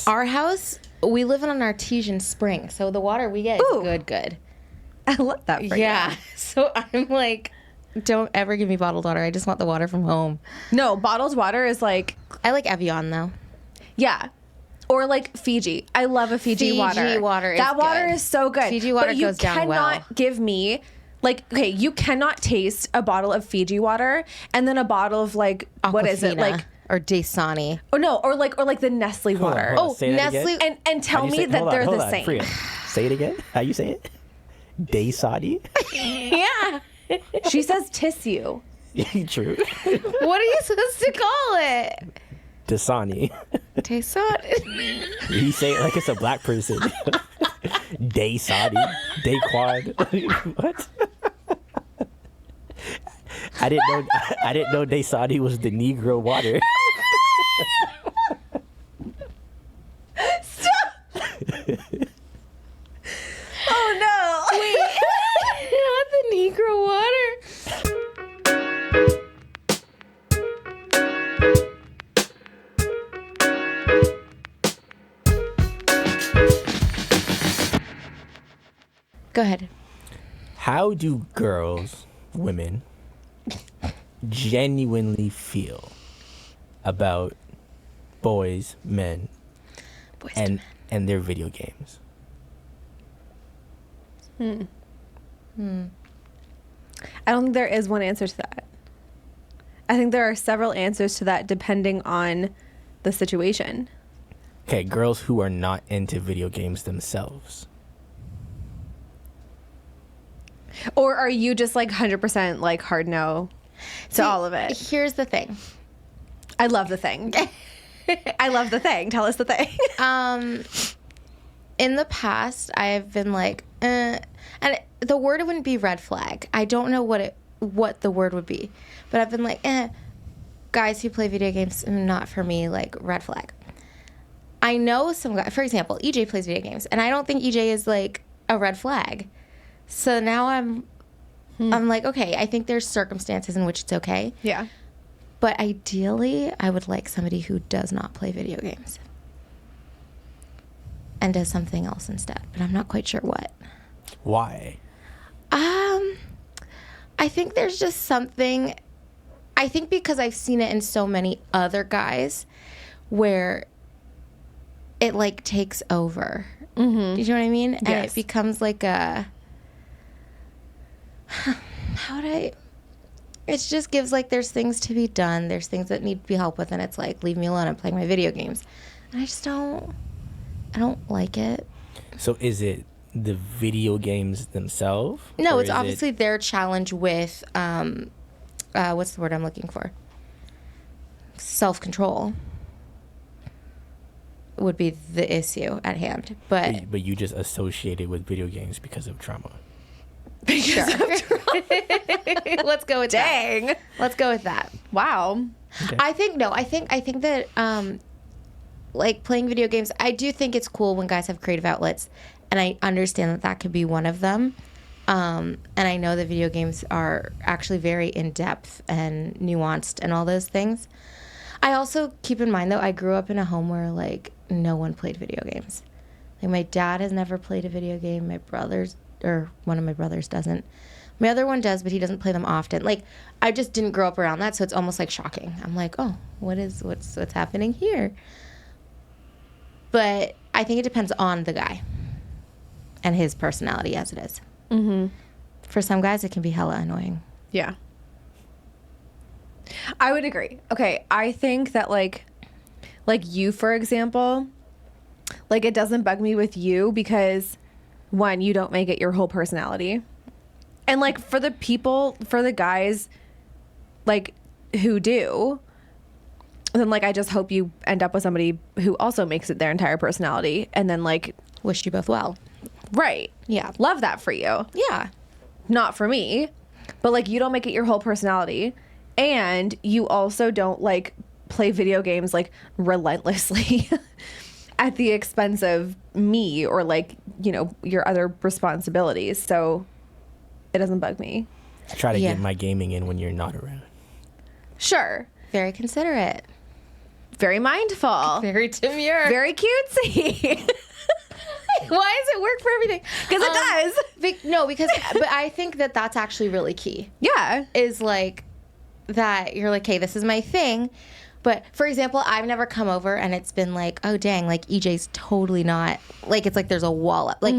Our house, we live in an artesian spring, so the water we get is good. I love that for you. Yeah. So I'm like, don't ever give me bottled water. I just want the water from home. No, bottled water is like... I like Evian, though. Yeah. Or like Fiji. I love a Fiji water. Fiji water is That water good. is so good. Fiji water goes down well. But you cannot give me... Like, okay, you cannot taste a bottle of Fiji water and then a bottle of like... What is it? Aquafina Like... Or Dasani. Oh, no. Or like the Nestle water. Hold on. Say that Nestle... again. And tell me that they're the same. Priya, say it again. How you say it? Dasani? Yeah. She says tissue. True. What are you supposed to call it? Dasani. Dasani. You say it like it's a black person. Dasani. Daquan. What? I didn't know Dasani was the Negro water. Stop! Oh no! Wait, not the Negro water. Go ahead. How do girls, women, genuinely feel about boys, men, and their video games? I don't think there is one answer to that. I think there are several answers to that depending on the situation. Okay, girls who are not into video games themselves. Or are you just like 100% like hard no to all of it? Here's the thing. I love the thing. I love the thing. Tell us the thing. In the past, I've been like, and the word wouldn't be red flag. I don't know what the word would be, but I've been like, guys who play video games, not for me, like red flag. I know some guy, for example, EJ plays video games, and I don't think EJ is like a red flag. So now I'm like, okay, I think there's circumstances in which it's okay. Yeah. But ideally, I would like somebody who does not play video games and does something else instead. But I'm not quite sure what. Why? I think there's just something. I think because I've seen it in so many other guys where it like takes over. Mm-hmm. Do you know what I mean? Yes. And it becomes like a. It just gives like there's things to be done. There's things that need to be helped with, and it's like, leave me alone. I'm playing my video games, and I don't like it. So is it the video games themselves? No, it's obviously their challenge with what's the word I'm looking for? Self-control would be the issue at hand, but you just associate it with video games because of trauma. Sure. Let's go with that. Let's go with that. Wow. Okay. I think that like playing video games, I do think it's cool when guys have creative outlets, and I understand that could be one of them. And I know that video games are actually very in-depth and nuanced and all those things. I also keep in mind, though, I grew up in a home where, like, no one played video games. Like, my dad has never played a video game. My brothers, or one of my brothers doesn't. My other one does, but he doesn't play them often. Like, I just didn't grow up around that, so it's almost, like, shocking. I'm like, oh, what's happening here? But I think it depends on the guy and his personality as it is. Mm-hmm. For some guys, it can be hella annoying. Yeah. I would agree. Okay, I think that like you, for example, like it doesn't bug me with you because one, you don't make it your whole personality. And like for the guys like who do, then like I just hope you end up with somebody who also makes it their entire personality, and then like wish you both well. Right. Yeah. Love that for you. Yeah. Not for me. But like you don't make it your whole personality. And you also don't like play video games like relentlessly at the expense of me or like, you know, your other responsibilities. So it doesn't bug me. I try to get my gaming in when you're not around. Sure. Very considerate. Very mindful. Very demure. Very cutesy. Why does it work for everything? Because it does. No, because but I think that that's actually really key. Yeah. Is like that you're like, hey, this is my thing. But for example, I've never come over and it's been like, oh dang, like EJ's totally not like it's like there's a wall up. Like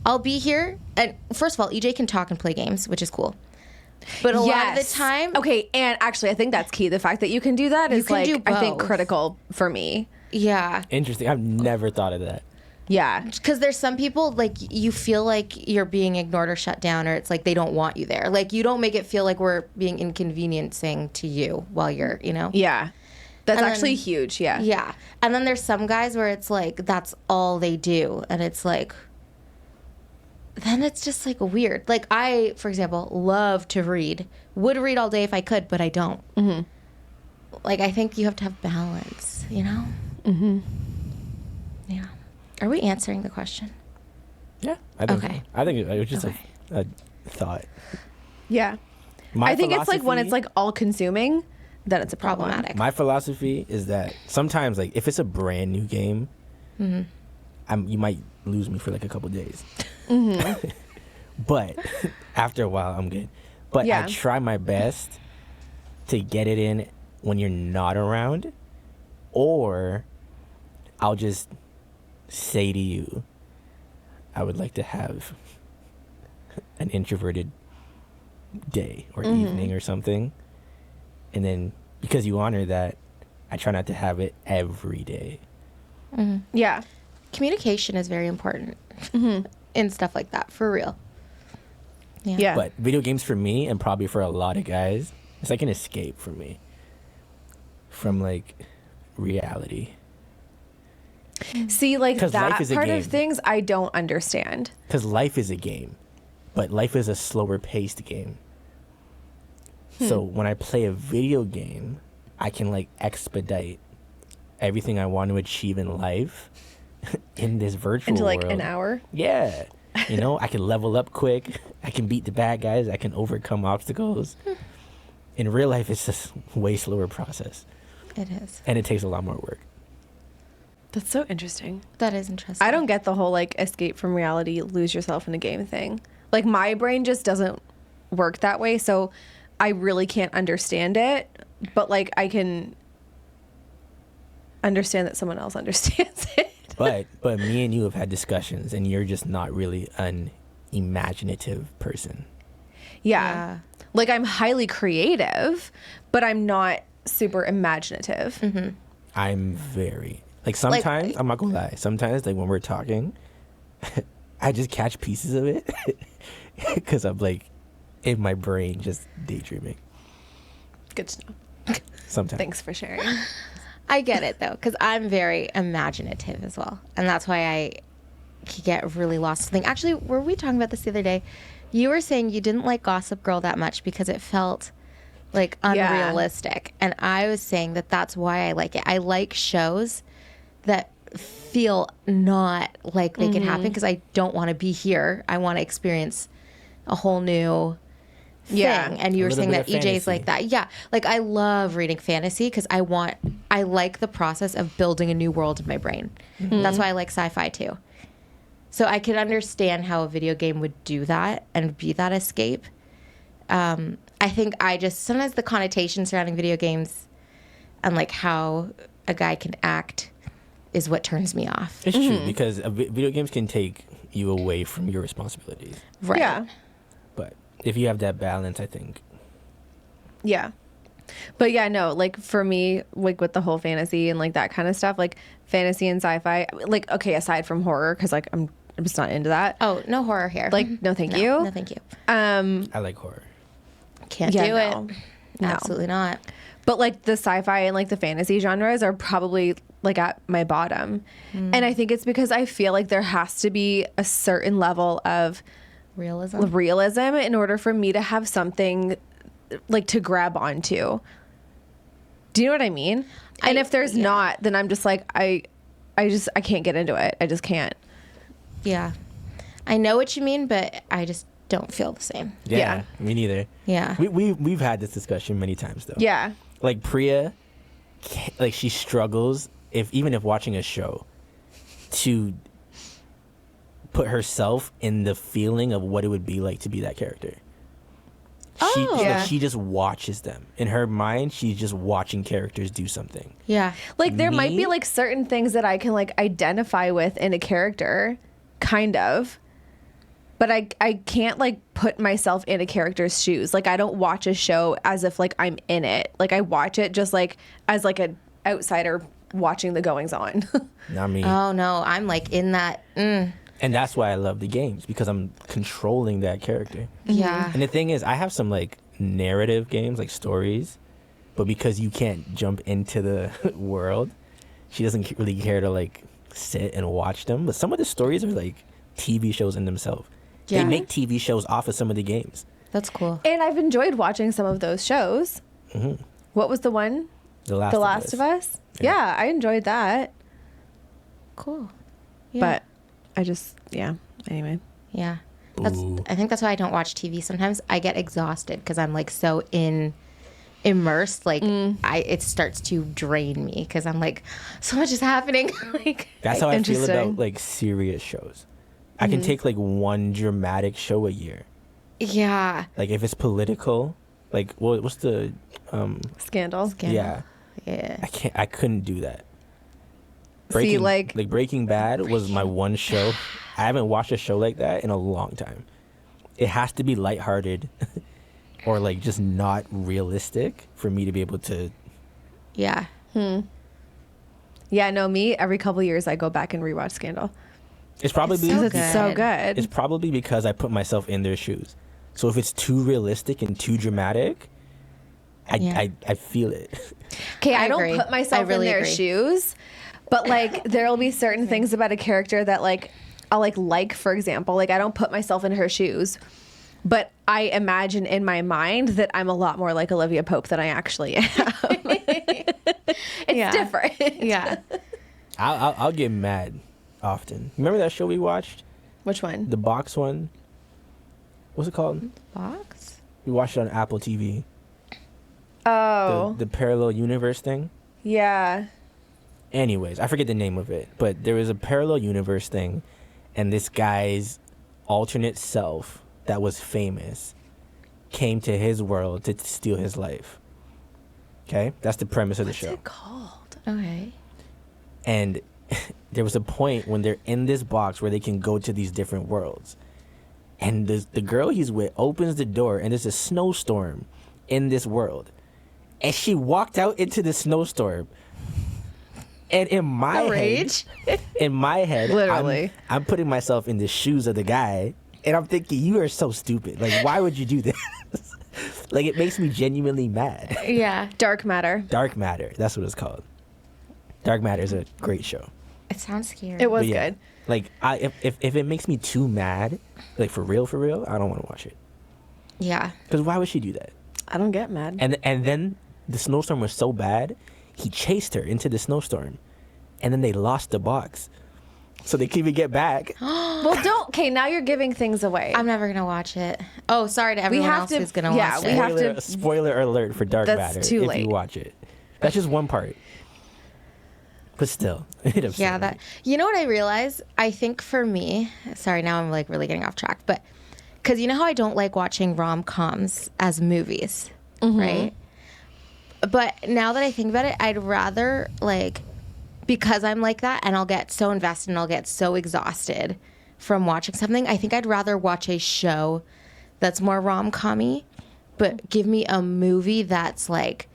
I'll be here and first of all, EJ can talk and play games, which is cool. But a lot of the time, okay, and actually I think that's key. The fact that you can do that is can like do I think both. critical for me. yeah. Interesting. I've never thought of that. Yeah. Because there's some people like you feel like you're being ignored or shut down, or it's like they don't want you there. Like you don't make it feel like we're being inconveniencing to you while you're, you know. Yeah. That's And actually then- huge. Yeah. Yeah, and then there's some guys where it's like that's all they do, and it's like. Then it's just like weird. Like I, for example, love to read. Would read all day if I could, but I don't. Mm-hmm. Like I think you have to have balance, you know. Mm-hmm. Yeah. Are we answering the question? Yeah, I think Okay. so. I think it was just Okay. a thought. Yeah. My I think it's like when it's philosophy- like all consuming, then it's a problem. Problematic. My philosophy is that sometimes, like, if it's a brand new game, you might lose me for like a couple days. But after a while, I'm good. But Yeah. I try my best to get it in when you're not around, or I'll just say to you, I would like to have an introverted day or evening or something. And then because you honor that, I try not to have it every day. Yeah. Communication is very important in stuff like that, for real. Yeah. Yeah. But video games for me, and probably for a lot of guys, it's like an escape for me from like reality. See, like 'Cause that life is a part game. of things I don't understand. Because life is a game, but life is a slower paced game. So when I play a video game, I can like expedite everything I want to achieve in life in this virtual Into like world. an hour. Yeah. You know, I can level up quick. I can beat the bad guys. I can overcome obstacles. In real life, it's just way slower process. It is. And it takes a lot more work. That's so interesting. That is interesting. I don't get the whole like escape from reality, lose yourself in a game thing. Like my brain just doesn't work that way, so I really can't understand it, but like I can understand that someone else understands it. But me and you have had discussions, and you're just not really an imaginative person. Yeah. Like I'm highly creative, but I'm not super imaginative. I'm very like sometimes I'm not gonna lie. Sometimes like when we're talking, I just catch pieces of it because I'm like in my brain just daydreaming. Good to know. Sometimes. Thanks for sharing. I get it though, because I'm very imaginative as well, and that's why I could get really lost in things. Actually, were we talking about this the other day? You were saying you didn't like Gossip Girl that much because it felt like Yeah. unrealistic, and I was saying that that's why I like it. I like shows that feel not like they can happen because I don't want to be here. I want to experience a whole new thing. Yeah. And you A were little saying bit that of EJ's fantasy. like that. Yeah. Like I love reading fantasy because I like the process of building a new world in my brain. That's why I like sci-fi too. So I could understand how a video game would do that and be that escape. I think sometimes the connotation surrounding video games and like how a guy can act is what turns me off. It's true because video games can take you away from your responsibilities. Right. Yeah. But if you have that balance, I think. Yeah. But yeah, no, like for me, like with the whole fantasy and like that kind of stuff, like fantasy and sci-fi, like, okay, aside from horror, because like I'm just not into that. Oh, no horror here. Like, no, thank you. No, thank you. I like horror. Can't Yeah, do no. it. No. Absolutely not. But like the sci-fi and like the fantasy genres are probably like at my bottom. And I think it's because I feel like there has to be a certain level of realism in order for me to have something like to grab onto. Do you know what I mean? And if there's not, then I'm just like I can't get into it. I just can't. Yeah. I know what you mean, but I just don't feel the same. Yeah, Yeah. me neither. Yeah. We've had this discussion many times though. Yeah. Like Priya like she struggles even if watching a show to put herself in the feeling of what it would be like to be that character. She just watches them. In her mind, she's just watching characters do something. Yeah. Like there might be like certain things that I can like identify with in a character, kind of. But I can't like put myself in a character's shoes. Like I don't watch a show as if like I'm in it. Like I watch it just like as like an outsider watching the goings on. Not me. Oh no, I'm like in that. And that's why I love the games, because I'm controlling that character. Yeah. And the thing is, I have some like narrative games, like stories, but because you can't jump into the world, she doesn't really care to like sit and watch them. But some of the stories are like TV shows in themselves. Yeah. They make TV shows off of some of the games. That's cool. And I've enjoyed watching some of those shows. Mm-hmm. What was the one? The Last of Us? Yeah, I enjoyed that. Cool. Yeah. But I just, anyway. Yeah. Ooh. I think that's why I don't watch TV. Sometimes I get exhausted because I'm like so immersed. Like it starts to drain me because I'm like, so much is happening. Like That's how I feel Interesting. about like serious shows. I can take like one dramatic show a year. yeah. Like if it's political, like what's the Scandal. yeah. Yeah. I couldn't do that. See, like Breaking Bad was my one show. I haven't watched a show like that in a long time. It has to be lighthearted or like just not realistic for me to be able to. Yeah. Yeah, no, me, every couple years I go back and rewatch Scandal. It's probably It's so Because good. it's so good. It's probably because I put myself in their shoes. So if it's too realistic and too dramatic, I feel it. Okay, I I don't agree. put myself I really in their agree. shoes, but like there'll be certain things about a character that like I'll like for example, like I don't put myself in her shoes, but I imagine in my mind that I'm a lot more like Olivia Pope than I actually am. It's different. Yeah. I'll get mad often. Remember that show we watched? Which one? The box one? What's it called? Box? We watched it on Apple TV. Oh, The parallel universe thing. yeah. Anyways, I forget the name of it, but there was a parallel universe thing, and this guy's alternate self that was famous came to his world to steal his life. Okay? That's the premise of the What's show. it called? Okay. And there was a point when they're in this box where they can go to these different worlds. And the girl he's with opens the door, and there's a snowstorm in this world. And she walked out into the snowstorm. And in my head, Literally. I'm putting myself in the shoes of the guy, and I'm thinking, you are so stupid. Like, why would you do this? Like, it makes me genuinely mad. Yeah. Dark Matter. Dark Matter, that's what it's called. Dark Matter is a great show. It sounds scary. It was But yeah, good. like, if it makes me too mad, like for real, I don't want to watch it. Yeah. Because why would she do that? I don't get mad. And then the snowstorm was so bad, he chased her into the snowstorm, and then they lost the box, so they couldn't even get back. Well, don't. Okay, now you're giving things away. I'm never gonna watch it. Oh, sorry to everyone have else to- who's gonna yeah, watch we it. have to- Spoiler alert for Dark That's Matter too if late. you watch it. That's just one part. But still, it upset Yeah, me. that. You know what I realize? I think for me, sorry, now I'm like really getting off track, but because you know how I don't like watching rom-coms as movies, right? But now that I think about it, I'd rather like, because I'm like that and I'll get so invested and I'll get so exhausted from watching something, I think I'd rather watch a show that's more rom-com-y, but give me a movie that's like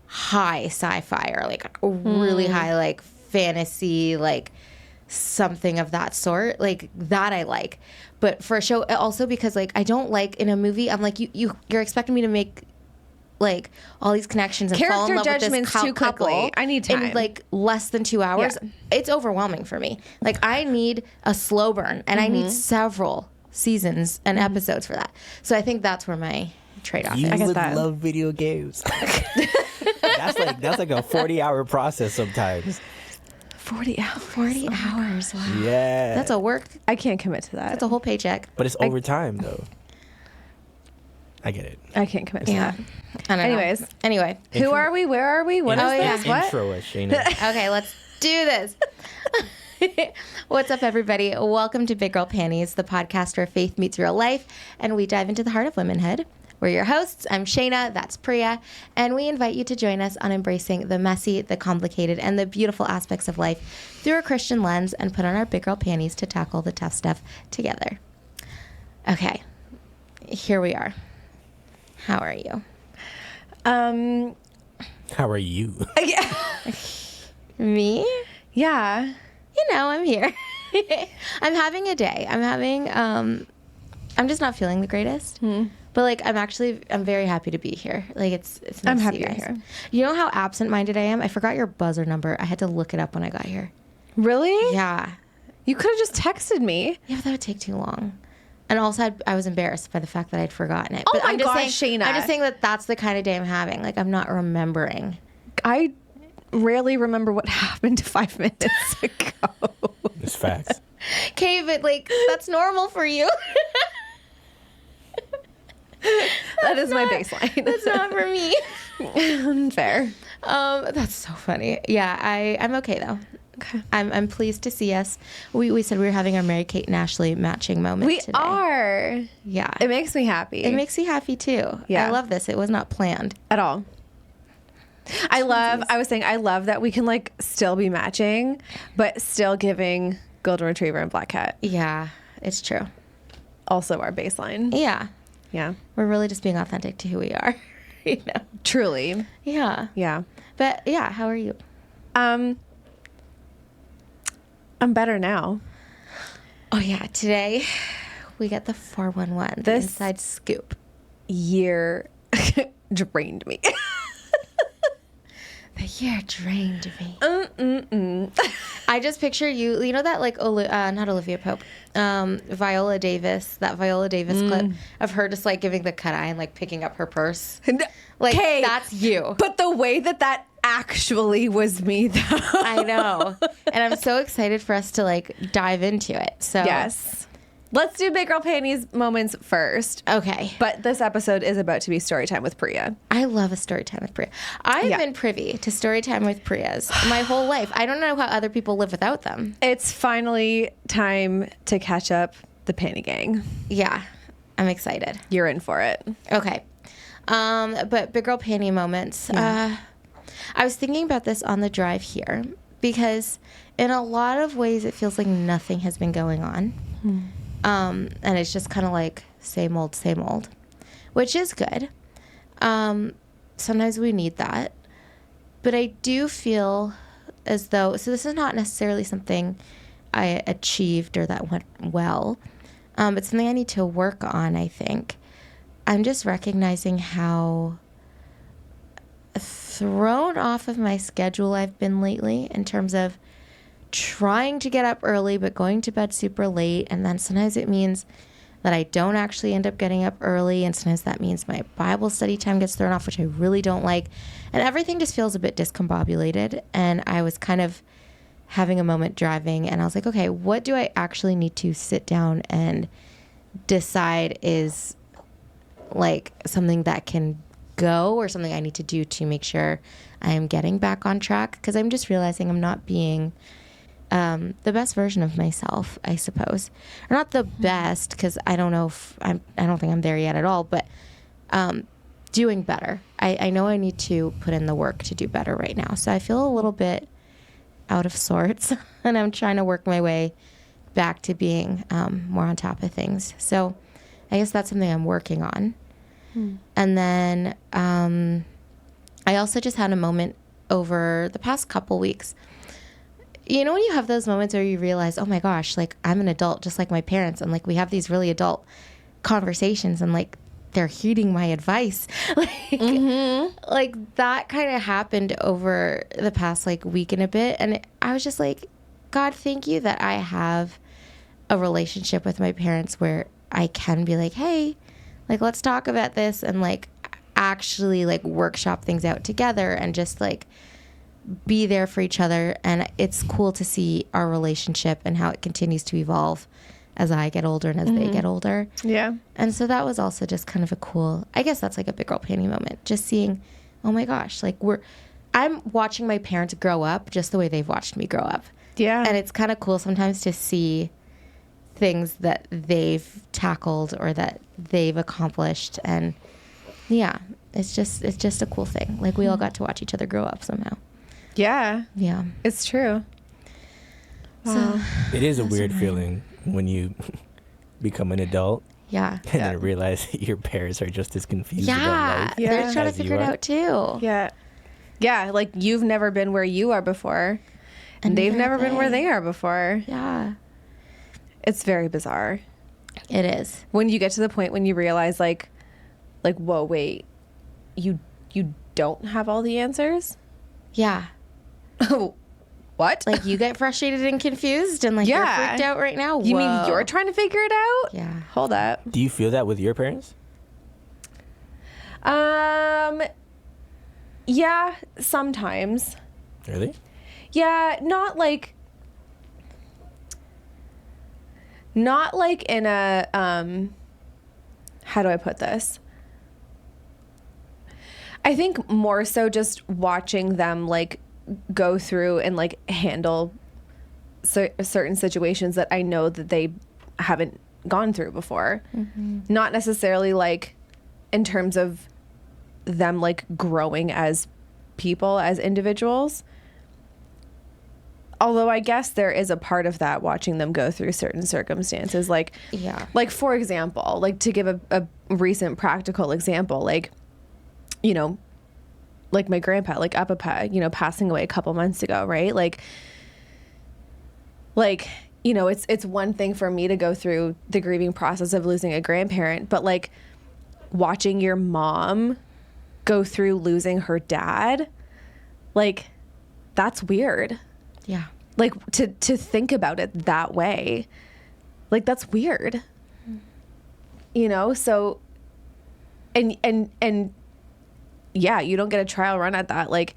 high sci-fi or like really high like fantasy, like something of that sort, like that I like. But for a show, also because like I don't like in a movie, I'm like you're expecting me to make like all these connections and fall in Character love with judgments this too couple quickly. I need time. in like less than 2 hours. Yeah. It's overwhelming for me. Like I need a slow burn, and I need several seasons and episodes for that. So I think that's where my trade-off You is. get would that. love video games. that's like a 40-hour process sometimes. 40 hours. 40 hours. Wow. Yeah. That's a work. I can't commit to that. That's a whole paycheck. But it's overtime though. I get it. I can't commit to Yeah. that. I don't know. Anyways. This. Who are we? Where are we? What is Oh, yeah. this? What? Intro us, Shaina. Okay, let's do this. What's up, everybody? Welcome to Big Girl Panties, the podcast where faith meets real life, and we dive into the heart of womanhood. We're your hosts. I'm Shaina, that's Priya, and we invite you to join us on embracing the messy, the complicated, and the beautiful aspects of life through a Christian lens and put on our big girl panties to tackle the tough stuff together. Okay, here we are. How are you? How are you? Me? Yeah. You know, I'm here. I'm having a day. I'm just not feeling the greatest. But like, I'm very happy to be here. Like, it's nice I'm to happy see you you're guys. here. You know how absent-minded I am? I forgot your buzzer number. I had to look it up when I got here. Really? Yeah. You could have just texted me. Yeah, but that would take too long. And also, I was embarrassed by the fact that I'd forgotten it. Oh But my I'm just gosh, saying, Shaina. I'm just saying that that's the kind of day I'm having. Like, I'm not remembering. I rarely remember what happened 5 minutes ago. It's facts. Okay, but like, that's normal for you. That is my baseline. That's not for me. Fair. That's so funny. Yeah, I'm okay though. Okay. I'm pleased to see us. We said we were having our Mary Kate and Ashley matching moment We today. are. Yeah. It makes me happy. It makes you happy too. Yeah. I love this. It was not planned. At all. I love that we can like still be matching, but still giving Golden Retriever and Black Cat Yeah, it's true. also our baseline. Yeah. Yeah. We're really just being authentic to who we are. You know? Truly. Yeah. Yeah. But yeah, how are you? I'm better now. Oh yeah, today we got the 411, the This- inside scoop. Year drained me. The year drained me. I just picture you. You know that like not Olivia Pope, Viola Davis. That Viola Davis clip of her just like giving the cut eye and like picking up her purse. Like Okay, that's you. But the way that actually was me, though. I know, and I'm so excited for us to like dive into it. So Yes. Let's do Big Girl Panties moments first. Okay. But this episode is about to be story time with Priya. I love a story time with Priya. I've Yeah. been privy to story time with Priyas my whole life. I don't know how other people live without them. It's finally time to catch up the Panty Gang. Yeah, I'm excited. You're in for it. Okay. But big girl panty moments. I was thinking about this on the drive here because in a lot of ways it feels like nothing has been going on. And it's just kind of like same old, which is good. Sometimes we need that. But I do feel as though, so this is not necessarily something I achieved or that went well. It's something I need to work on, I think. I'm just recognizing how thrown off of my schedule I've been lately in terms of trying to get up early but going to bed super late, and then sometimes it means that I don't actually end up getting up early, and sometimes that means my Bible study time gets thrown off, which I really don't like, and everything just feels a bit discombobulated. And I was kind of having a moment driving, and I was like, okay, what do I actually need to sit down and decide is like something that can go or something I need to do to make sure I am getting back on track? Because I'm just realizing I'm not being the best version of myself, I suppose. Or not the best, because I don't know if I don't think I'm there yet at all, but doing better. I know I need to put in the work to do better right now. So I feel a little bit out of sorts, and I'm trying to work my way back to being more on top of things. So I guess that's something I'm working on. And then I also just had a moment over the past couple weeks. You know when you have those moments where you realize, oh my gosh, like I'm an adult just like my parents, and like we have these really adult conversations, and like they're heeding my advice. Like that kind of happened over the past like week and a bit, and I was just like, God, thank you that I have a relationship with my parents where I can be like, hey, like let's talk about this, and like actually like workshop things out together and just like be there for each other. And it's cool to see our relationship and how it continues to evolve as I get older and as they get older. Yeah. And so that was also just kind of a cool, I guess that's like a big girl panty moment. Just seeing, oh my gosh, like I'm watching my parents grow up just the way they've watched me grow up. Yeah. And it's kind of cool sometimes to see things that they've tackled or that they've accomplished. And yeah, it's just a cool thing. Like we all got to watch each other grow up somehow. Yeah. Yeah. It's true. Wow. So It is a weird feeling when you become an adult yeah. and then realize your parents are just as confused about Yeah. life. Yeah. They're trying to as you figure it are. out too. Yeah. Yeah. Like you've never been where you are before. And they've neither never have been where they. they are before. Yeah. It's very bizarre. It is. When you get to the point when you realize like, whoa, wait, you don't have all the answers? Yeah. Oh, what? Like you get frustrated and confused and like Yeah. you're freaked out right now. You mean Whoa. you're trying to figure it out? Yeah. Hold up. Do you feel that with your parents? Yeah, sometimes. Really? Yeah, not like in a how do I put this? I think more so just watching them like go through and like handle certain situations that I know that they haven't gone through before. Not necessarily like in terms of them like growing as people, as individuals. Although I guess there is a part of that watching them go through certain circumstances. Like, Yeah. like for example, like to give a recent practical example, like, you know, like my grandpa, like Apapa, you know, passing away a couple months ago, right? Like, you know, it's one thing for me to go through the grieving process of losing a grandparent, but like watching your mom go through losing her dad, like that's weird. Yeah. Like to think about it that way, like that's weird. You know, so and yeah, you don't get a trial run at that. Like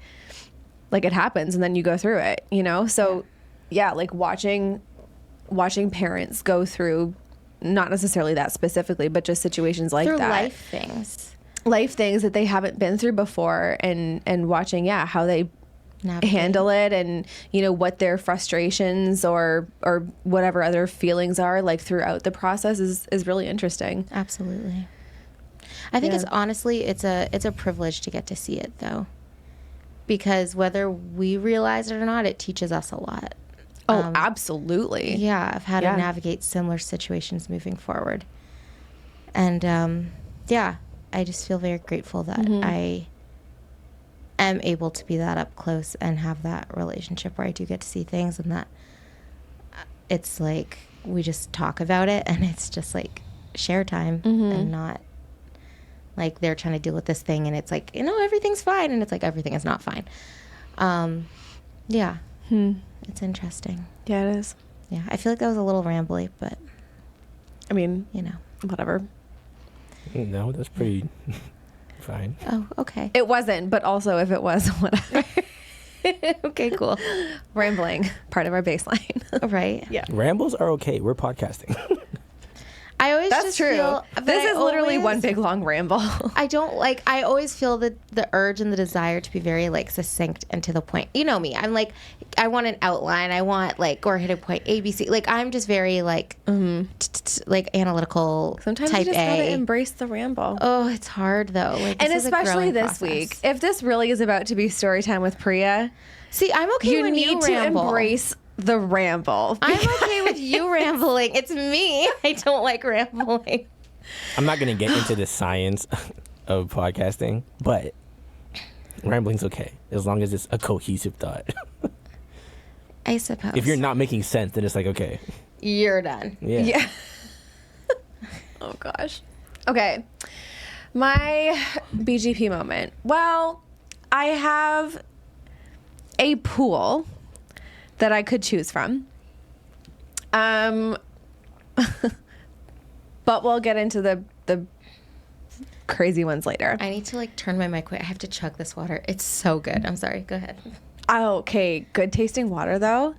it happens and then you go through it, you know? So yeah, like watching parents go through not necessarily that specifically, but just situations like Through that. life things that they haven't been through before and watching, yeah, how they navigate. handle it and, you know, what their frustrations or whatever other feelings are like throughout the process is really interesting. Absolutely. I think Yeah. it's honestly, it's a privilege to get to see it though, because whether we realize it or not, it teaches us a lot. Oh, absolutely. Yeah, of how Yeah. to navigate similar situations moving forward. And yeah, I just feel very grateful that I am able to be that up close and have that relationship where I do get to see things and that it's like we just talk about it and it's just like share time and not like they're trying to deal with this thing and it's like, you know, everything's fine and it's like everything is not fine. Yeah. It's interesting. Yeah, it is. Yeah, I feel like that was a little rambly, but I mean, you know. whatever. No, that's pretty fine. Oh, okay. It wasn't, but also if it was, whatever. Okay, cool. Rambling, part of our baseline. Right. Yeah. Rambles are okay. We're podcasting. I always That's just true. feel that This I is literally always- one big long ramble. I always feel the urge and the desire to be very like succinct and to the point. You know me. I'm like, I want an outline. I want like, or hit a point ABC. Like I'm just very like, like analytical Sometimes type you just A. gotta embrace the ramble. Oh, it's hard though. Like, And this is a especially growing this process. week. If this really is about to be story time with Priya, See, I'm okay you when need you to ramble. embrace the ramble. I'm okay with you rambling. It's me. I don't like rambling. I'm not going to get into the science of podcasting, but rambling's okay as long as it's a cohesive thought. I suppose. If you're not making sense, then it's like, okay. you're done. Yeah. Oh gosh. Okay. My BGP moment. Well, I have a pool that I could choose from. But we'll get into the crazy ones later. I need to like turn my mic. I have to chug this water. It's so good. I'm sorry. Go ahead. Oh, okay. Good tasting water though.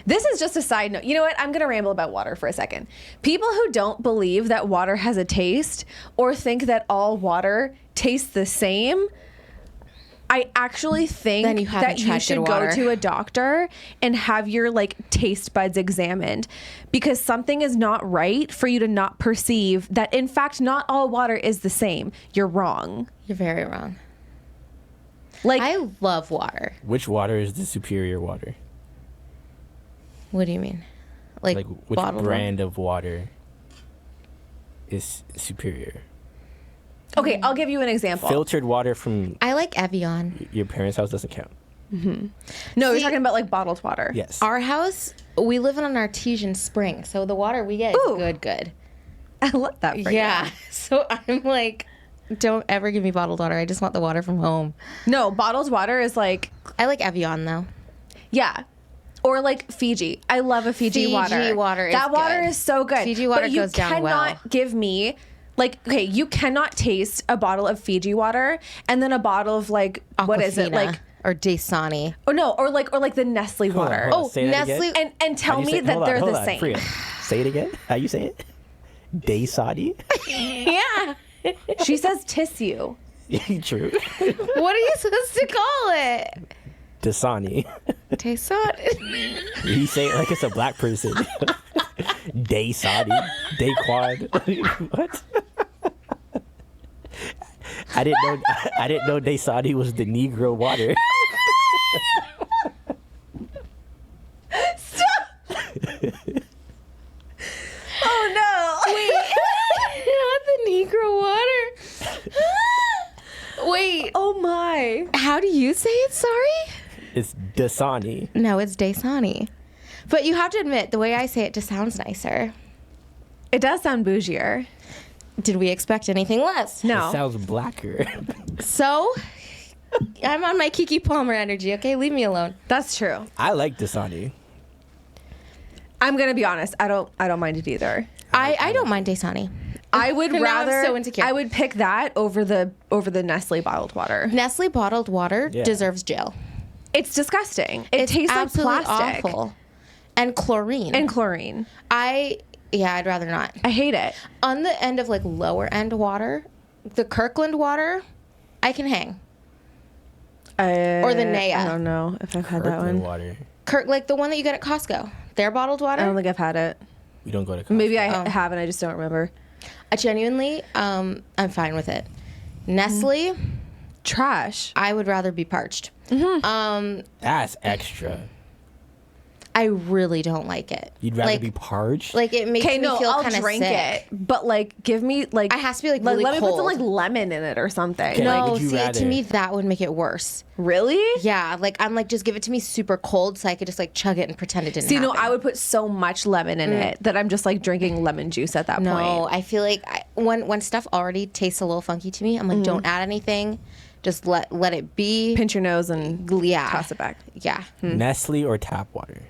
This is just a side note. You know what? I'm going to ramble about water for a second. People who don't believe that water has a taste or think that all water tastes the same, I actually think Then you haven't that you tried should good go water. to a doctor and have your like taste buds examined, because something is not right for you to not perceive that in fact not all water is the same. You're wrong. You're very wrong. Like I love water. Which water is the superior water? What do you mean? Like Which bottled brand of water is superior? okay, I'll give you an example. Filtered water from I like Evian. your parents' house doesn't count. No, See- you're talking about like bottled water. Yes. Our house, we live in an artesian spring, so the water we get is Ooh. good. I love that for Yeah. you. So I'm like, don't ever give me bottled water. I just want the water from home. No, bottled water is like, I like Evian though. yeah. Or like Fiji. I love a Fiji water. Fiji water is that water good. is so good. Fiji water but you goes down cannot well. give me like, okay, you cannot taste a bottle of Fiji water and then a bottle of like what is it Aquafina like? or Dasani? Oh no, or like the Nestle Hold on, water. hold on. Oh, Say that Nestle. again. And tell How do you me say- that hold on, they're hold the on, same. Priya, say it again. How you say it? Daysadi? Yeah. She says tissue. True. What are you supposed to call it? Dasani. Dasani. You say it like it's a black person. Daysadi. Dayquad. What? I didn't know Daysadi was the Negro water. Oh no. Wait. Not the Negro water. Wait. Oh my. How do you say it? Sorry? It's Dasani. No, it's Dasani. But you have to admit, the way I say it just sounds nicer. It does sound bougier. Did we expect anything less? No. It sounds blacker. So, I'm on my Kiki Palmer energy, okay? Leave me alone. That's true. I like Dasani. I'm gonna be honest. I don't mind it either. I don't mind Dasani. I would Now I'm rather. so insecure. I would pick that over the Nestle bottled water. Nestle bottled water Yeah. deserves jail. It's disgusting. It It's tastes like absolutely plastic awful. And chlorine. and chlorine. I'd rather not. I hate it. On the end of like lower end water, the Kirkland water, I can hang. Or the Naya. I don't know if I've had that Kirkland one. water. Like the one that you get at Costco. Their bottled water. I don't think I've had it. We don't go to Costco. Maybe I have and I just don't remember. I genuinely, I'm fine with it. Nestle, Trash. I would rather be parched. That's extra. I really don't like it. You'd rather like, be parched? Like it makes Okay, me no, feel I'll kind of drink sick. it, but like, give me like It has to be like really let me put some cold. like lemon in it or something. Okay. Like, What No, would you see, to rather? me that would make it worse. really? Yeah, like I'm like just give it to me super cold so I could just like chug it and pretend it didn't. See, no, happen. I would put so much lemon in it that I'm just like drinking lemon juice at that No, point. I feel like when stuff already tastes a little funky to me, I'm like, don't add anything, just let it be. Pinch your nose and Yeah, toss it back. Yeah. Nestle or tap water?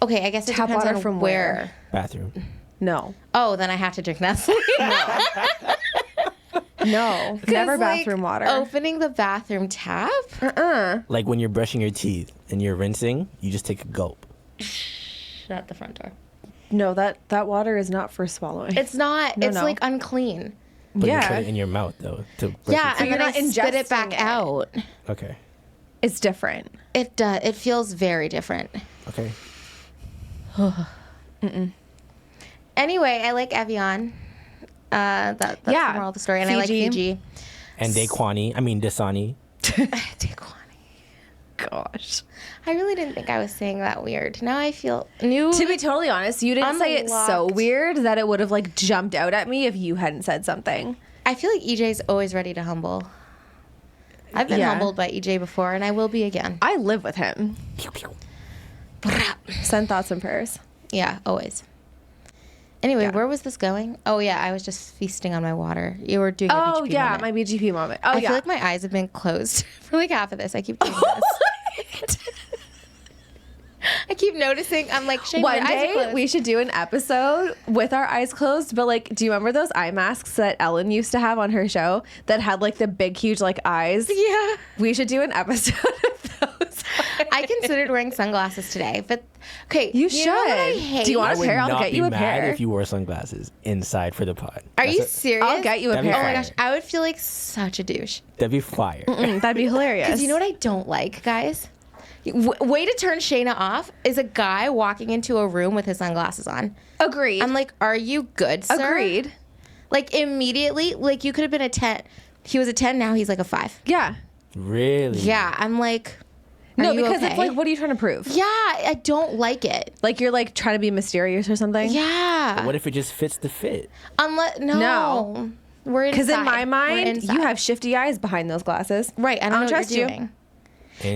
Okay, I guess it Tap depends water on from where. Bathroom. No, Oh, then I have to drink Nestle. no, 'Cause, never like, bathroom water. Opening the bathroom tap. Like when you're brushing your teeth and you're rinsing, you just take a gulp. Shut the front door. No, that water is not for swallowing. It's not. No, it's no. like unclean. But you put yeah, it in your mouth though. To brush Yeah, your and you're then I not spit it back ingesting it. out. teeth. Okay. it's different. It does. It feels very different. Okay. Anyway, I like Evian. That's Yeah, the moral of the story, and I like Fiji. Fiji. And Dasani. Gosh. I really didn't think I was saying that weird. Now I feel new. To be totally honest, you didn't say it so Unlocked. weird that it would have like jumped out at me if you hadn't said something. I feel like EJ's always ready to humble. I've been Yeah. humbled by EJ before, and I will be again. I live with him. Send thoughts and prayers. Yeah, always. Anyway, Yeah. where was this going? Oh yeah, I was just feasting on my water. You were doing a Oh BGP yeah, moment. my BGP moment. Oh I yeah. feel like my eyes have been closed for like half of this. I keep doing this. I keep noticing. I'm like, Shane, One your eyes are day closed. we should do an episode with our eyes closed. But like, do you remember those eye masks that Ellen used to have on her show that had like the big, huge like eyes? Yeah. We should do an episode of those. I considered wearing sunglasses today, but okay. You know what I should. hate? Do you want I a would pair? I'll not get be you a mad pair. if you wore sunglasses inside for the pod. Are you That's serious? I'll get you a That'd be pair. Oh my fire. gosh, I would feel like such a douche. That'd be fire. That'd be hilarious. Because you know what I don't like, guys? Way to turn Shaina off is a guy walking into a room with his sunglasses on. Agreed. I'm like, are you good, sir? Agreed. Like immediately, like you could have been a 10. He was a 10, now he's like a 5. Yeah. Really? Yeah, I'm like, are No, you because okay? it's like, what are you trying to prove? Yeah, I don't like it. Like you're like trying to be mysterious or something? Yeah. What if it just fits the fit? Unless No. We're inside. Because in my We're mind, inside. you have shifty eyes behind those glasses. right. I don't know what trust you're you. doing.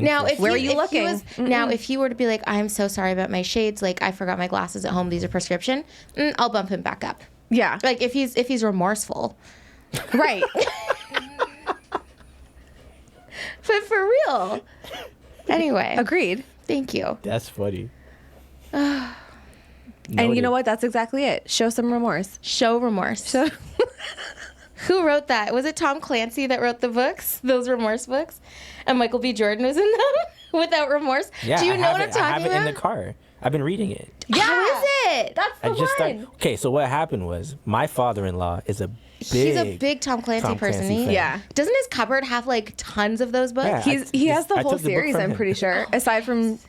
Now, if Where he- are you if he looking? was- now, if he were to be like, I'm so sorry about my shades, like I forgot my glasses at home. These are prescription. I'll bump him back up. Yeah. Like if he's remorseful. Right. But for real. Anyway, Agreed. thank you. That's funny. And you know what? That's exactly it. Show some remorse. Show remorse. So Who wrote that? Was it Tom Clancy that wrote the books? Those remorse books? And Michael B. Jordan was in them without remorse? Yeah, Do you I know have what it, I'm talking I have it about? in the car. I've been reading it. How is it? That's the I just one. started. Okay, so what happened was my father-in-law is a He's a big Tom Clancy Tom person. Clancy He- fan. Yeah. Doesn't his cupboard have like tons of those books? Yeah. He has the I whole took the book series, from I'm him. pretty sure, aside from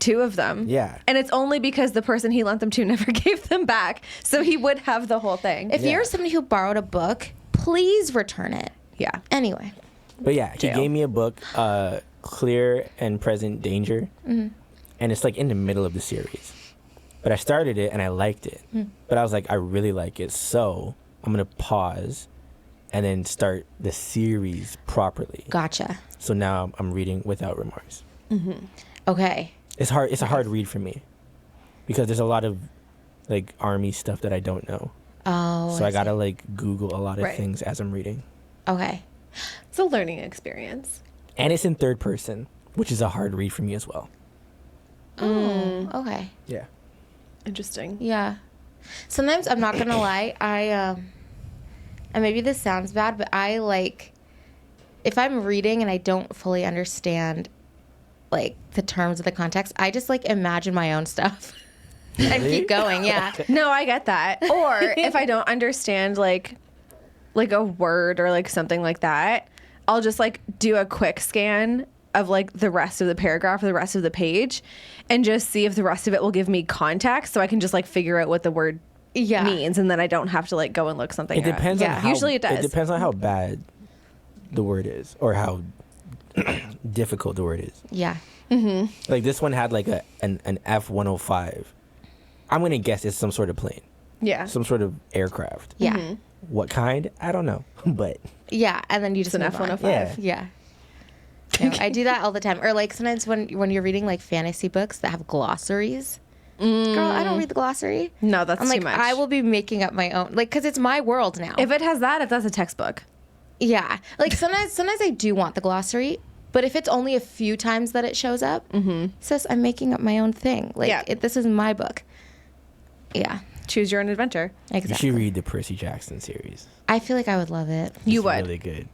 2 of them. Yeah. And it's only because the person he lent them to never gave them back. So he would have the whole thing. If Yeah. you're somebody who borrowed a book, please return it. Yeah. Anyway. But yeah, he Jail. gave me a book, Clear and Present Danger, Mm-hmm. and it's like in the middle of the series. But I started it and I liked it, but I was like, I really like it, so I'm gonna pause, and then start the series properly. Gotcha. So now I'm reading without remorse. Okay. It's hard. It's a hard read for me because there's a lot of like army stuff that I don't know. Oh. So I see. gotta like Google a lot of Right. things as I'm reading. Okay. It's a learning experience. And it's in third person, which is a hard read for me as well. Oh. Okay. Yeah. Interesting. Yeah. Sometimes I'm not gonna lie, and maybe this sounds bad, but I like if I'm reading and I don't fully understand like the terms of the context, I just like imagine my own stuff and Really? keep going. Yeah. No, I get that. Or if I don't understand like a word or like something like that, I'll just like do a quick scan of like the rest of the paragraph or the rest of the page and just see if the rest of it will give me context so I can just like figure out what the word Yeah. means and then I don't have to like go and look something It up. depends on Yeah. how. Usually it does. It depends on how bad the word is or how difficult the word is. Yeah. Like this one had like an F-105. I'm gonna guess it's some sort of plane, Yeah. some sort of aircraft. Yeah. What kind? I don't know, but Yeah. And then you just an move on. F-105. yeah. Yeah. No, I do that all the time. Or like sometimes when you're reading like fantasy books that have glossaries. Girl, I don't read the glossary. No, that's I'm too like, much. I will be making up my own, like, because it's my world now. If it has that, if that's a textbook. Yeah, like sometimes I do want the glossary, but if it's only a few times that it shows up, sis, I'm making up my own thing. Like, Yeah. this is my book. Yeah, Choose your own adventure. You exactly. should read the Percy Jackson series. I feel like I would love it. You It's would. really good.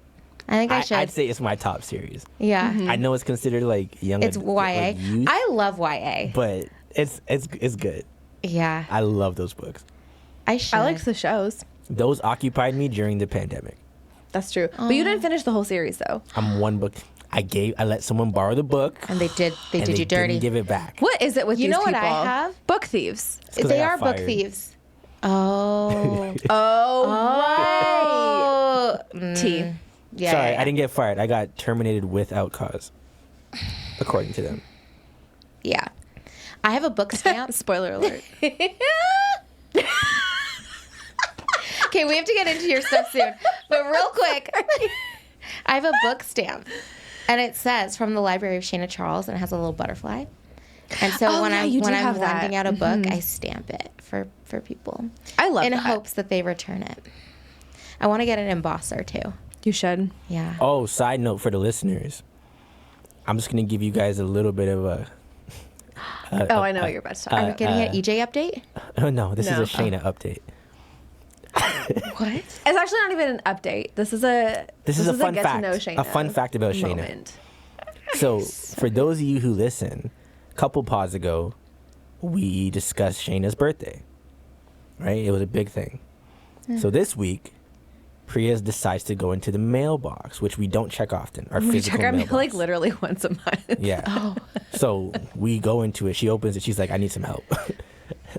I think I should. I'd say it's my top series. Yeah, I know it's considered like young. it's YA. like youth, I love YA. but it's good. Yeah, I love those books. I should. I liked the shows. Those occupied me during the pandemic. That's true. But you didn't finish the whole series though. I'm one book. I let someone borrow the book, and they did and you dirty. didn't give it back. What is it with You these know what people? I have? Book thieves. 'cause I They got are book fired. thieves. Oh. Oh, Oh. T. Yeah. Sorry, yeah, I didn't get fired. I got terminated without cause, according to them. Yeah. I have a book stamp. Spoiler alert. Okay, we have to get into your stuff soon. But real quick, I have a book stamp. And it says from the Library of Shaina Charles, and it has a little butterfly. And so Oh, when yeah, you do I'm have that. lending out a book, I stamp it for people. I love in that. hopes that they return it. I want to get an embosser too. You should. Yeah. Oh, side note for the listeners, I'm just gonna give you guys a little bit of a. Oh, I know what you're about to talk Are we about. getting an EJ update? Oh no, this No. is a Shaina update. What? It's actually not even an update. This is a This is a fun get fact. To know Shaina A fun fact about Shaina. moment. So for those of you who listen, a couple pods ago, we discussed Shaina's birthday, right? It was a big thing. So this week, Priya decides to go into the mailbox, which we don't check often. Our We physical check our mail mailbox. like literally once a month. Yeah. Oh. So we go into it. She opens it. She's like, I need some help.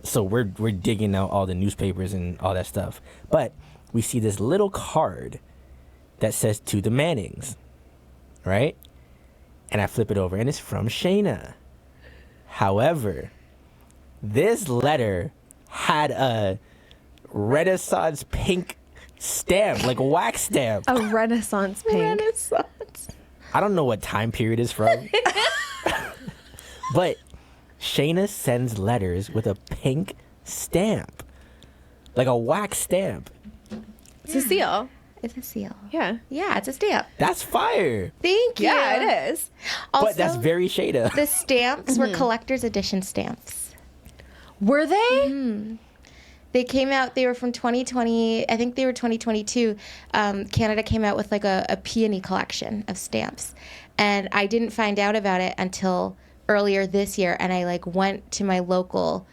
So we're digging out all the newspapers and all that stuff. But we see this little card that says to the Mannings, right? And I flip it over and it's from Shaina. However, this letter had a Renaissance pink stamp, like a wax stamp. A Renaissance pink. Renaissance. I don't know what time period it's from. But Shaina sends letters with a pink stamp. Like a wax stamp. It's a seal. It's a seal. Yeah. Yeah, it's a stamp. That's fire. Thank you. Yeah, it is. Also, But that's very Shaina. the stamps were collector's edition stamps. Were they? They came out, they were from 2020, I think they were 2022. Canada came out with like a peony collection of stamps. And I didn't find out about it until earlier this year. And I like went to my local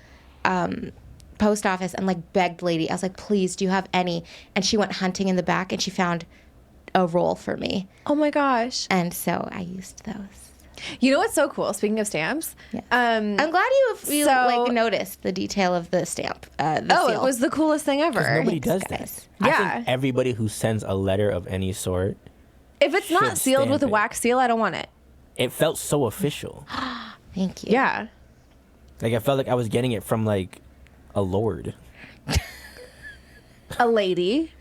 post office and like begged lady. I was like, please, do you have any? And she went hunting in the back and she found a roll for me. Oh my gosh. And so I used those. You know what's so cool? Speaking of stamps. Yes. I'm glad you so- like noticed the detail of the stamp. The Oh, seal. it was the coolest thing ever. Nobody does guys. that. I Yeah. think everybody who sends a letter of any sort, If it's not should sealed with a stamp it. wax seal, I don't want it. it felt so official. Thank you. Yeah. Like I felt like I was getting it from like a lord. A lady.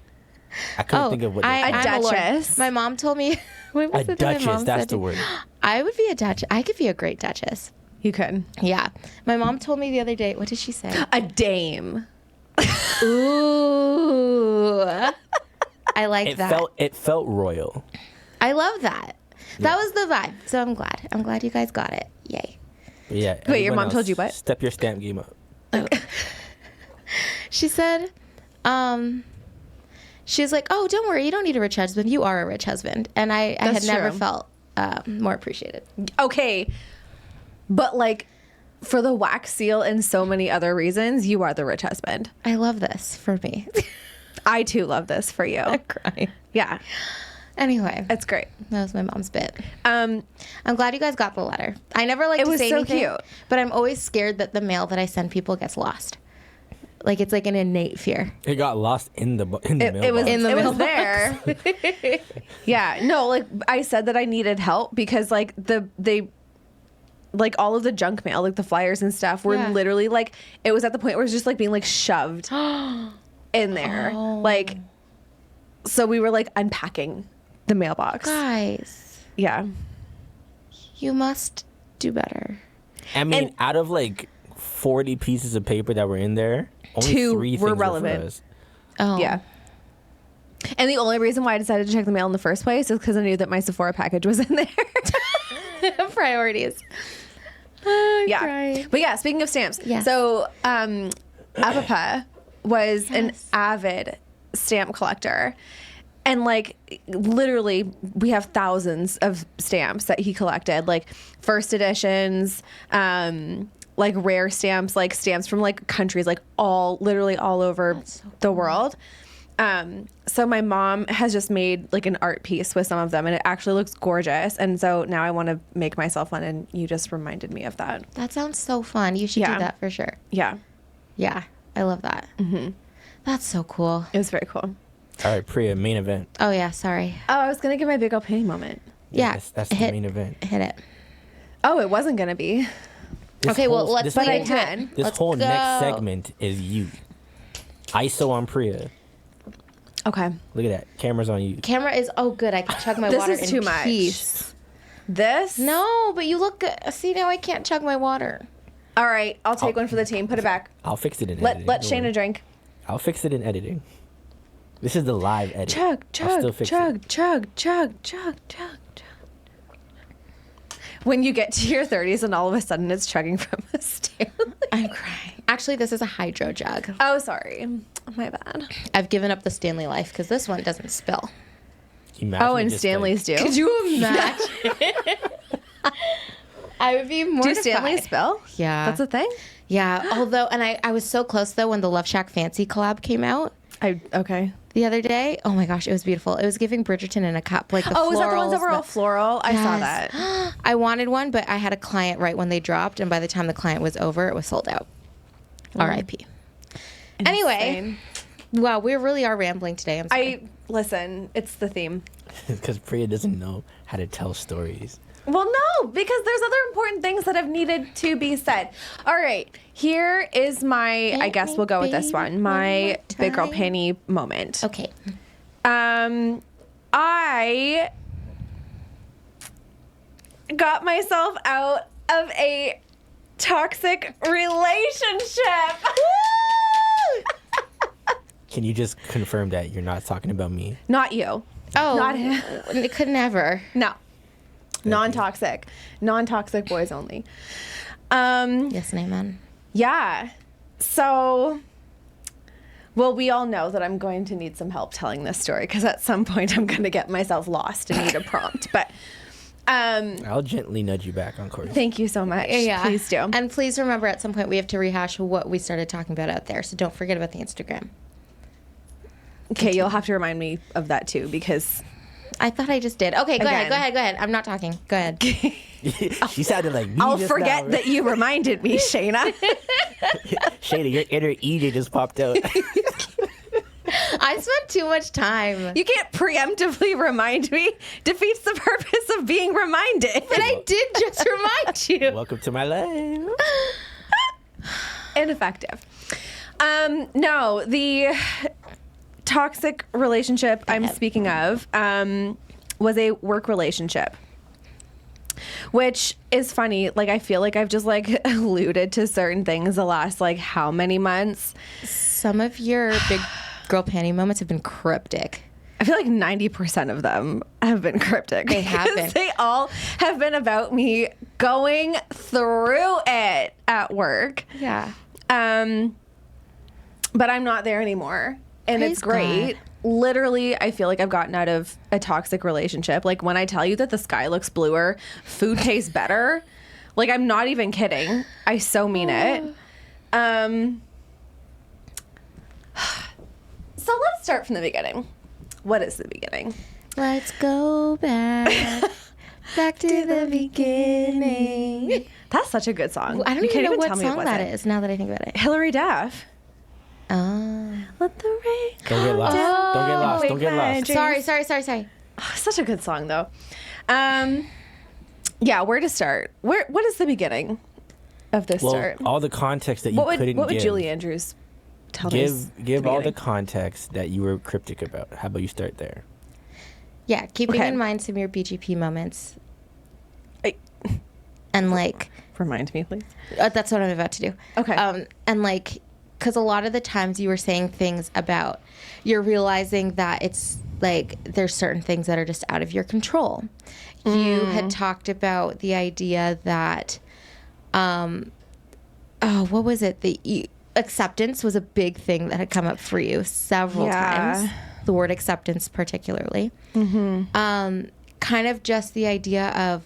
I couldn't think of what I'm a lord. duchess. My mom told me. What was a it that my duchess, mom that's said the to me? word. I would be a duchess. I could be a great duchess. You could. Yeah. My mom told me the other day. What did she say? A dame. Ooh. I like It that. felt royal. I love that. That was the vibe. So I'm glad. I'm glad you guys got it. Yay. But yeah. Wait, your everyone mom told else, you what? Step your stamp game up. She said, she was like, oh, don't worry. You don't need a rich husband. You are a rich husband. And I had That's never true. felt more appreciated. Okay. But like for the wax seal and so many other reasons, you are the rich husband. I love this for me. I too love this for you. I'm crying. Yeah. Anyway, It's great. that was my mom's bit. Um, I'm glad you guys got the letter. I never like It to was say so anything, cute. but I'm always scared that the mail that I send people gets lost. Like it's like an innate fear. It got lost in the it was mailbox. In the it was mailbox. there. Yeah. No, like I said that I needed help because like like all of the junk mail, like the flyers and stuff were Yeah. literally like it was at the point where it was just like being like shoved in there. Oh. Like so we were like unpacking the mailbox. Guys, Yeah. you must do better. I mean, and- out of like 40 pieces of paper that were in there, only 2 3 were things for relevant. us. Oh, Yeah. And the only reason why I decided to check the mail in the first place is because I knew that my Sephora package was in there. Priorities. Yeah. Crying. But yeah, speaking of stamps. Yes. So Apapa was an Yes. avid stamp collector. And like literally we have thousands of stamps that he collected, like first editions, like rare stamps, like stamps from like countries, like literally all over That's so the world. So my mom has just made like an art piece with some of them and it actually looks gorgeous. And so now I want to make myself one and you just reminded me of that. That sounds so fun. You should Yeah. do that for sure. Yeah, Yeah, I love that. Mm-hmm. That's so cool. it was very cool. All right, Priya, main event. Oh yeah, sorry. Oh, I was going to give my big old penny moment. Yeah, That's the hit- main event. Hit it. Oh, it wasn't going to be. This Okay, well, whole- let's this lead whole- into it. can. This Let's whole next go. segment is you. ISO on Priya. Okay. Look at that. Camera's on you. Camera is good. I can chug my This water is in too much. peace. This? No, but you look good. See, now I can't chug my water. All right, I'll take one for the team. Put it back. I'll fix it in Let editing. let don't worry. Shaina drink. I'll fix it in editing. This is the live edit. Chug, I'll still chug, fix chug, it. chug, chug, chug, chug, chug. When you get to your 30s and all of a sudden it's chugging from a Stanley. I'm crying. Actually, this is a hydro jug. Oh, sorry. My bad. I've given up the Stanley life because this one doesn't spill. Imagine Oh, and just, Stanley's like, do. Could you imagine? I would be Do mortified. Stanley spill? Yeah. That's a thing? Yeah. Although, and I was so close though when the Love Shack Fancy collab came out Okay. the other day. Oh my gosh, it was beautiful. It was giving Bridgerton in a cup. Like the Oh, is that the ones that florals, were all floral? I saw Yes. that. I wanted one, but I had a client right when they dropped, and by the time the client was over, it was sold out. R.I.P. Anyway, Insane. wow, we really are rambling today. I'm sorry. Listen, it's the theme. Because Priya doesn't know how to tell stories. Well, no, because there's other important things that have needed to be said. All right, here is my, I guess we'll go with this one, my big girl panty moment. Okay. I got myself out of a toxic relationship. Can you just confirm that you're not talking about me? Not you. Oh, Not him. it could never. No. Non-toxic. Non-toxic boys only. Yes, and amen. Yeah. So, well, we all know that I'm going to need some help telling this story because at some point I'm going to get myself lost and need a prompt. But I'll gently nudge you back on course. thank you so much. Yeah. Please do. And please remember at some point we have to rehash what we started talking about out there. So don't forget about the Instagram. Okay, you'll have to remind me of that too because I thought I just did. Okay, go Again. ahead. I'm not talking. Go ahead. She sounded like me. I'll just forget now. that you reminded me, Shaina. Shayna, your inner EJ just popped out. I spent too much time. You can't preemptively remind me. Defeats the purpose of being reminded. But I did just remind you. Welcome to my life. Ineffective. No, the toxic relationship I'm speaking of was a work relationship, which is funny. Like, I feel like I've just like alluded to certain things the last like how many months. Some of your big girl panty moments have been cryptic. I feel like 90% of them have been cryptic. They have because been. They all have been about me going through it at work. Yeah. But I'm not there anymore. And Praise it's great. God. Literally, I feel like I've gotten out of a toxic relationship. Like when I tell you that the sky looks bluer, food tastes better. Like I'm not even kidding. I so mean it. So let's start from the beginning. What is the beginning? Let's go back. Back to the beginning. That's such a good song. I don't You even can't know what tell me song it that wasn't. is now that I think about it. Hilary Duff. Oh. Let the rain. Don't get lost. Don't get lost. Don't get my lost. dreams. Sorry. Oh, such a good song though. Yeah, where to start? What is the beginning of this Well, start? all the context that you couldn't What would give. Julie Andrews tell me? Give all the beginning? context that you were cryptic about. How about you start there? Yeah, keeping Okay. in mind some of your BGP moments. I- And like, Remind me, please. that's what I'm about to do. Okay. And like, because a lot of the times you were saying things about, you're realizing that it's like there's certain things that are just out of your control. You had talked about the idea that, what was it? Acceptance was a big thing that had come up for you several Yeah. times. The word acceptance, particularly. Kind of just the idea of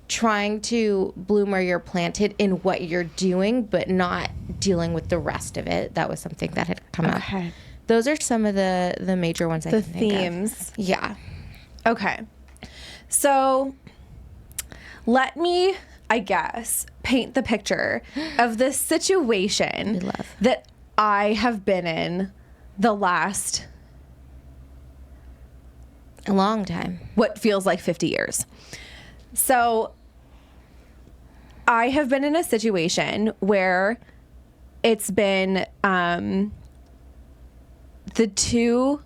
trying to bloom where you're planted in what you're doing, but not dealing with the rest of it. That was something that had come up. Okay. Those are some of the major ones I The can think of. themes. Yeah. Okay. So let me, I guess, paint the picture of this situation We love. that I have been in the last, A long time. what feels like 50 years. So I have been in a situation where it's been the two.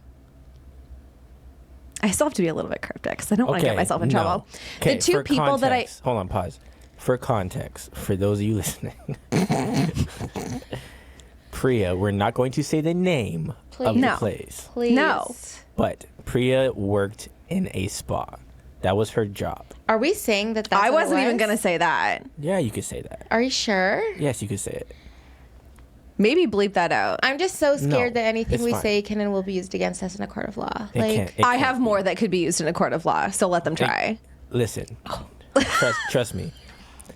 I still have to be a little bit cryptic because I don't want to get myself in trouble. Okay, The two for people that I. context- Hold on, pause. For context, for those of you listening, Priya, we're not going to say the name of the No. place, Please. No. but Priya worked in a spa. That was her job. Are we saying that that's I what it wasn't even was? going to say that. Yeah, you could say that. Are you sure? Yes, you could say it. Maybe bleep that out. I'm just so scared No, that anything it's we fine. say can and will be used against us in a court of law. It can't. I have more that could be used in a court of law, so let them try. Listen, Trust me.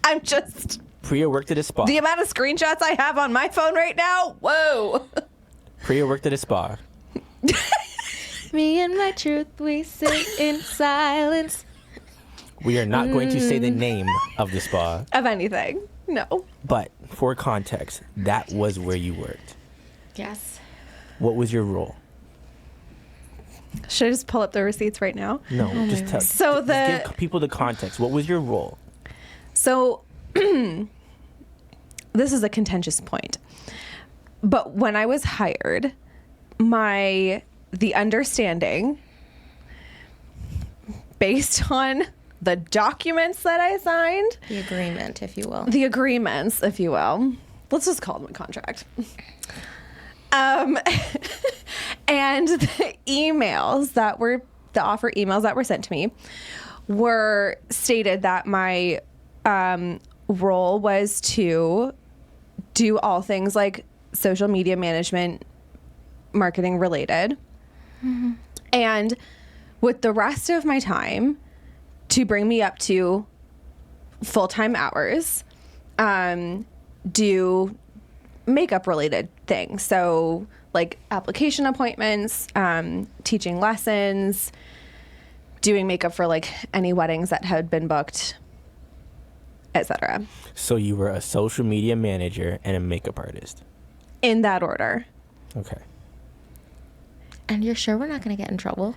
I'm just Priya worked at a spa. the amount of screenshots I have on my phone right now. Whoa. Priya worked at a spa. Me and my truth, we sit in silence. We are not going to say the name of the spa, Of anything. No. but for context, that was where you worked. Yes. What was your role? Should I just pull up the receipts right now? No, just tell. So just give people the context. What was your role? So this is a contentious point. But when I was hired, the understanding based on the documents that I signed, The agreement, if you will. the agreements, if you will, let's just call them a contract. And the emails that were the offer emails that were sent to me were stated that my role was to do all things like social media management, marketing related. Mm-hmm. And with the rest of my time to bring me up to full-time hours, do makeup related things. So like application appointments, teaching lessons, doing makeup for like any weddings that had been booked, etc. So you were a social media manager and a makeup artist. In that order. Okay. And you're sure we're not going to get in trouble?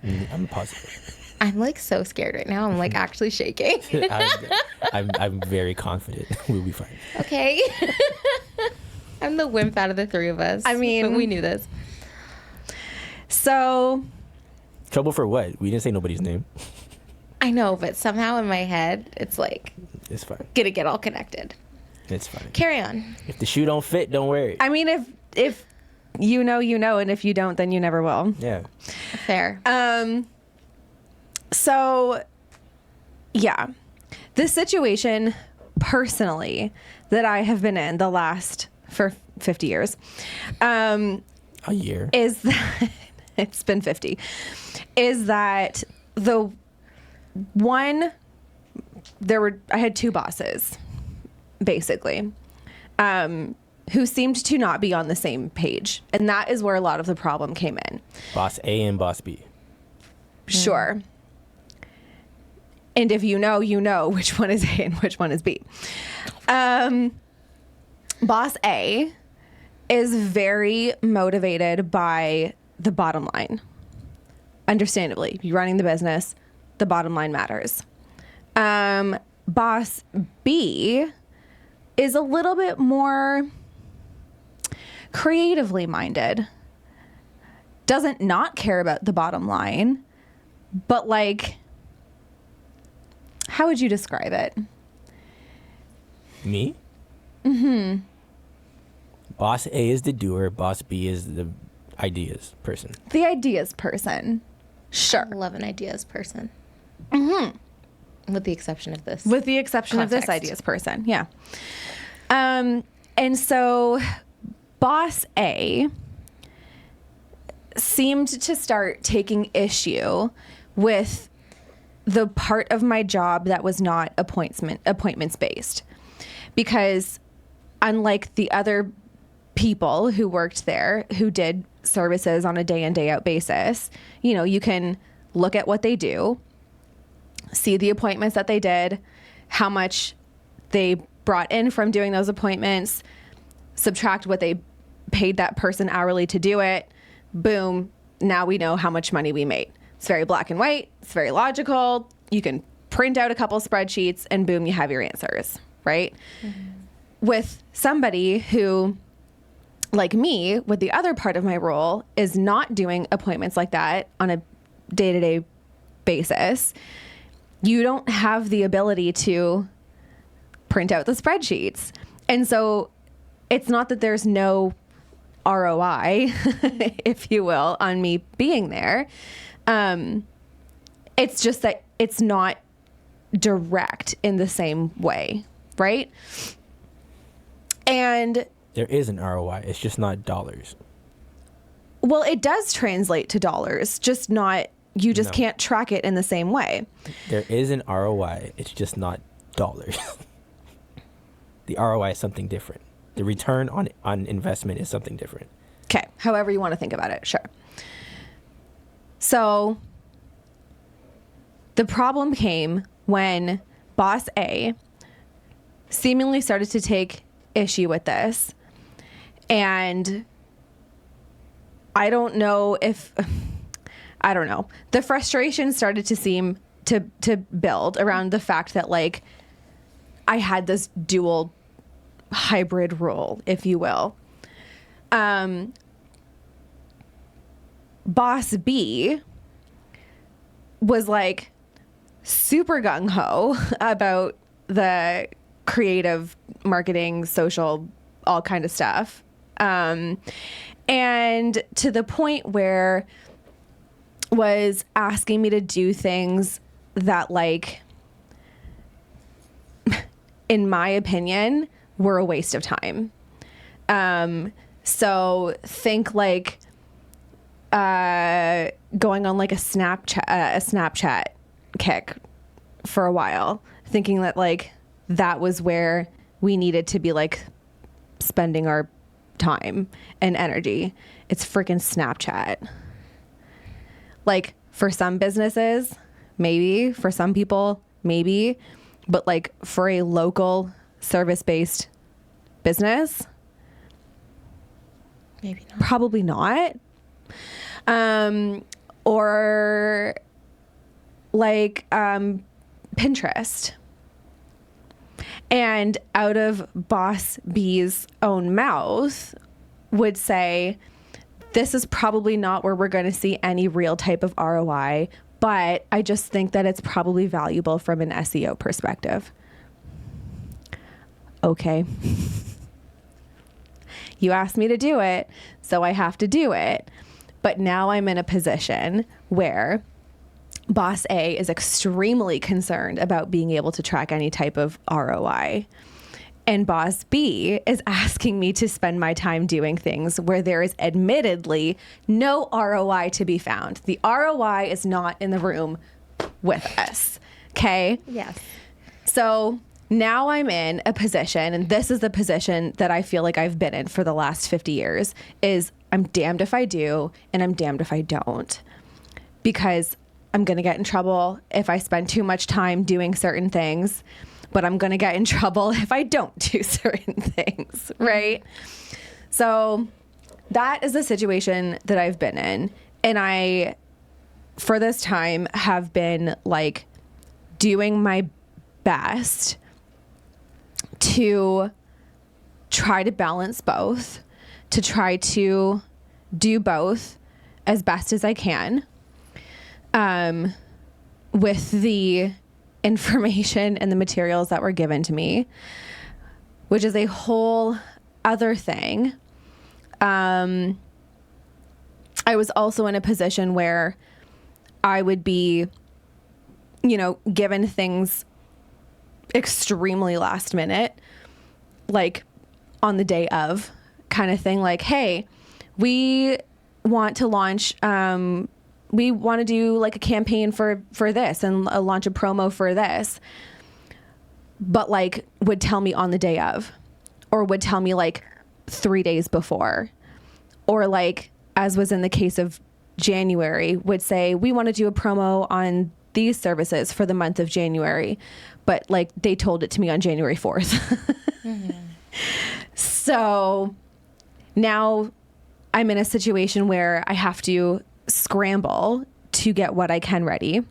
I'm positive. I'm like so scared right now. I'm like actually shaking. I'm very confident we'll be fine. Okay. I'm the wimp out of the three of us. I mean- but we knew this. So Trouble for what? We didn't say nobody's name. I know, but somehow in my head, it's like It's fine. gonna get all connected. It's fine. Carry on. If the shoe don't fit, don't wear it. I mean, if you know, and if you don't, then you never will. Yeah. Fair. So yeah, this situation personally that I have been in the last for 50 years, A year. is that it's been 50, is that the one, I had two bosses basically, who seemed to not be on the same page. And that is where a lot of the problem came in. Boss A and Boss B. Sure. And if you know which one is A and which one is B. Boss A is very motivated by the bottom line. Understandably, you're running the business, the bottom line matters. Boss B is a little bit more creatively minded. Doesn't not care about the bottom line, but like, how would you describe it? Me? Mm-hmm. Boss A is the doer. Boss B is the ideas person. The ideas person. Sure. I love an ideas person. Mm-hmm. With the exception of this. With the exception of this Context. ideas person. Yeah. And so Boss A seemed to start taking issue with the part of my job that was not appointments based, because unlike the other people who worked there who did services on a day in day out basis, you can look at what they do, see the appointments that they did, how much they brought in from doing those appointments, subtract what they paid that person hourly to do it. Boom. Now we know how much money we made. It's very black and white. It's very logical. You can print out a couple spreadsheets and boom, you have your answers, right? Mm-hmm. With somebody who, like me, with the other part of my role is not doing appointments like that on a day-to-day basis, you don't have the ability to print out the spreadsheets. And so it's not that there's no ROI, if you will, on me being there. It's just that it's not direct in the same way, right? And There is an ROI. It's just not dollars. well, it does translate to dollars, just not you just No. can't track it in the same way. There is an ROI. It's just not dollars. The ROI is something different. The return on investment is something different. Okay, however you want to think about it, sure. So the problem came when Boss A seemingly started to take issue with this. And I don't know. The frustration started to seem to build around the fact that like I had this dual hybrid role, if you will. Boss B was like super gung-ho about the creative marketing, social, all kind of stuff. And to the point where was asking me to do things that like, in my opinion, were a waste of time. So think like going on like a Snapchat kick for a while, thinking that like that was where we needed to be like spending our time and energy. It's freaking Snapchat. Like for some businesses, maybe. For some people, maybe. But like for a local service-based business, Maybe not. probably not. Or like Pinterest. And out of Boss B's own mouth would say, this is probably not where we're going to see any real type of ROI, but I just think that it's probably valuable from an SEO perspective. Okay. You asked me to do it, so I have to do it. But now I'm in a position where Boss A is extremely concerned about being able to track any type of ROI. And Boss B is asking me to spend my time doing things where there is admittedly no ROI to be found. The ROI is not in the room with us. Okay? Yes. So now I'm in a position, and this is the position that I feel like I've been in for the last 50 years, is I'm damned if I do and I'm damned if I don't. Because I'm going to get in trouble if I spend too much time doing certain things, but I'm going to get in trouble if I don't do certain things, right? So that is the situation that I've been in. And I, for this time, have been like doing my best to try to balance both, to try to do both as best as I can. With the information and the materials that were given to me, which is a whole other thing. I was also in a position where I would be, given things extremely last minute, like on the day of kind of thing, like, hey, we want to launch, we want to do like a campaign for this and launch a promo for this, but like would tell me on the day of, or would tell me like 3 days before, or like, as was in the case of January, would say, we want to do a promo on these services for the month of January, but like they told it to me on January 4th. Mm-hmm. So now I'm in a situation where I have to scramble to get what I can ready,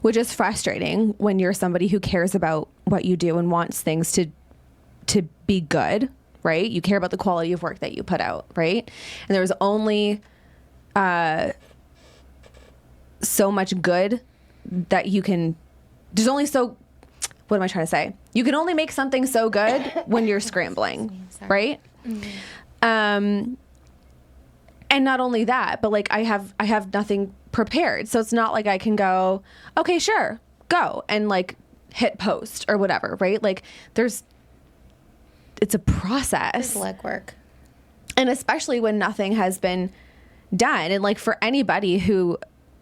which is frustrating when you're somebody who cares about what you do and wants things to be good, right? You care about the quality of work that you put out, right? And there's only so much good that you can, what am I trying to say? You can only make something so good when you're scrambling, right? Mm-hmm. And not only that, but like I have nothing prepared. So it's not like I can go, okay, sure, go and like hit post or whatever, right? Like it's a process. It's legwork. And especially when nothing has been done. And like for anybody who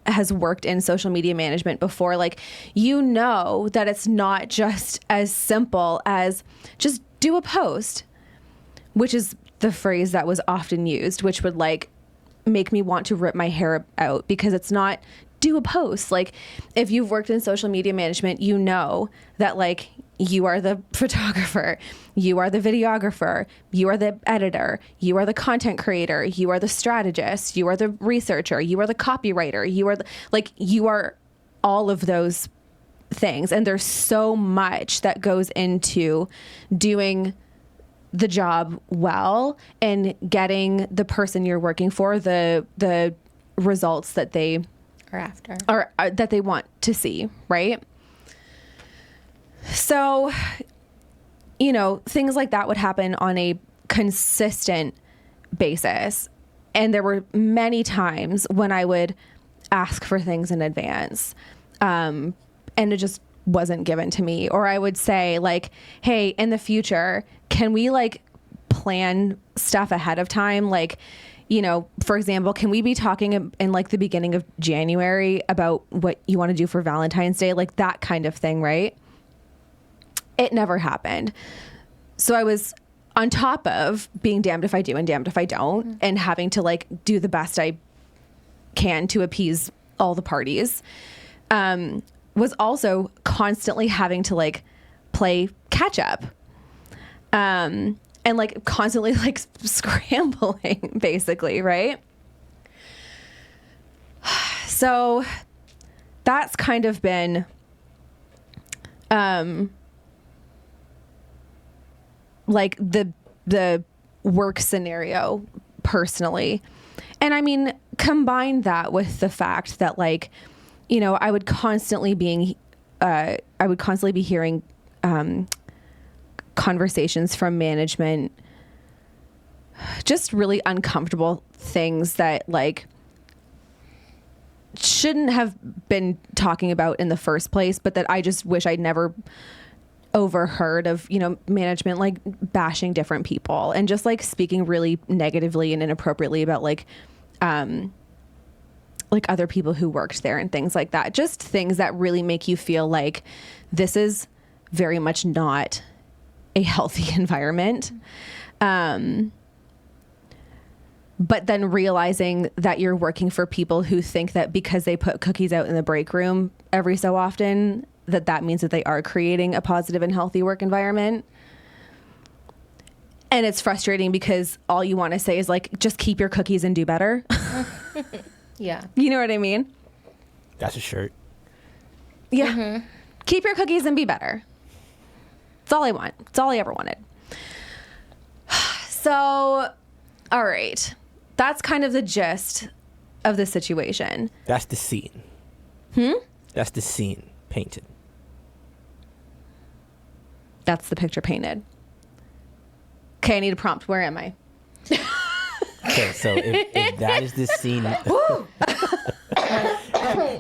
has worked in social media management before, like, you know that it's not just as simple as just do a post, which is the phrase that was often used, which would like make me want to rip my hair out, because it's not do a post. Like, if you've worked in social media management, you know that like you are the photographer, you are the videographer, you are the editor, you are the content creator, you are the strategist, you are the researcher, you are the copywriter, you are you are all of those things. And there's so much that goes into doing the job well and getting the person you're working for the results that they Or after. or that they want to see, right? So, you know, things like that would happen on a consistent basis. And there were many times when I would ask for things in advance, and it just wasn't given to me. Or I would say like, hey, in the future, can we like plan stuff ahead of time? Like, you know, for example, can we be talking in like the beginning of January about what you want to do for Valentine's Day? Like that kind of thing, right? It never happened. So I was on top of being damned if I do and damned if I don't, and having to like do the best I can to appease all the parties. Was also constantly having to like play catch up. And like constantly like scrambling basically, right? So that's kind of been like the work scenario personally. And I mean, combine that with the fact that like, you know, I would constantly be hearing conversations from management, just really uncomfortable things that like shouldn't have been talking about in the first place, but that I just wish I'd never overheard of, you know, management like bashing different people and just like speaking really negatively and inappropriately about like other people who worked there and things like that. Just things that really make you feel like this is very much not a healthy environment. But then realizing that you're working for people who think that because they put cookies out in the break room every so often, that means that they are creating a positive and healthy work environment. And it's frustrating because all you want to say is like, just keep your cookies and do better. Yeah. You know what I mean? That's a shirt. Yeah. Mm-hmm. Keep your cookies and be better. That's all I want. That's all I ever wanted. So, all right. That's kind of the gist of the situation. That's the scene. That's the scene painted. That's the picture painted. Okay, I need a prompt. Where am I? Okay, so if that is the scene,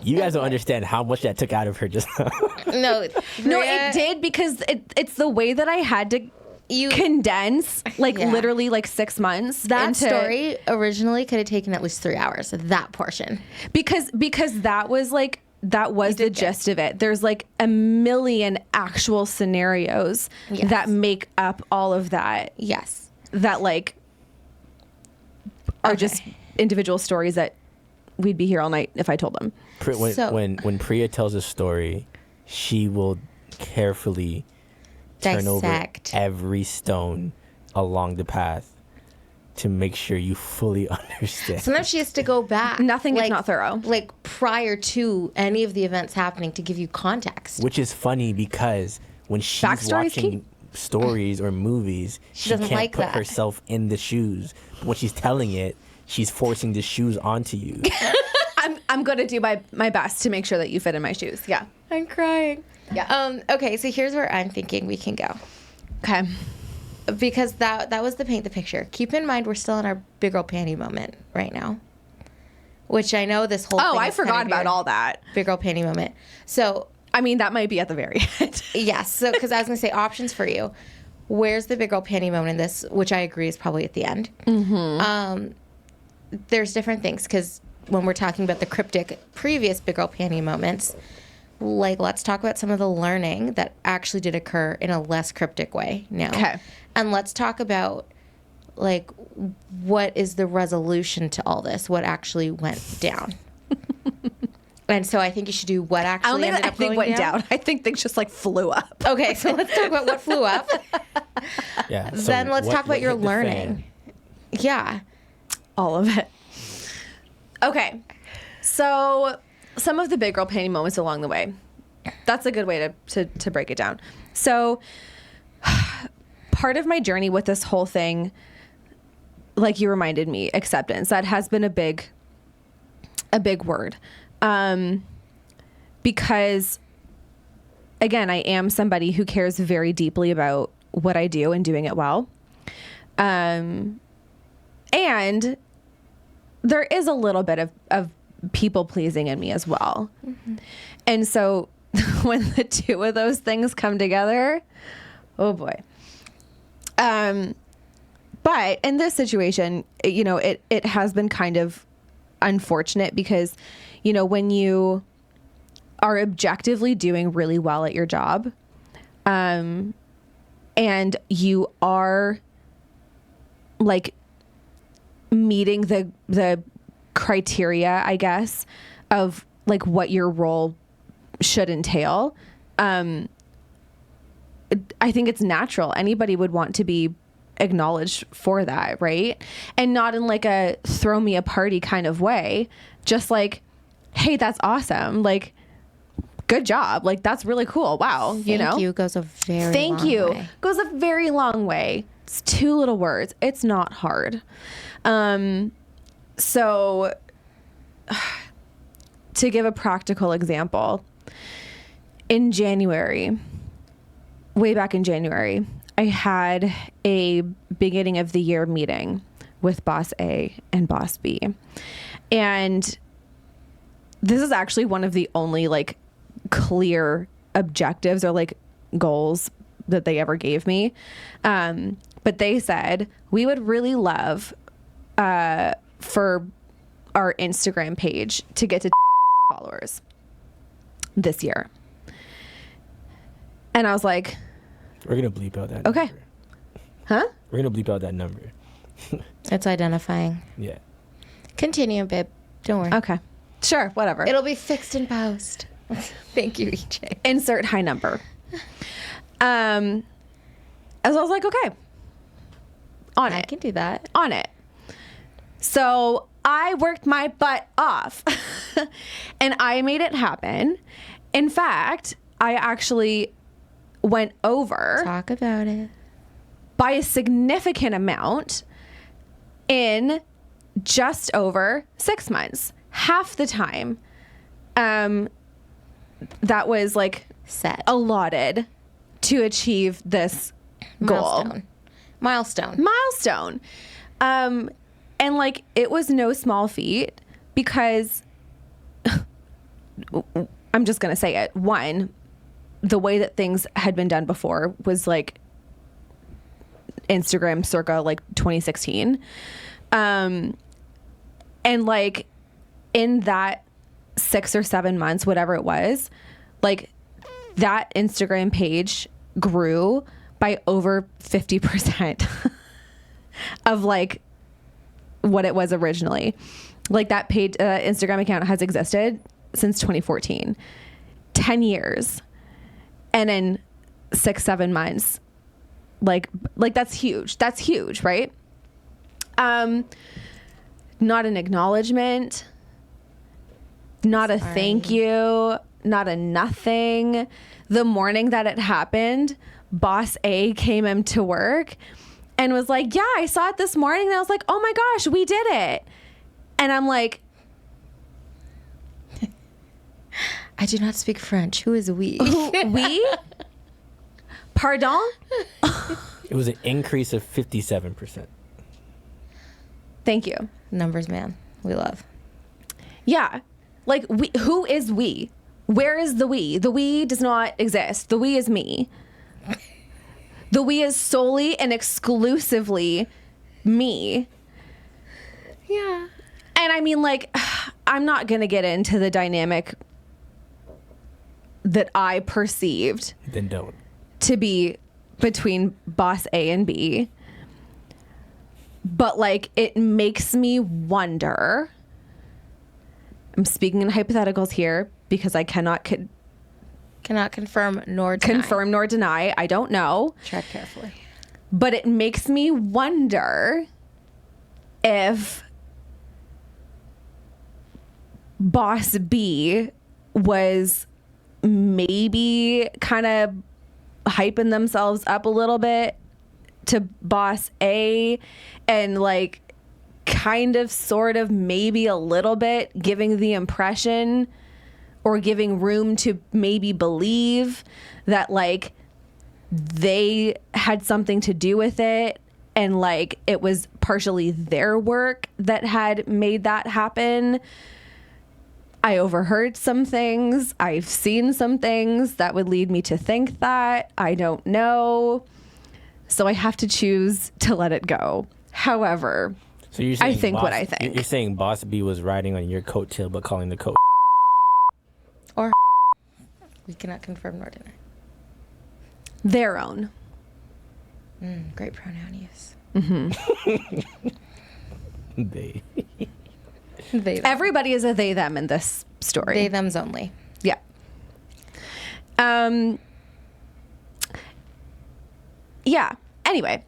you guys don't understand how much that took out of her just now. No, it did, because it's the way that I had to condense literally like 6 months. That story originally could have taken at least 3 hours. That portion, because that was the gist of it. There's like a million actual scenarios that make up all of that. Yes, that like are just individual stories that we'd be here all night if I told them. When Priya tells a story, she will carefully turn over every stone along the path to make sure you fully understand. Sometimes she has to go back. Nothing is not thorough. Like prior to any of the events happening to give you context. Which is funny because when she's watching stories or movies, she can't like put herself in the shoes. When she's telling it, she's forcing the shoes onto you. I'm going to do my best to make sure that you fit in my shoes. Yeah. I'm crying. Yeah. Okay, so here's where I'm thinking we can go. Okay. Because that was the paint the picture. Keep in mind we're still in our big girl panty moment right now. Which I know this whole thing I forgot about all that. Big girl panty moment. So I mean, that might be at the very end. Yes. So, because I was going to say options for you. Where's the big girl panty moment in this? Which I agree is probably at the end. Mm-hmm. There's different things because when we're talking about the cryptic previous big girl panty moments, like, let's talk about some of the learning that actually did occur in a less cryptic way now. Okay. And let's talk about, like, what is the resolution to all this? What actually went down? And so I think you should do what actually ended up going went down. I think things just like flew up. Okay, so let's talk about what flew up. Yeah. So Then let's talk about what your hit the learning. fan? Yeah. All of it. Okay. So some of the big girl panty moments along the way. That's a good way to break it down. So part of my journey with this whole thing, like you reminded me, acceptance, that has been a big word. Because again, I am somebody who cares very deeply about what I do and doing it well. And there is a little bit of people pleasing in me as well. Mm-hmm. And so when the two of those things come together, oh boy. But in this situation, you know, it has been kind of unfortunate because, you know, when you are objectively doing really well at your job, and you are like meeting the criteria, I guess, of like what your role should entail, I think it's natural. Anybody would want to be acknowledged for that, right? And not in like a throw me a party kind of way, just like, hey, that's awesome, like, good job, like, that's really cool, wow. You know, Thank you goes a very thank long you way. goes a very long way. It's 2 little words. It's not hard. So to give a practical example, in January, way back in January, I had a beginning of the year meeting with boss A and boss B. And this is actually one of the only like clear objectives or like goals that they ever gave me. But they said, we would really love for our Instagram page to get to followers this year. And I was like, We're gonna bleep out that. okay. Number. Huh? We're gonna bleep out that number. It's identifying. Yeah. Continue, babe. Don't worry. Okay. Sure. Whatever. It'll be fixed in post. Thank you, EJ. Insert high number. As I was like, okay. On I it. can do that. On it. So I worked my butt off and I made it happen. In fact, I actually went over Talk about it. by a significant amount in just over 6 months. Half the time that was like Set. allotted to achieve this goal. Milestone. And like, it was no small feat because I'm just going to say it. One, the way that things had been done before was like Instagram circa like 2016. And like in that 6 or 7 months, whatever it was, like that Instagram page grew by over 50% of like what it was originally. Like that page, Instagram account has existed since 2014, 10 years. And in 6-7 months, like that's huge. That's huge, right? Not an acknowledgement, not a thank you, not a nothing. The morning that it happened, boss A came into work and was like, yeah, I saw it this morning. And I was like, oh my gosh, we did it. And I'm like, I do not speak French. Who is we? we? Pardon? It was an increase of 57%. Thank you. Numbers, man. We love. Yeah. Like, we, who is we? Where is the we? The we does not exist. The we is me. The we is solely and exclusively me. Yeah. And I mean, like, I'm not going to get into the dynamic that I perceived Then don't. to be between boss A and B. But, like, it makes me wonder. I'm speaking in hypotheticals here because I cannot Cannot confirm nor deny. confirm nor deny. I don't know. Tread carefully. But it makes me wonder if boss B was maybe kind of hyping themselves up a little bit to boss A and like kind of sort of maybe a little bit giving the impression or giving room to maybe believe that like they had something to do with it and like it was partially their work that had made that happen. I overheard some things. I've seen some things that would lead me to think that. I don't know. So I have to choose to let it go. However, So you're saying I think what I think. You're saying Boss B was riding on your coattail, but calling the coat. Or we cannot confirm nor deny. Their own. Great pronoun use. They. They, them. Everybody is a they, them in this story. They, thems only. Yeah. Yeah. Anyway,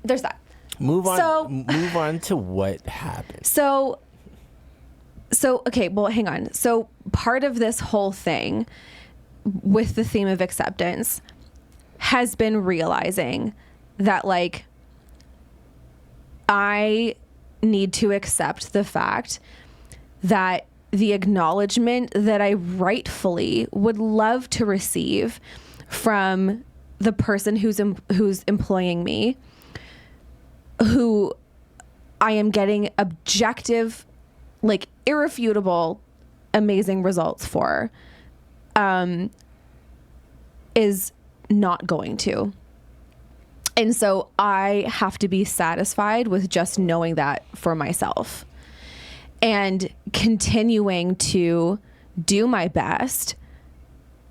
there's that. Move on. So- Move on to what happened. So okay, well, hang on. So part of this whole thing with the theme of acceptance has been realizing that like I need to accept the fact that the acknowledgement that I rightfully would love to receive from the person who's employing me, who I am getting objective, like irrefutable, amazing results for, is not going to. And so I have to be satisfied with just knowing that for myself and continuing to do my best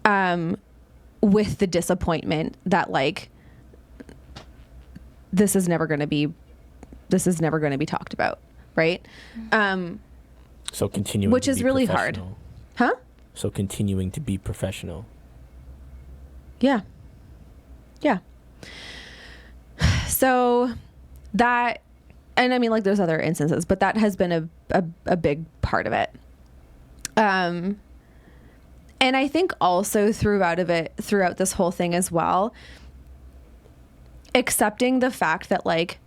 with the disappointment that like this is never going to be talked about, right? So continuing, Which to is be really hard. professional. Huh? So continuing to be professional. Yeah. Yeah. So that, and I mean, like there's other instances, but that has been a big part of it. And I think also throughout this whole thing as well, accepting the fact that like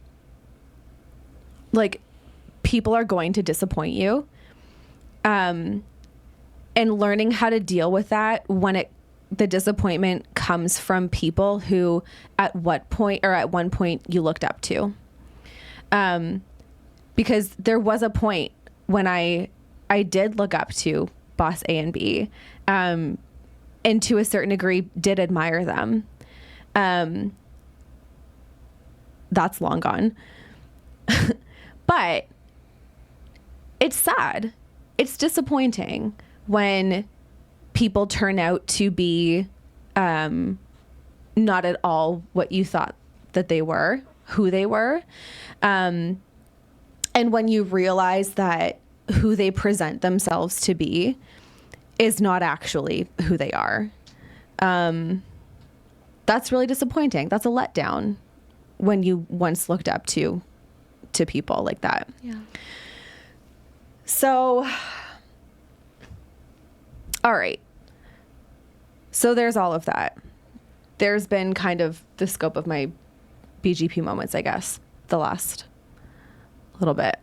people are going to disappoint you, and learning how to deal with that when the disappointment comes from people who at one point you looked up to. Because there was a point when I did look up to boss A and B, and to a certain degree did admire them. That's long gone. But it's sad. It's disappointing when people turn out to be not at all what you thought that they were, who they were. And when you realize that who they present themselves to be is not actually who they are. That's really disappointing. That's a letdown when you once looked up to people like that. Yeah. So, all right. So there's all of that. There's been kind of the scope of my BGP moments, I guess, the last little bit.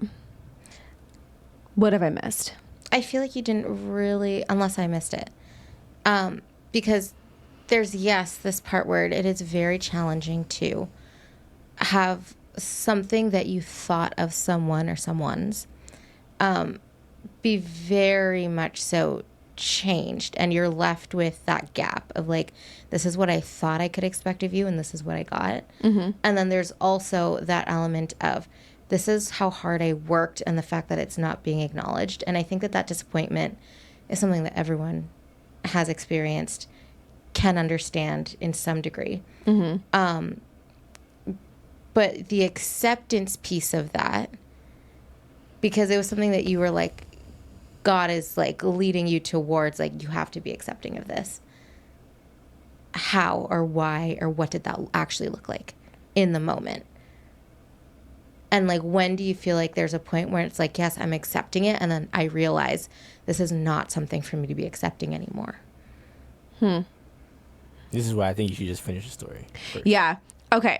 What have I missed? I feel like you didn't really, unless I missed it. Because there's, yes, this part where it is very challenging to have something that you thought of someone or someone's be very much so changed, and you're left with that gap of like, this is what I thought I could expect of you and this is what I got. And then there's also that element of this is how hard I worked, and the fact that it's not being acknowledged. And I think that disappointment is something that everyone has experienced, can understand in some degree. But the acceptance piece of that, because it was something that you were like, God is like leading you towards, like, you have to be accepting of this. How or why or what did that actually look like in the moment? And like, when do you feel like there's a point where it's like, yes, I'm accepting it, and then I realize this is not something for me to be accepting anymore? This is why I think you should just finish the story first. Yeah. Okay.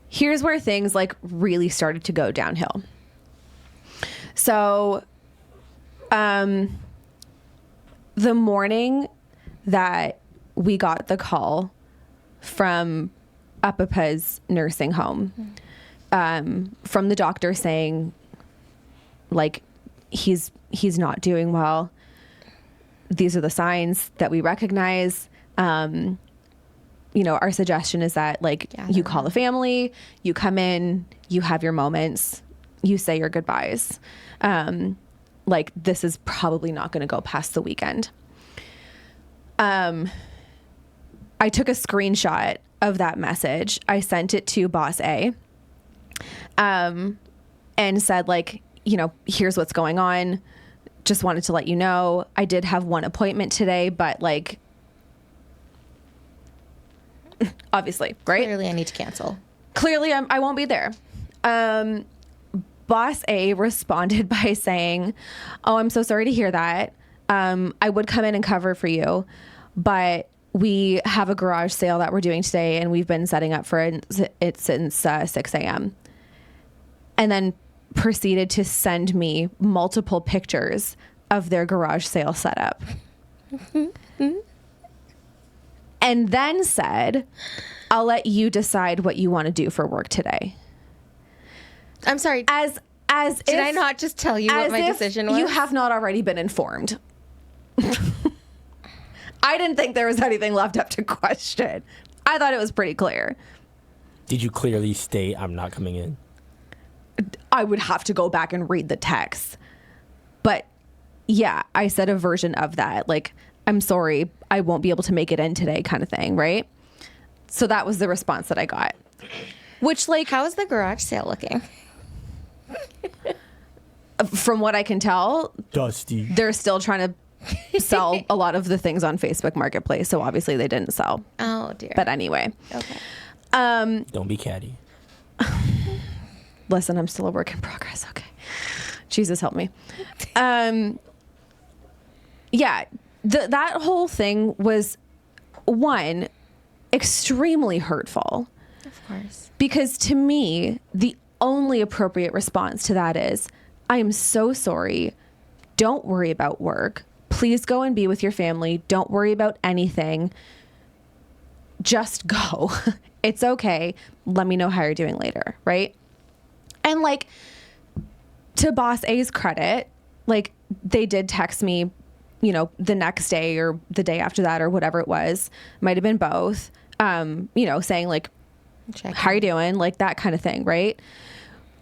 Here's where things like really started to go downhill. So, the morning that we got the call from Apapa's nursing home, from the doctor saying, like, he's not doing well. These are the signs that we recognize. You know, our suggestion is that, like, you call the family, you come in, you have your moments, you say your goodbyes. Like, this is probably not going to go past the weekend. I took a screenshot of that message. I sent it to Boss A, and said, like, you know, here's what's going on. Just wanted to let you know. I did have one appointment today, but, like, obviously, right? Clearly, I need to cancel. Clearly, I won't be there. Boss A responded by saying, oh, I'm so sorry to hear that. I would come in and cover for you, but we have a garage sale that we're doing today, and we've been setting up for it since 6 a.m. And then proceeded to send me multiple pictures of their garage sale setup. And then said, I'll let you decide what you want to do for work today. I'm sorry. As Did I not just tell you what my decision was? You have not already been informed. I didn't think there was anything left up to question. I thought it was pretty clear. Did you clearly state, I'm not coming in? I would have to go back and read the text. But yeah, I said a version of that. Like, I'm sorry, I won't be able to make it in today, kind of thing, right? So that was the response that I got. Which, like... How is the garage sale looking? From what I can tell... Dusty. They're still trying to sell a lot of the things on Facebook Marketplace, so obviously they didn't sell. Oh, dear. But anyway. Okay. Don't be catty. Listen, I'm still a work in progress. Okay. Jesus help me. Yeah, that whole thing was, one, extremely hurtful. Of course. Because to me, the only appropriate response to that is, I am so sorry. Don't worry about work. Please go and be with your family. Don't worry about anything. Just go. It's okay. Let me know how you're doing later, right? And, like, to Boss A's credit, like, they did text me, you know, the next day or the day after that or whatever it was. Might have been both. You know, saying, like, how are you doing? Like, that kind of thing, right?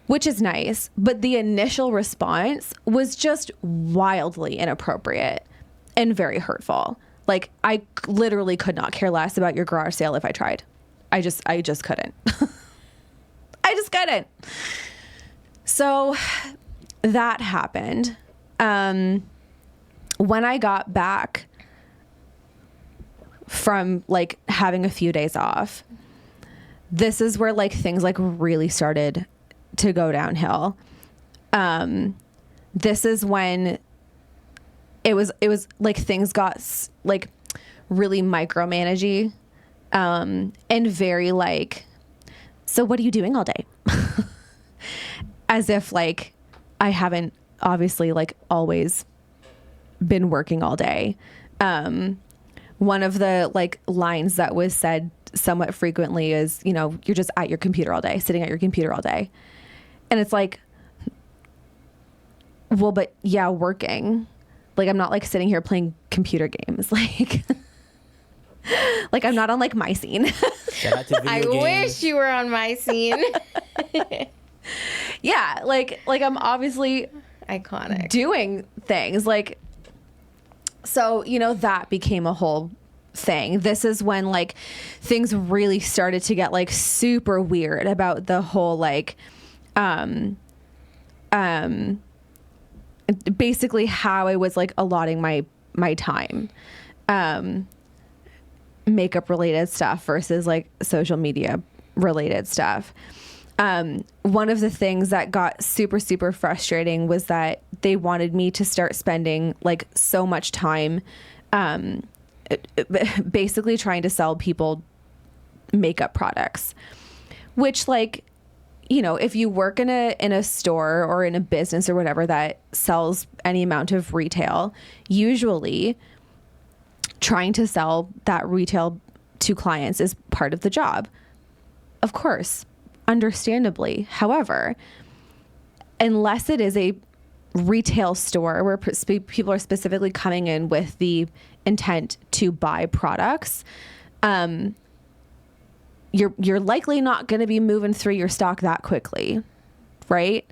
Which is nice. But the initial response was just wildly inappropriate and very hurtful. Like, I literally could not care less about your garage sale if I tried. I just couldn't. I just couldn't. So that happened. When I got back from, like, having a few days off, this is where, like, things, like, really started to go downhill. This is when it was like things got like really micromanagey, and very like, so what are you doing all day? As if, like, I haven't obviously, like, always been working all day. One of the, like, lines that was said somewhat frequently is, you know, you're just at your computer all day, sitting at your computer all day. And it's like, well, but yeah, working. Like, I'm not, like, sitting here playing computer games. Like, Like I'm not on like my scene. Shout out to video I games. wish you were on my scene. Yeah, like I'm obviously Iconic. doing things like, so that became a whole thing. This is when like things really started to get like super weird about the whole like basically how I was like allotting my time, makeup related stuff versus like social media related stuff. One of the things that got super, super frustrating was that they wanted me to start spending like so much time, basically trying to sell people makeup products, which like, if you work in a store or in a business or whatever that sells any amount of retail, usually trying to sell that retail to clients is part of the job. Of course, understandably. However, unless it is a retail store where people are specifically coming in with the intent to buy products, you're likely not going to be moving through your stock that quickly, right?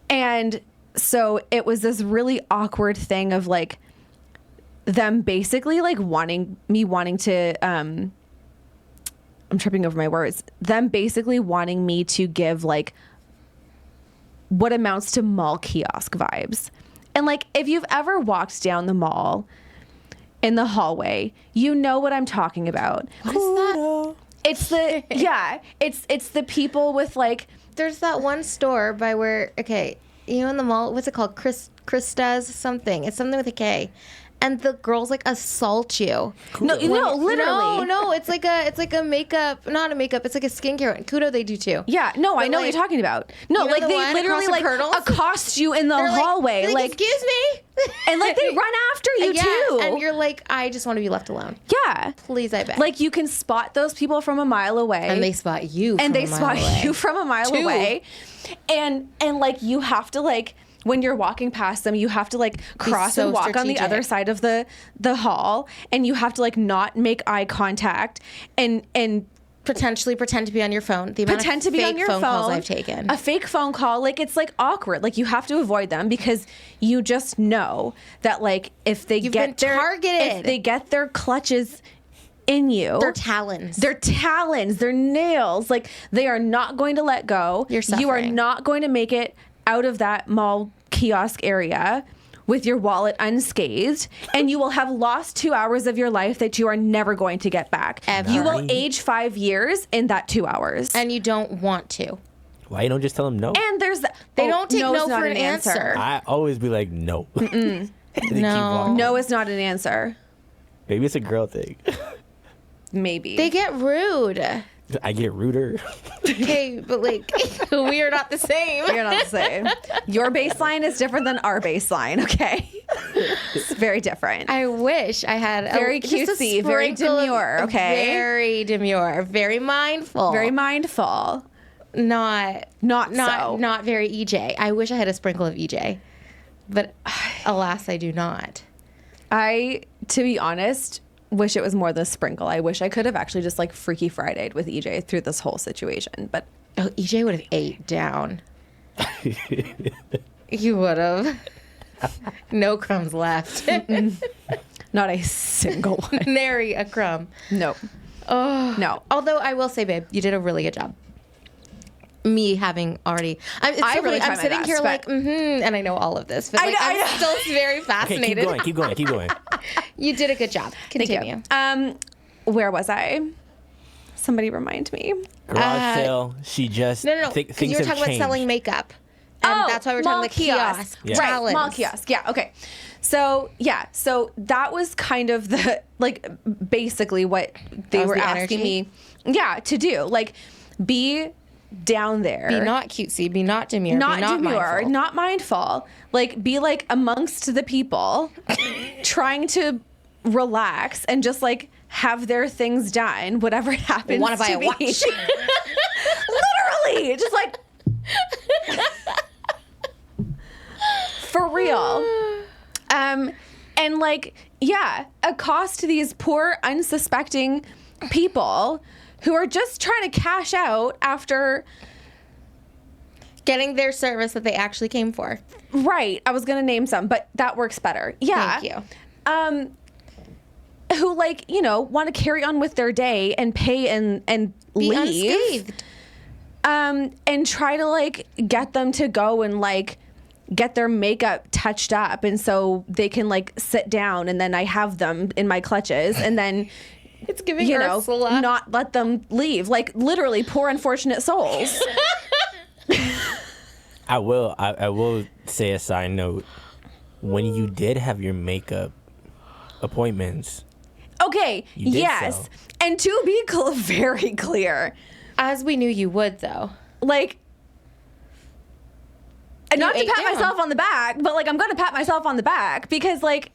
And so it was this really awkward thing of like them basically like wanting to I'm tripping over my words. Them basically wanting me to give like what amounts to mall kiosk vibes. And like if you've ever walked down the mall in the hallway, you know what I'm talking about. What is that? It's the it's the people with like, There's that one store by where, okay, in the mall, what's it called? Krista's something. It's something with a K. And the girls like assault you. no, literally. No, it's like a makeup, not a makeup. It's like a skincare one. Kudo, they do too. Yeah, no, But I know what like- you're talking about. No, You know like the they one literally across like from Curdles? accost you in the They're hallway, like, like, excuse me, and like they run after you yeah, too. and you're like, I just want to be left alone. Yeah, Please, I beg. like you can spot those people from a mile away, and they spot you, and from they a mile spot away. you from a mile Two. away, and like you have to like, when you're walking past them, you have to like cross so and walk on the strategic. other side of the hall, and you have to like not make eye contact and Potentially pretend to be on your phone. The amount pretend of to be fake on your phone phone. calls I've taken. A fake phone call, like it's like awkward. Like you have to avoid them because you just know that like if they You've get been their targeted. if they get their clutches in you, Their talons. their talons, their nails, like they are not going to let go. You're You are suffering. not going to make it out of that mall kiosk area with your wallet unscathed, and you will have lost 2 hours of your life that you are never going to get back. Ever. You will age 5 years in that 2 hours. and you don't want to. Why you don't just tell them no? And there's They don't take is no not for an answer. I always be like, no. And they keep No. walking. No is not an answer. Maybe it's a girl thing. Maybe. They get rude. I get ruder. Okay, but like we are not the same. You're not the same. Your baseline is different than our baseline, okay? It's very different. I wish I had Very just a cutesy, very sprinkle of- demure, okay? Very demure, very mindful. Very mindful. not so. not very EJ. I wish I had a sprinkle of EJ, but alas, I do not. I, to be honest, wish it was more than a sprinkle. I wish I could have actually just like Freaky Friday'd with EJ through this whole situation, but Oh, EJ would have ate down. You would have. No crumbs left. not a single one. Nary a crumb. No. Oh No. Although I will say, babe, you did a really good job. Me having already, it's I so really funny. tried I'm my sitting best, here but- like, and I know all of this, but I like, know, I know. I'm still very Okay, fascinated. keep going. You did a good job. Thank Continue. you. Where was I? Somebody remind me. Garage sale. She just No. 'Cause things you were have talking about changed. selling makeup, and that's why we're mall talking about the kiosk. Yeah. Right, Talents. mall kiosk. Yeah, okay. So that was kind of the like basically what they was were the asking energy? me, to do. Like, be down there, Be not cutesy. Be not demure. not be not demure, mindful. not mindful. Like, be like amongst the people, trying to relax and just like have their things done, whatever it happens. Want to buy a be. watch? Literally, just like for real. and like, yeah, accost these poor unsuspecting people who are just trying to cash out after getting their service that they actually came for. Right. I was going to name some, but that works better. Yeah. Thank you. Who like, you know, want to carry on with their day and pay and Be leave. unscathed. And try to like get them to go and like get their makeup touched up, and so they can like sit down, and then I have them in my clutches, and then It's giving you know, Ursula. not let them leave. Like literally poor unfortunate souls. I will say a side note. When you did have your makeup appointments, Okay, You did yes. so. And to be very clear, As we knew you would, though. like, and not to ate pat down. myself on the back, but like I'm going to pat myself on the back because like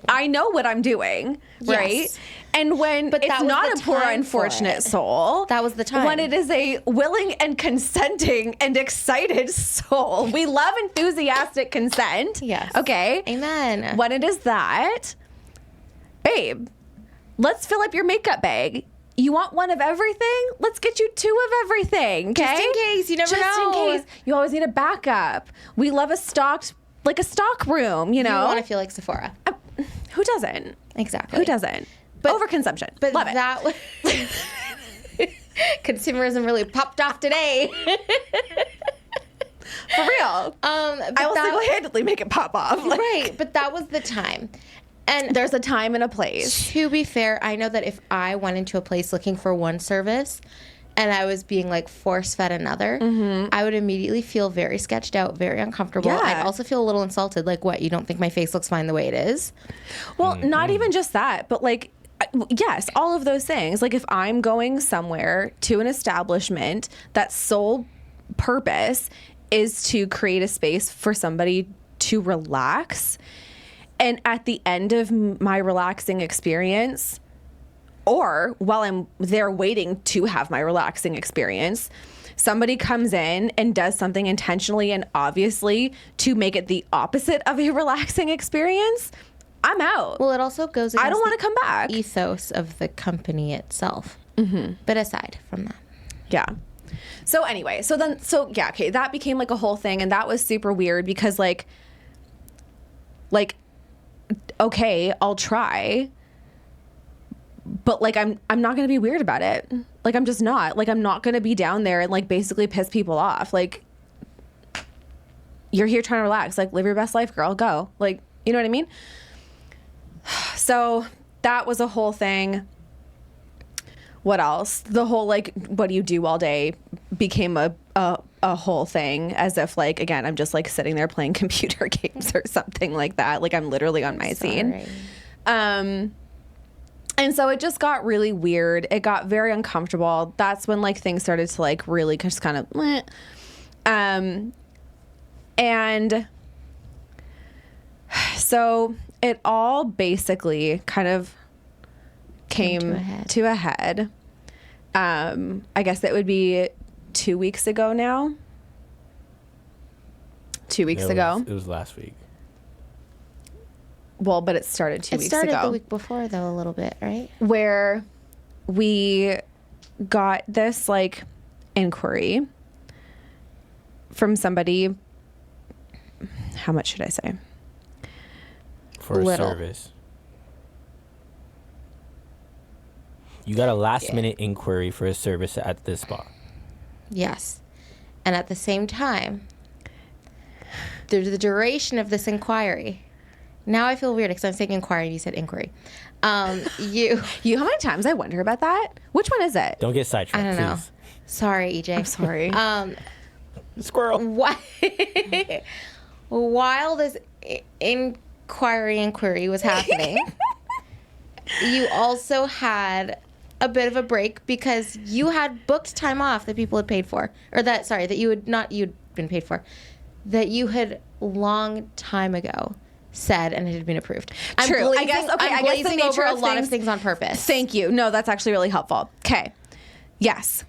I know what I'm doing, right? Yes. And when But that it's was not the a poor time for unfortunate it. soul, That was the time. When it is a willing and consenting and excited soul, we love enthusiastic consent. Yes. Okay. Amen. When it is that, babe, let's fill up your makeup bag. You want one of everything? Let's get you two of everything, okay? Just in case, you never Just know. in case. You always need a backup. We love a stock room, you You know? want to feel like Sephora. Who doesn't? Exactly. Who doesn't? Overconsumption. But Love it. that was... Consumerism really popped off today. For real. But I will that- single-handedly make it pop off. Like, Right, but that was the time. And there's a time and a place. to be fair, I know that if I went into a place looking for one service and I was being like force fed another, I would immediately feel very sketched out, very uncomfortable. Yeah. I'd also feel a little insulted. Like, what? You don't think my face looks fine the way it is? Well, not even just that, but like, yes, all of those things. Like, if I'm going somewhere to an establishment that sole purpose is to create a space for somebody to relax, and at the end of my relaxing experience, or while I'm there waiting to have my relaxing experience, somebody comes in and does something intentionally and obviously to make it the opposite of a relaxing experience, I'm out. Well, it also goes against I don't want to the come back. ethos of the company itself. Mm-hmm. But aside from that. Yeah. So anyway, yeah, okay, that became like a whole thing, and that was super weird because like, okay, I'll try, but like I'm not gonna be weird about it. Like I'm just not. Like I'm not gonna be down there and like basically piss people off. Like you're here trying to relax. Like live your best life, girl. Go. Like you know what I mean? So that was a whole thing. What else? The whole like what do you do all day became a whole thing, as if like again I'm just like sitting there playing computer games or something like that. Like I'm literally on my scene. And so it just got really weird. It got very uncomfortable. That's when like things started to like really just kind of and so it all basically kind of came to a head. I guess it would be 2 weeks ago now. 2 weeks ago. It was last week. Well, but it started 2 It weeks started ago. the week before, though, a little bit, right? Where we got this like inquiry from somebody. How much should I say? For a Little. service. You got a last minute inquiry for a service at this spa. Yes. And at the same time, there's the duration of this inquiry. Now I feel weird because I'm saying inquiry and you said inquiry. You How many times I wonder about that? Which one is it? Don't get sidetracked, I don't know. please. Sorry, EJ. I'm sorry. Squirrel. While this inquiry was happening, you also had a bit of a break because you had booked time off that people had paid for, or that you'd been paid for, that you had long time ago said and it had been approved. True. I'm I guess the glazing nature over a of lot of things on purpose. Thank you. No, that's actually really helpful. Okay. Yes.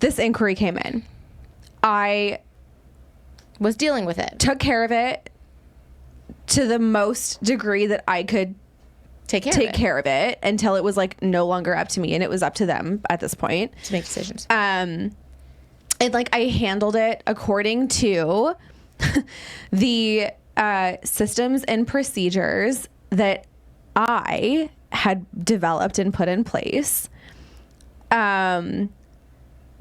This inquiry came in. I was dealing with it. took care of it to the most degree that I could Take care of it until it was like no longer up to me and it was up to them at this point to make decisions. And like I handled it according to the systems and procedures that I had developed and put in place,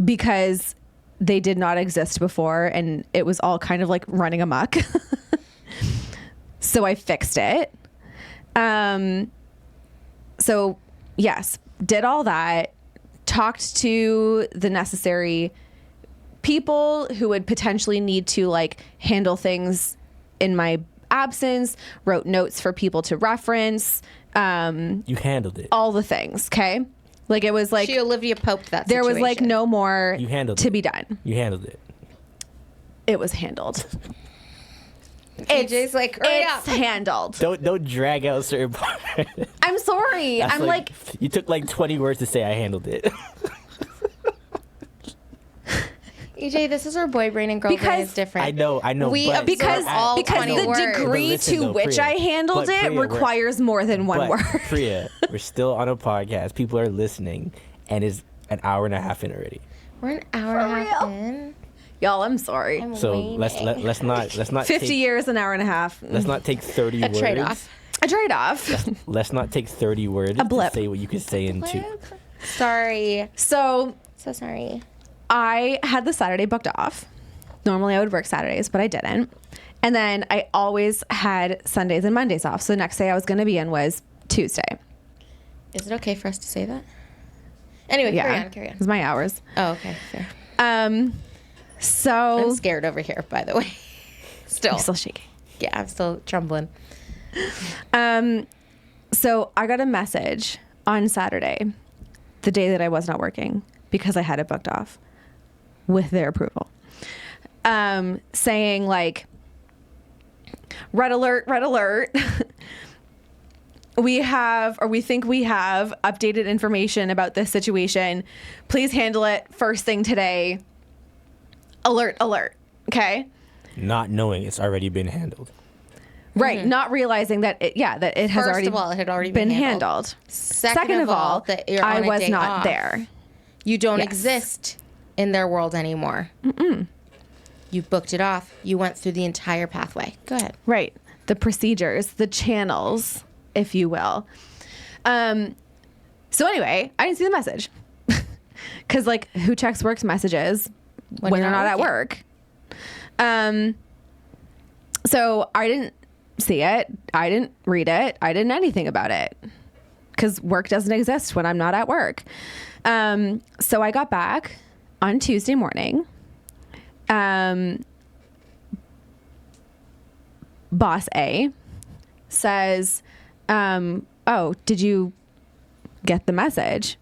because they did not exist before and it was all kind of like running amok. So I fixed it. So yes, did all that, talked to the necessary people who would potentially need to like handle things in my absence, wrote notes for people to reference. You handled it. All the things. Okay. Like it was like she Olivia Poped that there was like situation. no more You handled to it. be done. You handled it. It was handled. AJ's like, hurry up. It's handled. Don't drag out certain parts. I'm sorry. That's I'm like you took like 20 words to say I handled it. EJ, this is our boy brain and girl brain is different. I know. We but absorb because all because 20 the words. degree But listen, to though, which Priya, I handled but it Priya, requires more than one but word. Priya, we're still on a podcast. People are listening, and it's an hour and a half in already. We're an hour and a half in. Y'all, I'm sorry. I'm So waning. let's not 50 take, years, an hour and a half. Let's not take 30 A words. trade-off. A trade-off. Let's not take 30 words blip. to say what you could say in two. Sorry. So sorry. I had the Saturday booked off. Normally I would work Saturdays, but I didn't. And then I always had Sundays and Mondays off. So the next day I was going to be in was Tuesday. Is it okay for us to say that? Anyway, carry on. It's my hours. Oh, okay, fair. So I'm scared over here, by the way. I'm still shaking. Yeah, I'm still trembling. So I got a message on Saturday, the day that I was not working, because I had it booked off with their approval, saying like, red alert. We think we have updated information about this situation. Please handle it first thing today. Alert. Okay. Not knowing it's already been handled. Right. Not realizing that it has First already, of all, it had already been handled. Second of all, that you're I on a was day not off. there. You don't Yes. exist in their world anymore. You booked it off. You went through the entire pathway. Go ahead. Right. The procedures, the channels, if you will. So anyway, I didn't see the message. Because, like, who checks work's messages when they're not at work? So I didn't see it. I didn't read it. I didn't anything about it. Because work doesn't exist when I'm not at work. So I got back on Tuesday morning. Boss A says, oh, did you get the message?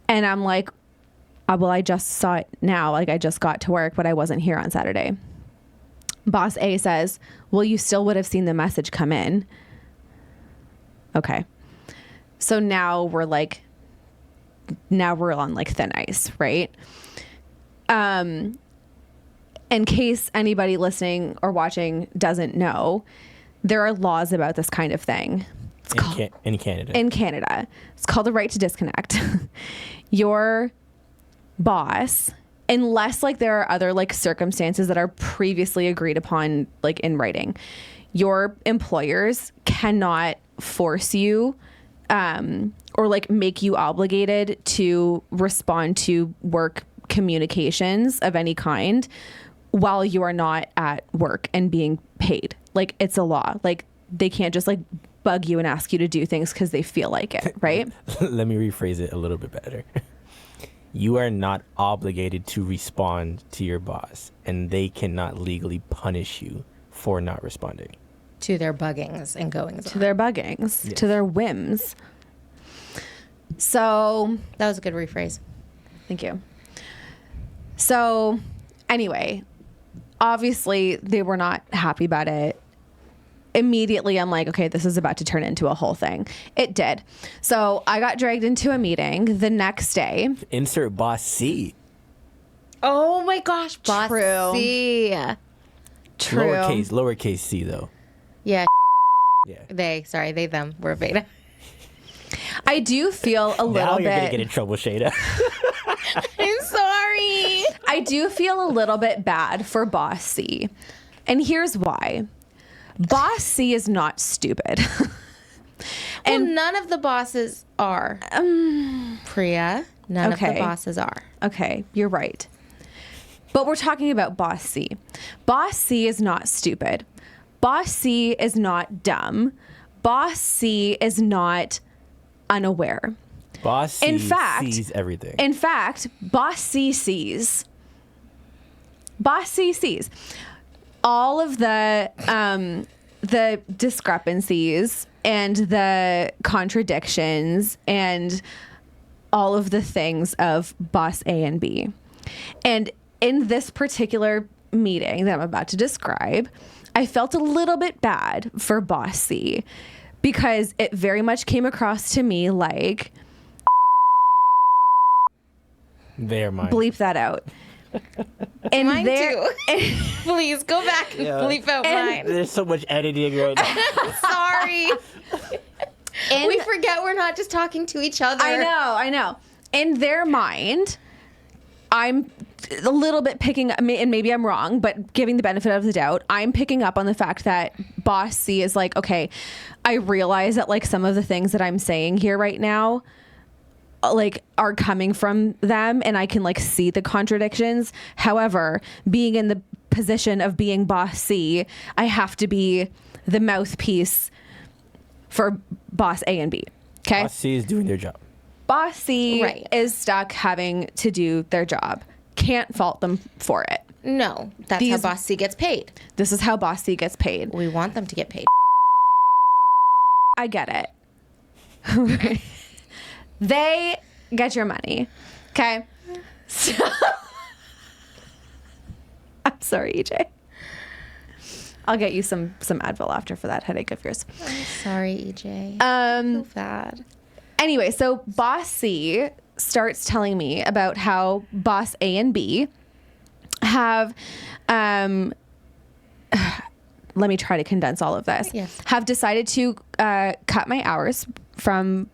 And I'm like, well, I just saw it now. Like, I just got to work, but I wasn't here on Saturday. Boss A says, well, you still would have seen the message come in. Okay. So now we're on like thin ice, right? In case anybody listening or watching doesn't know, there are laws about this kind of thing. In Canada. In Canada. It's called the right to disconnect. Your boss, unless like there are other like circumstances that are previously agreed upon like in writing, your employers cannot force you or like make you obligated to respond to work communications of any kind while you are not at work and being paid. Like, it's a law. Like, they can't just like bug you and ask you to do things because they feel like it, right? Let me rephrase it a little bit better. You are not obligated to respond to your boss, and they cannot legally punish you for not responding. To their buggings and goings To their buggings, Yes. to their whims. So, That was a good rephrase. thank you. So, anyway, obviously they were not happy about it. Immediately, I'm like, okay, this is about to turn into a whole thing. It did. So I got dragged into a meeting the next day. Insert boss C. Oh my gosh, boss True. C. True. Lowercase C though. Yeah. Yeah. They, them. We're beta. I do feel a Now little you're gonna bit. get in trouble, Shada. I'm sorry. I do feel a little bit bad for Boss C. And here's why. Boss C is not stupid. Well, none of the bosses are. Priya, none of the Okay. bosses are. Okay, you're right. But we're talking about Boss C. Boss C is not stupid. Boss C is not dumb. Boss C is not unaware. Boss C In fact- sees everything. In fact, Boss C sees. Boss C sees all of the discrepancies and the contradictions and all of the things of Boss A and B. And in this particular meeting that I'm about to describe, I felt a little bit bad for Boss C because it very much came across to me like, They're mine. bleep that out. And Mine there, too. Please go back and Yeah. bleep out mine. There's so much editing right now. Sorry. in, We forget we're not just talking to each other. I know. In their mind, I'm a little bit picking up, and maybe I'm wrong, but giving the benefit of the doubt, I'm picking up on the fact that Boss C is like, okay, I realize that like some of the things that I'm saying here right now like are coming from them and I can like see the contradictions. However, being in the position of being Boss C, I have to be the mouthpiece for Boss A and B. Okay. Boss C is doing their job. Boss C Right. is stuck having to do their job. Can't fault them for it. No, that's These- how Boss C gets paid. This is how Boss C gets paid. We want them to get paid. I get it. They get your money. Okay. So I'm sorry, EJ. I'll get you some Advil after for that headache of yours. I'm sorry, EJ. Um So bad. Anyway, so Boss C starts telling me about how Boss A and B have let me try to condense all of this. Yes. Have decided to cut my hours from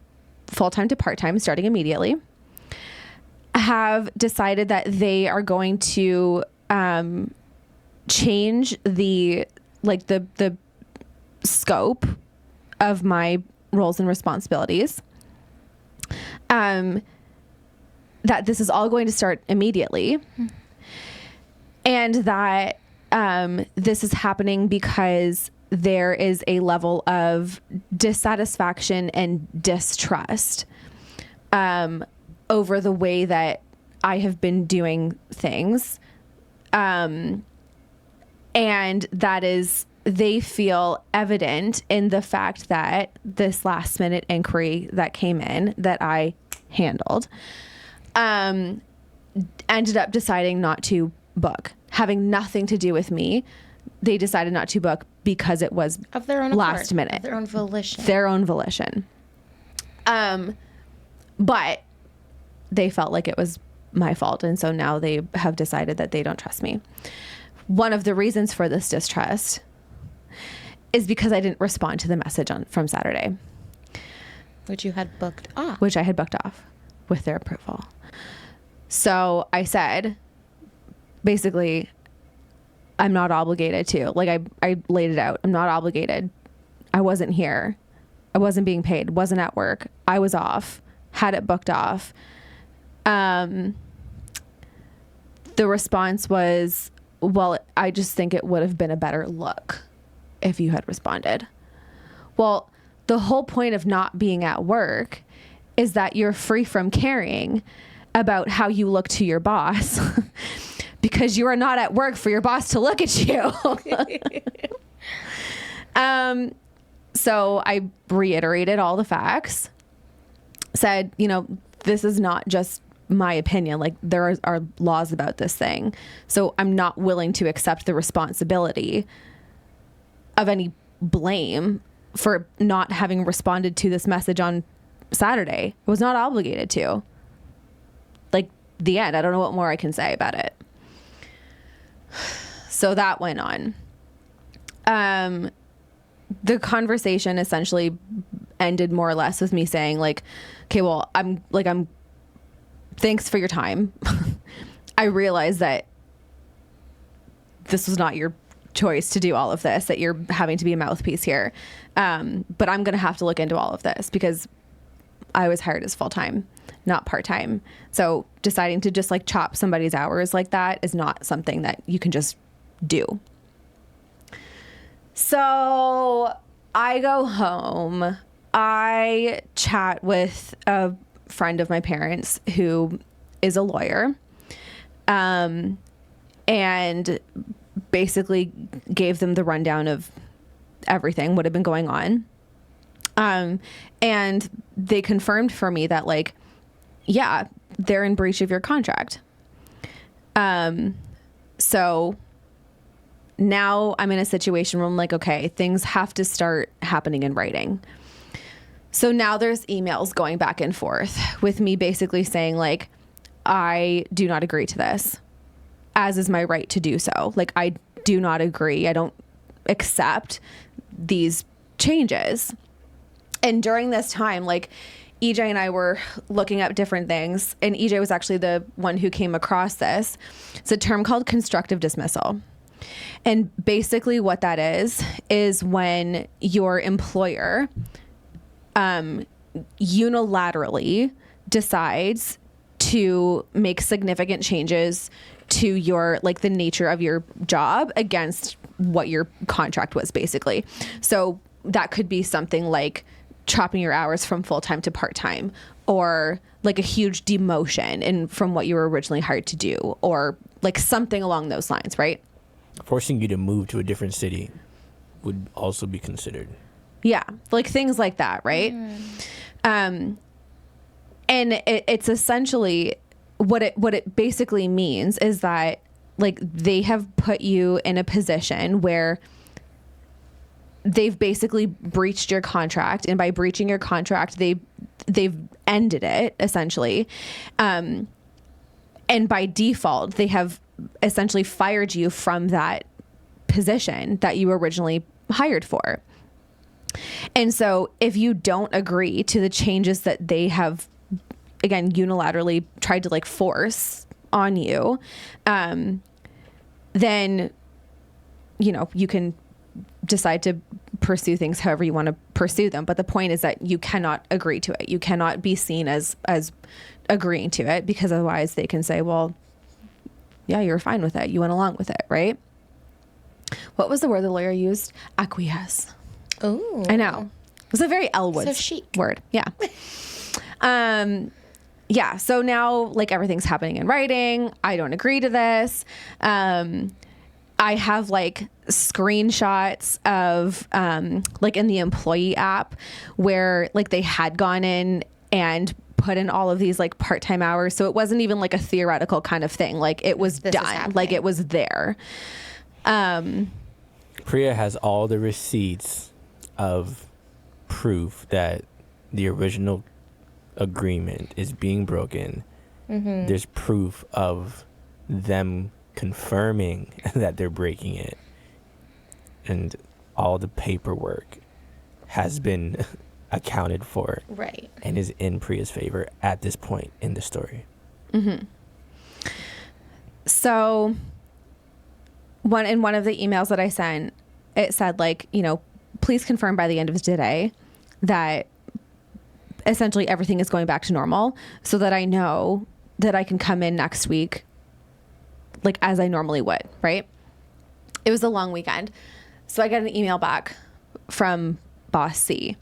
full-time to part-time starting immediately. Have decided that they are going to change the scope of my roles and responsibilities. That this is all going to start immediately. And that this is happening because there is a level of dissatisfaction and distrust over the way that I have been doing things. And that is, they feel evident in the fact that this last minute inquiry that came in that I handled, ended up deciding not to book, having nothing to do with me. They decided not to book because it was Of their own last accord, minute. of their own volition. Their own volition. But they felt like it was my fault. And so now they have decided that they don't trust me. One of the reasons for this distrust is because I didn't respond to the message from Saturday, Which you had booked off. which I had booked off with their approval. So I said, basically, I'm not obligated to. Like I laid it out. I'm not obligated. I wasn't here. I wasn't being paid. Wasn't at work. I was off. Had it booked off. The response was, well, I just think it would have been a better look if you had responded. Well, the whole point of not being at work is that you're free from caring about how you look to your boss because you are not at work for your boss to look at you. So I reiterated all the facts, said, this is not just my opinion. Like there are laws about this thing. So I'm not willing to accept the responsibility of any blame for not having responded to this message on Saturday. I was not obligated to. Like the end. I don't know what more I can say about it. So that went on. the conversation essentially ended more or less with me saying like, okay, well, I'm thanks for your time. I realize that this was not your choice to do all of this, that you're having to be a mouthpiece here. But I'm going to have to look into all of this because I was hired as full-time, not part-time. So deciding to just like chop somebody's hours like that is not something that you can just do. So I go home. I chat with a friend of my parents who is a lawyer, and basically gave them the rundown of everything, what had been going on. And they confirmed for me that like, yeah, they're in breach of your contract. So now I'm in a situation where I'm like, okay, things have to start happening in writing. So now there's emails going back and forth with me basically saying like, I do not agree to this, as is my right to do so. Like, I do not agree. I don't accept these changes. And during this time, like, EJ and I were looking up different things, and EJ was actually the one who came across this. It's a term called constructive dismissal. And basically what that is when your employer unilaterally decides to make significant changes to your, like, the nature of your job against what your contract was, basically. So that could be something like chopping your hours from full-time to part-time, or like a huge demotion in from what you were originally hired to do, or like something along those lines, right? Forcing you to move to a different city would also be considered. Yeah, like things like that, right? And it's essentially what it basically means is that like they have put you in a position where they've basically breached your contract, and by breaching your contract, they've ended it essentially, and by default, they have essentially fired you from that position that you were originally hired for. And so, if you don't agree to the changes that they have, again, unilaterally tried to like force on you, then you can decide to pursue things however you want to pursue them. But the point is that you cannot agree to it. You cannot be seen as agreeing to it, because otherwise they can say, well, yeah, you're fine with it. You went along with it, right? What was the word the lawyer used? Acquiesce. Oh, I know. It was a very Elwood So chic. word. Yeah. Yeah. So now like everything's happening in writing. I don't agree to this. I have like screenshots of like in the employee app where like they had gone in and put in all of these like part-time hours. So it wasn't even like a theoretical kind of thing. Like it was done. Like it was there. Priya has all the receipts of proof that the original agreement is being broken. Mm-hmm. There's proof of them confirming that they're breaking it, and all the paperwork has been accounted for, right, and is in Priya's favor at this point in the story. Mm-hmm. So in one of the emails that I sent, it said like, please confirm by the end of today that essentially everything is going back to normal, so that I know that I can come in next week like as I normally would, right? It was a long weekend. So I got an email back from Boss C.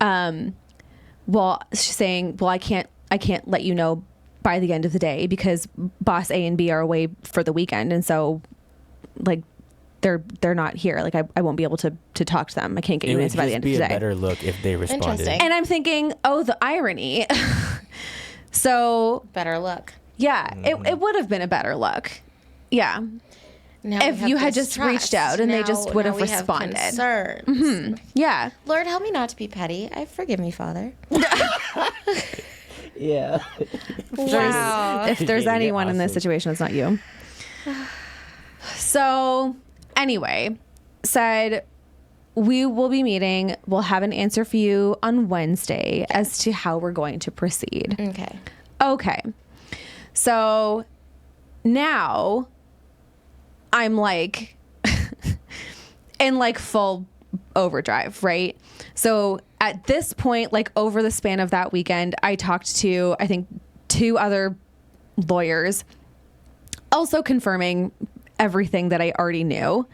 Well, she's saying, well, I can't let you know by the end of the day because Boss A and B are away for the weekend. And so like they're not here. Like I won't be able to talk to them. I can't get you an answer by the end of the day. It would be a better look if they responded. And I'm thinking, oh, the irony. So better look. Yeah, it would have been a better look. Yeah. Now if you had just reached out and they just would have responded. Mm-hmm. Yeah. Lord, help me not to be petty. Forgive me, Father. Yeah. Wow. If there's anyone in this situation, it's not you. So anyway, said, we will be meeting. We'll have an answer for you on Wednesday as to how we're going to proceed. Okay. So now I'm like in like full overdrive, right? So at this point, like over the span of that weekend, I talked to, I think, 2 other lawyers, also confirming everything that I already knew.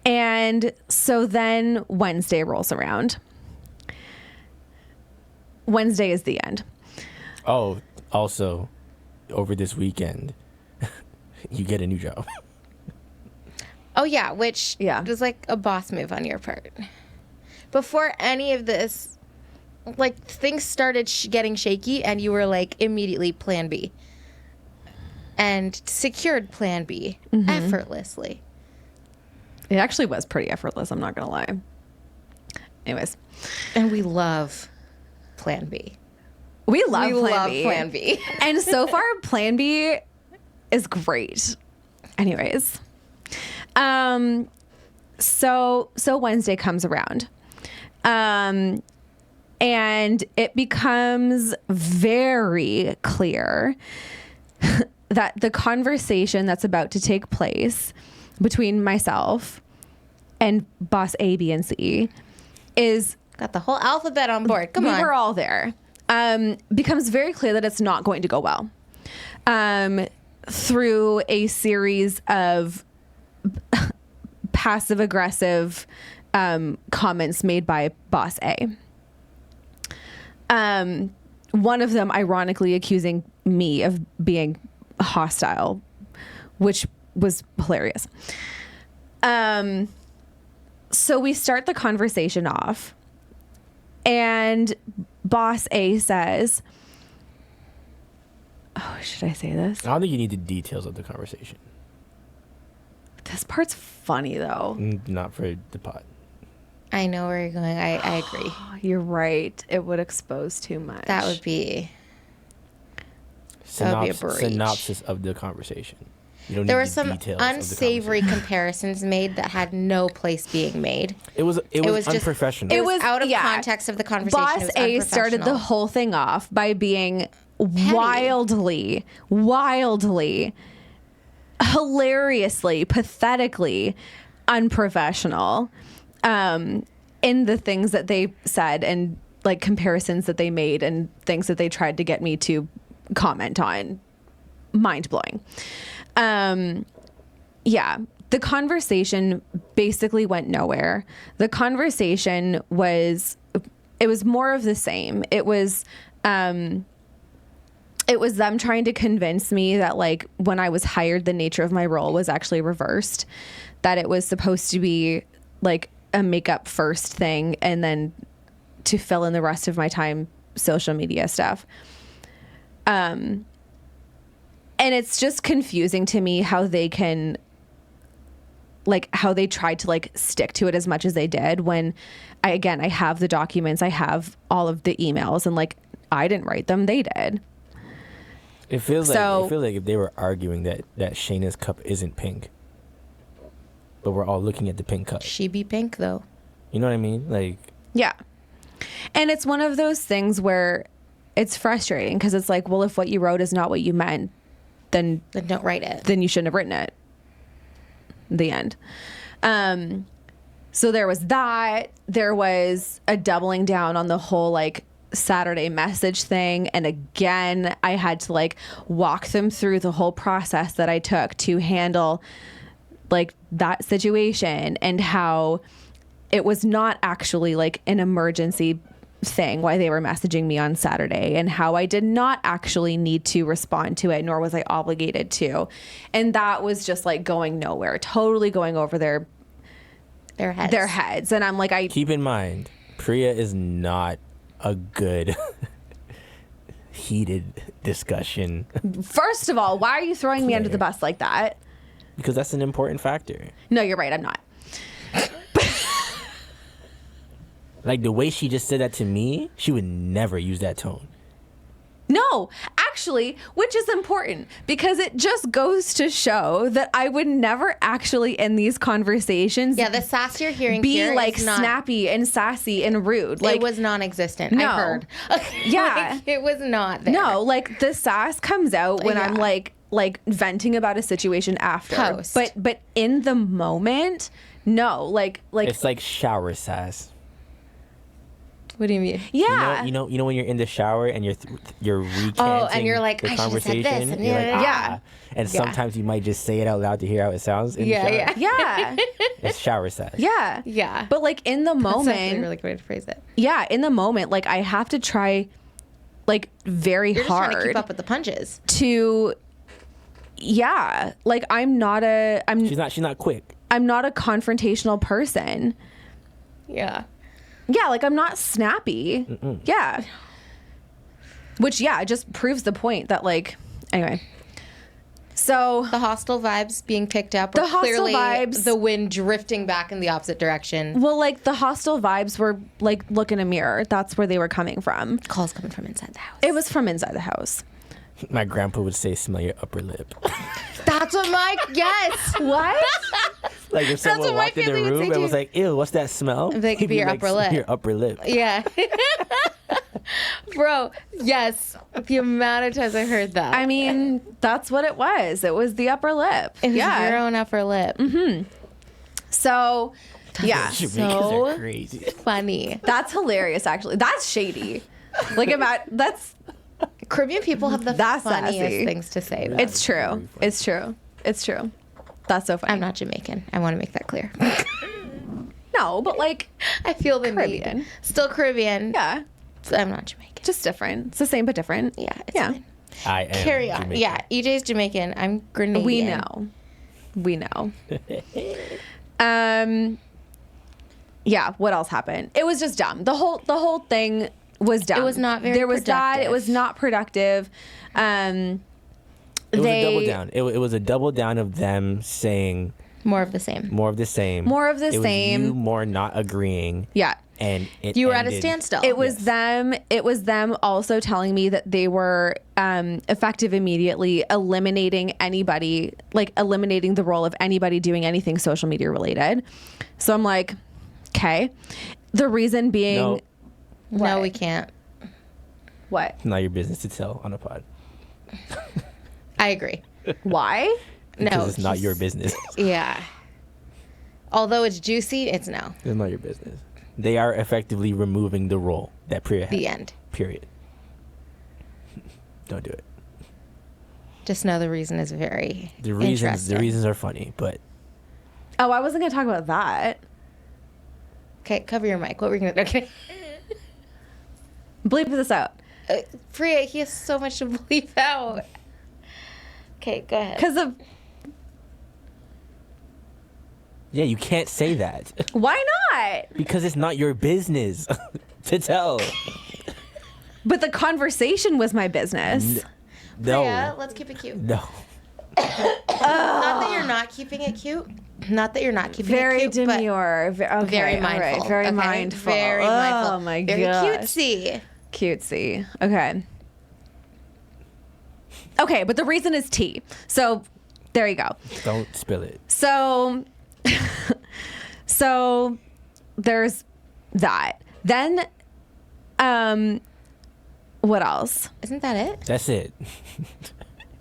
And so then Wednesday rolls around. Wednesday is the end. Oh, also, over this weekend, you get a new job. Oh, yeah, which was like a boss move on your part. Before any of this, like, things started getting shaky, and you were like, immediately plan B. And secured plan B effortlessly. It actually was pretty effortless, I'm not going to lie. Anyways. And we love plan B. We love plan B. And so far, plan B is great. Anyways. So Wednesday comes around. And it becomes very clear that the conversation that's about to take place between myself and boss A, B, and C is... Got the whole alphabet on board. Come on. We were all there. Becomes very clear that it's not going to go well. Through a series of passive-aggressive comments made by boss A. One of them ironically accusing me of being hostile, which was hilarious. So we start the conversation off, and boss A says, oh, should I say this? I don't think you need the details of the conversation. This part's funny, though. Not for the pod. I know where you're going. I agree. You're right. It would expose too much. That would be a breach. Synopsis of the conversation. You don't There need were the some details of the unsavory conversation. comparisons made that had no place being made. It was just unprofessional. It was out of context of the conversation. Boss A started the whole thing off by being wildly, hilariously, pathetically unprofessional in the things that they said and like comparisons that they made and things that they tried to get me to comment on. Mind blowing. Yeah, the conversation basically went nowhere. The conversation was more of the same. It was them trying to convince me that like when I was hired, the nature of my role was actually reversed, that it was supposed to be like a makeup first thing and then to fill in the rest of my time, social media stuff. And it's just confusing to me how they can, like, how they tried to, like, stick to it as much as they did when, I have the documents, I have all of the emails, and, like, I didn't write them, they did. I feel like if they were arguing that Shaina's cup isn't pink, but we're all looking at the pink cup. She be pink, though. You know what I mean? Like... Yeah. And it's one of those things where it's frustrating because it's like, well, if what you wrote is not what you meant, then don't write it. Then you shouldn't have written it. The end. So there was that. There was a doubling down on the whole like Saturday message thing. And again, I had to like walk them through the whole process that I took to handle like that situation and how it was not actually like an emergency thing why they were messaging me on Saturday and how I did not actually need to respond to it, nor was I obligated to. And that was just like going nowhere, totally going over their heads. And I'm like, keep in mind, Priya is not a good heated discussion. First of all, why are you throwing me under the bus like that? Because that's an important factor. No, you're right. I'm not. Like the way she just said that to me, she would never use that tone. No, actually, which is important because it just goes to show that I would never actually in these conversations Yeah, the sass you're hearing be here like is not, snappy and sassy and rude. Like it was non-existent. No. I heard. Yeah. Like, it was not there. no, like the sass comes out when I'm Yeah. like venting about a situation after. Post. But in the moment, no. Like It's like shower sass. What do you mean? yeah. You know when you're in the shower and you're recanting Oh, and you're like, the I should've said this, conversation. and You're like, yeah. And sometimes you might just say it out loud to hear how it sounds. In the Yeah, shower. yeah. Yeah. It's shower sass. Yeah. Yeah. But like in the That's actually moment, a really good way to phrase it. yeah, in the moment, like I have to try like very You're just hard trying to keep up with the punches. to yeah, like She's not quick. I'm not a confrontational person. Yeah. Yeah, like I'm not snappy. Yeah. Which yeah, just proves the point that like anyway. So The hostile vibes being picked up. The Were hostile clearly vibes- the wind drifting back in the opposite direction. well, like the hostile vibes were like look in a mirror. That's where they were coming from. Calls coming from inside the house. It was from inside the house. My grandpa would say, "Smell your upper lip." That's what my yes. What? Like if someone what my walked in the family would room say and too. was like, "Ew, what's that smell?" Like, it'd He'd be your upper "Smell lip." Your upper lip. Yeah. Bro, yes. The amount of times I heard that. I mean, that's what it was. It was the upper lip. it was yeah. your own upper lip. So, yeah. Jamaicans So- are crazy. Funny. That's hilarious, actually. That's shady. Like, that's, Caribbean people have the That's funniest sassy. things to say. Though. it's true. It's true. It's true. That's so funny. I'm not Jamaican. I want to make that clear. No, but like, I feel the Caribbean. need. Still Caribbean. yeah. I'm not Jamaican. Just different. It's the same, but different. Yeah. It's Yeah. fine. I am. Carry on. Jamaican. Yeah. EJ's Jamaican. I'm Grenadian. We know. We know. Yeah, what else happened? It was just dumb. The whole thing was dumb. It was not very There was that. It productive. was not productive. It was a double down. It was a double down of them saying More of the same. more of the same. More of the it same. Was you more not agreeing. Yeah. And it You were at a ended- standstill. It was Yes. them. It was them also telling me that they were effective immediately eliminating anybody, like eliminating the role of anybody doing anything social media related. So I'm like, okay. The reason being, No, No, What? we can't. what? not your business to tell on a pod. I agree. Why? Because No. it's not your business. Yeah. Although it's juicy, it's no. It's not your business. They are effectively removing the role that Priya had. The end. Period. Don't do it. Just know the reason is very The interesting. reasons are funny, but Oh, I wasn't gonna talk about that. Okay, cover your mic. What were you gonna? Okay. Bleep this out. Priya, he has so much to bleep out. Okay, go ahead. Because of yeah, you can't say that why not? because it's not your business to tell. But the conversation was my business. No, Priya, let's keep it cute. no. Not that you're not keeping it cute. Not that you're not keeping Very it cute, but demure. Okay, very all mindful. right, very okay? mindful. Very Oh mindful. my very gosh. cutesy. Cutesy. Okay. Okay, but the reason is tea. So there you go. Don't spill it. So so there's that. Then what else? Isn't that it? That's it.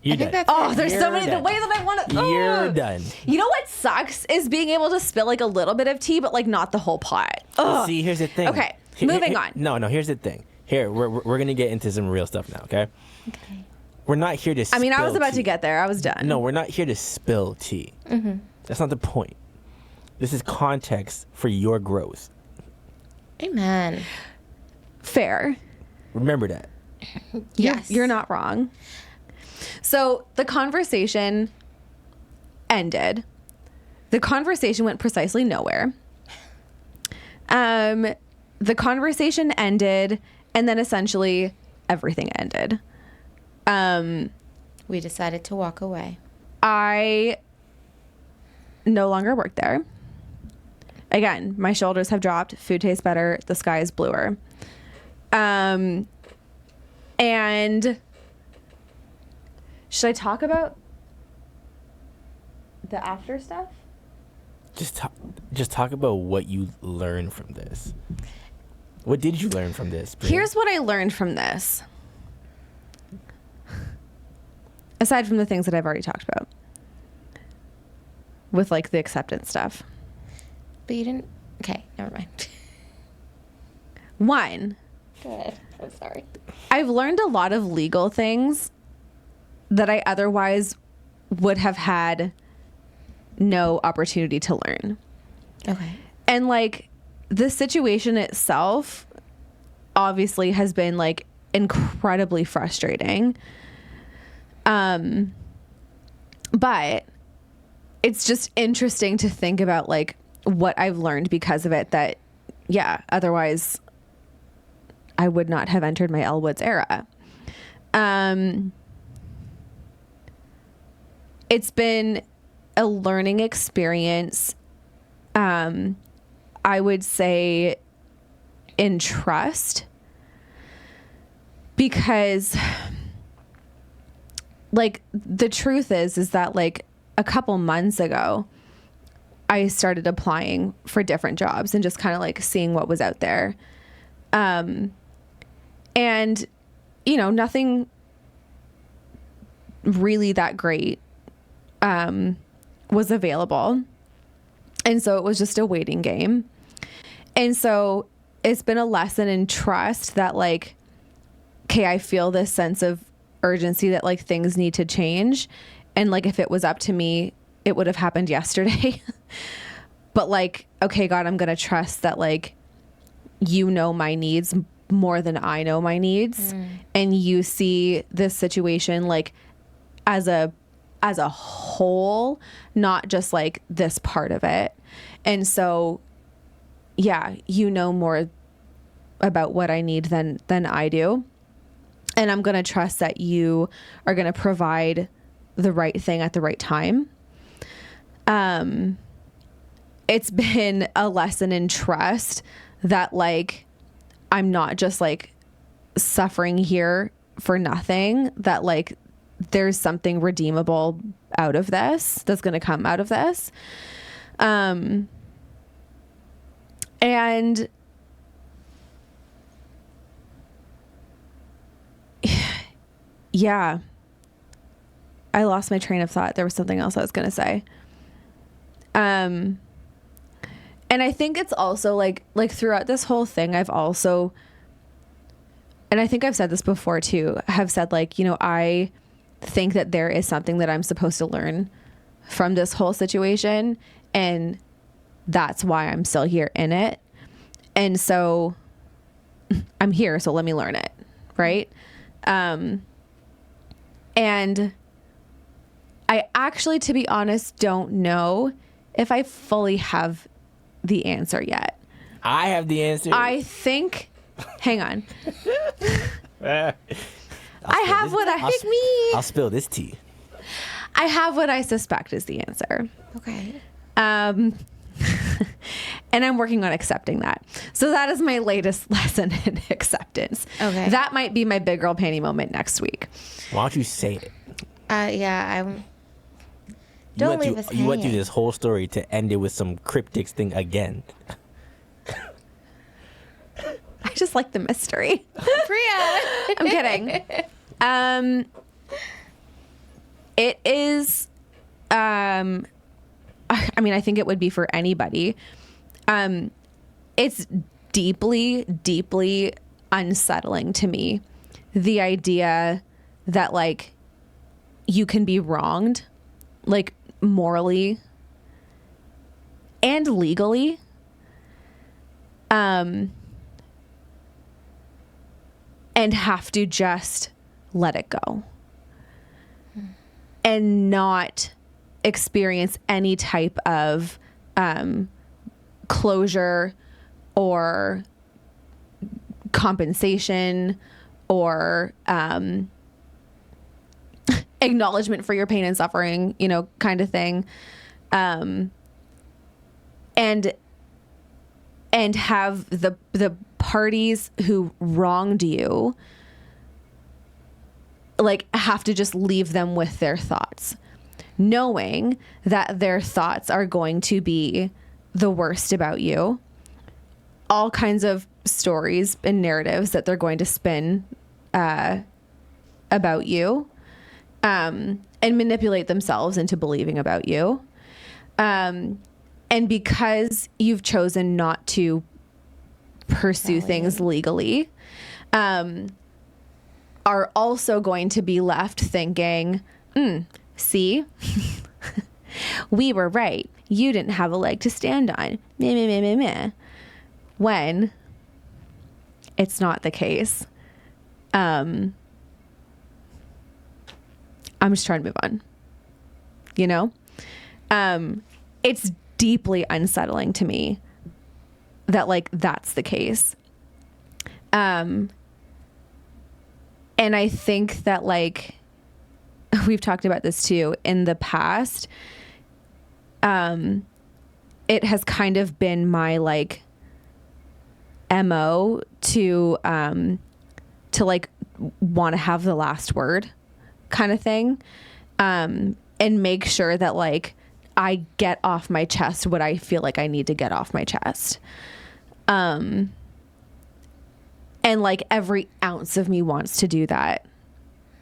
You're I think done. that's Oh, it. there's so You're many the done. way that I want to You're done. You know what sucks is being able to spill like a little bit of tea, but like not the whole pot. Ugh. See, here's the thing. Okay, moving on. No, here's the thing. Here, we're gonna get into some real stuff now. Okay. Okay. We're not here to. I mean, I was spill about tea. to get there. I was done. No, we're not here to spill tea. Mm-hmm. That's not the point. This is context for your growth. Amen. Fair. Remember that. Yes. You're not wrong. So the conversation ended. The conversation went precisely nowhere. The conversation ended, and then essentially everything ended. We decided to walk away. I no longer work there. Again, my shoulders have dropped. Food tastes better. The sky is bluer. And Should I talk about the after stuff? Just talk about what you learned from this. What did you learn from this, Priya? Here's what I learned from this. Aside from the things that I've already talked about. With like the acceptance stuff. But you didn't. Okay, never mind. One, Good. I'm sorry. I've learned a lot of legal things that I otherwise would have had no opportunity to learn. Okay. And like the situation itself obviously has been like incredibly frustrating. But it's just interesting to think about like what I've learned because of it that, yeah, otherwise I would not have entered my Elle Woods era. It's been a learning experience. I would say in trust, because like the truth is that like a couple months ago, I started applying for different jobs and just kind of like seeing what was out there. And, you know, nothing really that great was available. And so it was just a waiting game. And so it's been a lesson in trust that like, okay, I feel this sense of urgency that like things need to change. And like, if it was up to me, it would have happened yesterday. But like, okay, God, I'm going to trust that like, you know my needs more than I know my needs. And you see this situation like as a whole, not just like this part of it. And so, yeah, you know more about what I need than I do. And I'm going to trust that you are going to provide the right thing at the right time. It's been a lesson in trust that like, I'm not just like suffering here for nothing, that like there's something redeemable out of this that's going to come out of this. And yeah, I lost my train of thought. There was something else I was going to say. And I think it's also like throughout this whole thing, I've also, and I think I've said this before too, have said like, you know, I think that there is something that I'm supposed to learn from this whole situation. And that's why I'm still here in it. And so I'm here, so let me learn it. Right. And I actually, to be honest, don't know if I fully have the answer yet. I have the answer. I think, hang on. I have what I'll spill this tea. I have what I suspect is the answer. Okay. And I'm working on accepting that. So that is my latest lesson in acceptance. Okay. That might be my big girl panty moment next week. Why don't you say it? Yeah, don't leave us hanging. You went through this whole story to end it with some cryptic thing again. I just like the mystery. Priya. I'm kidding. It is, I mean, I think it would be for anybody. It's deeply, deeply unsettling to me. The idea that like you can be wronged, like morally and legally. And have to just let it go and not experience any type of closure or compensation or acknowledgement for your pain and suffering, you know, kind of thing. And have the parties who wronged you like have to just leave them with their thoughts, knowing that their thoughts are going to be the worst about you, all kinds of stories and narratives that they're going to spin about you, and manipulate themselves into believing about you. And because you've chosen not to pursue things legally, are also going to be left thinking, see, we were right. You didn't have a leg to stand on. Meh, meh, meh, meh, meh. When it's not the case. I'm just trying to move on. You know? It's deeply unsettling to me that like that's the case. And I think that like we've talked about this too in the past. It has kind of been my like MO to like want to have the last word kind of thing. And make sure that like I get off my chest what I feel like I need to get off my chest. And like every ounce of me wants to do that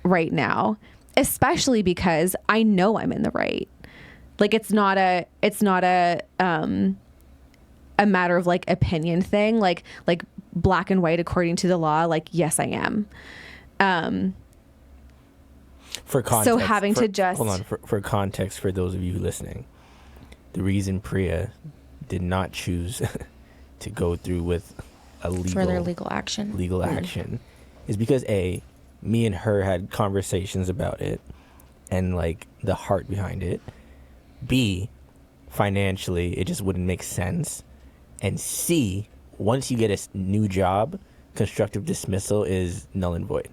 right now, especially because I know I'm in the right. Like it's not a matter of like opinion thing, like black and white according to the law. Like, yes, I am. For context, so having to just hold on for context for those of you listening, the reason Priya did not choose to go through with a further legal action is because me and her had conversations about it and like the heart behind it. B, financially it just wouldn't make sense. And C, once you get a new job, constructive dismissal is null and void.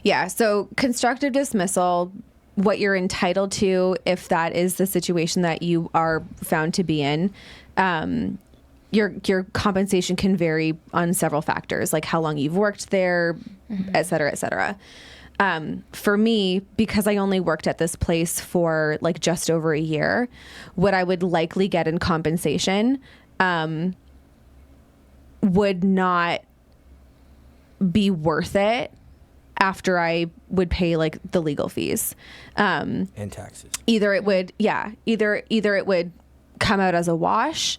Yeah. So constructive dismissal, what you're entitled to, if that is the situation that you are found to be in, your compensation can vary on several factors, like how long you've worked there, et cetera, et cetera. For me, because I only worked at this place for like just over a year, what I would likely get in compensation would not be worth it after I would pay like the legal fees. And taxes. Either it would come out as a wash,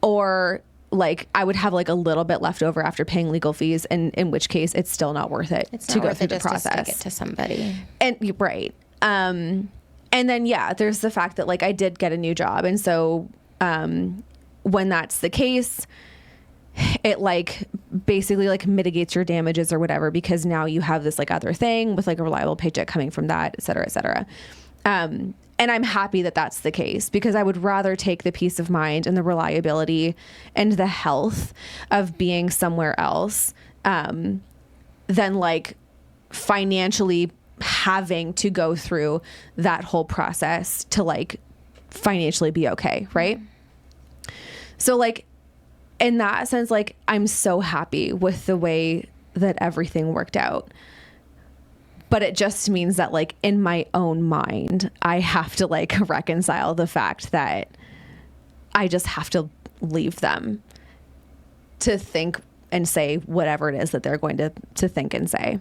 or like I would have like a little bit left over after paying legal fees, and in which case it's still not worth it to go through the process. To stick it to somebody. And right. And then there's the fact that like I did get a new job, and so when that's the case, it like basically like mitigates your damages or whatever, because now you have this like other thing with like a reliable paycheck coming from that, et cetera, et cetera. And I'm happy that that's the case, because I would rather take the peace of mind and the reliability and the health of being somewhere else than like financially having to go through that whole process to like financially be okay. Right. So like in that sense, like I'm so happy with the way that everything worked out. But it just means that like in my own mind, I have to like reconcile the fact that I just have to leave them to think and say whatever it is that they're going to think and say.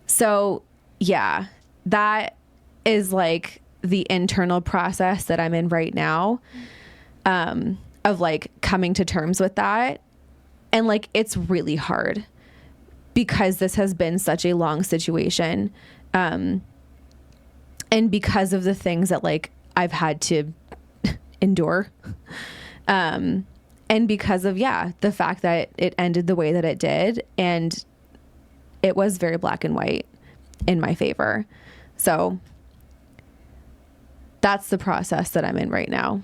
So yeah, that is like the internal process that I'm in right now, of like coming to terms with that. And like, it's really hard, because this has been such a long situation. And because of the things that like I've had to endure. And because of, the fact that it ended the way that it did. And it was very black and white in my favor. So that's the process that I'm in right now.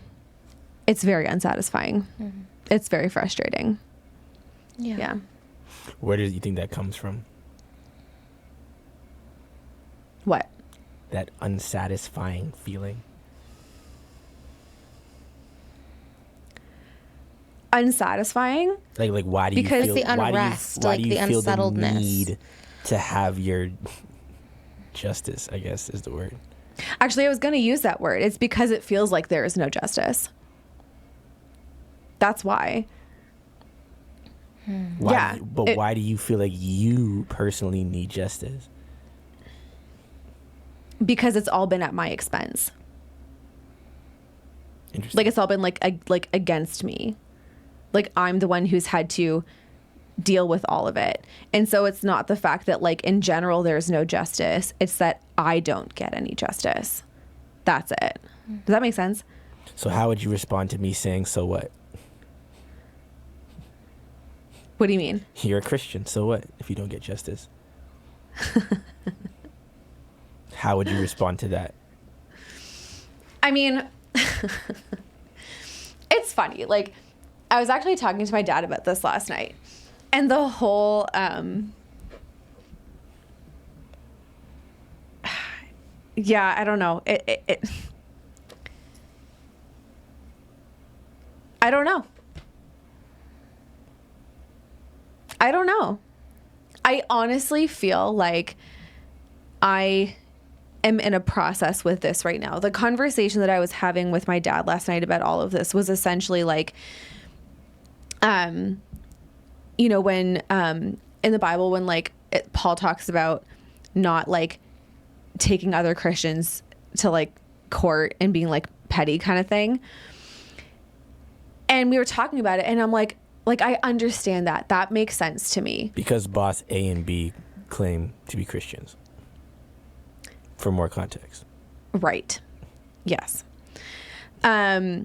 It's very unsatisfying. Mm-hmm. It's very frustrating. Yeah. Where do you think that comes from? What? That unsatisfying feeling. unsatisfying. Like why do you Because feel the why unrest, why like do you the feel the unsettledness. need to have your justice, I guess is the word. Actually, I was going to use that word. It's because it feels like there is no justice. That's why. Why Yeah, do you, why do you feel like you personally need justice? Because it's all been at my expense. Interesting. Like it's all been like against me. Like I'm the one who's had to deal with all of it. And so it's not the fact that like in general there's no justice. It's that I don't get any justice. That's it. Does that make sense? So how would you respond to me saying, so what? What do you mean? You're a Christian, so what if you don't get justice? How would you respond to that? I mean, it's funny. Like, I was actually talking to my dad about this last night, and the whole, yeah, I don't know. I don't know. I don't know. I honestly feel like I am in a process with this right now. The conversation that I was having with my dad last night about all of this was essentially like, you know, when in the Bible, when like Paul talks about not like taking other Christians to like court and being like petty kind of thing. And we were talking about it, and I'm like I understand that. That makes sense to me. Because boss A and B claim to be Christians. For more context. Right. Yes. Yeah,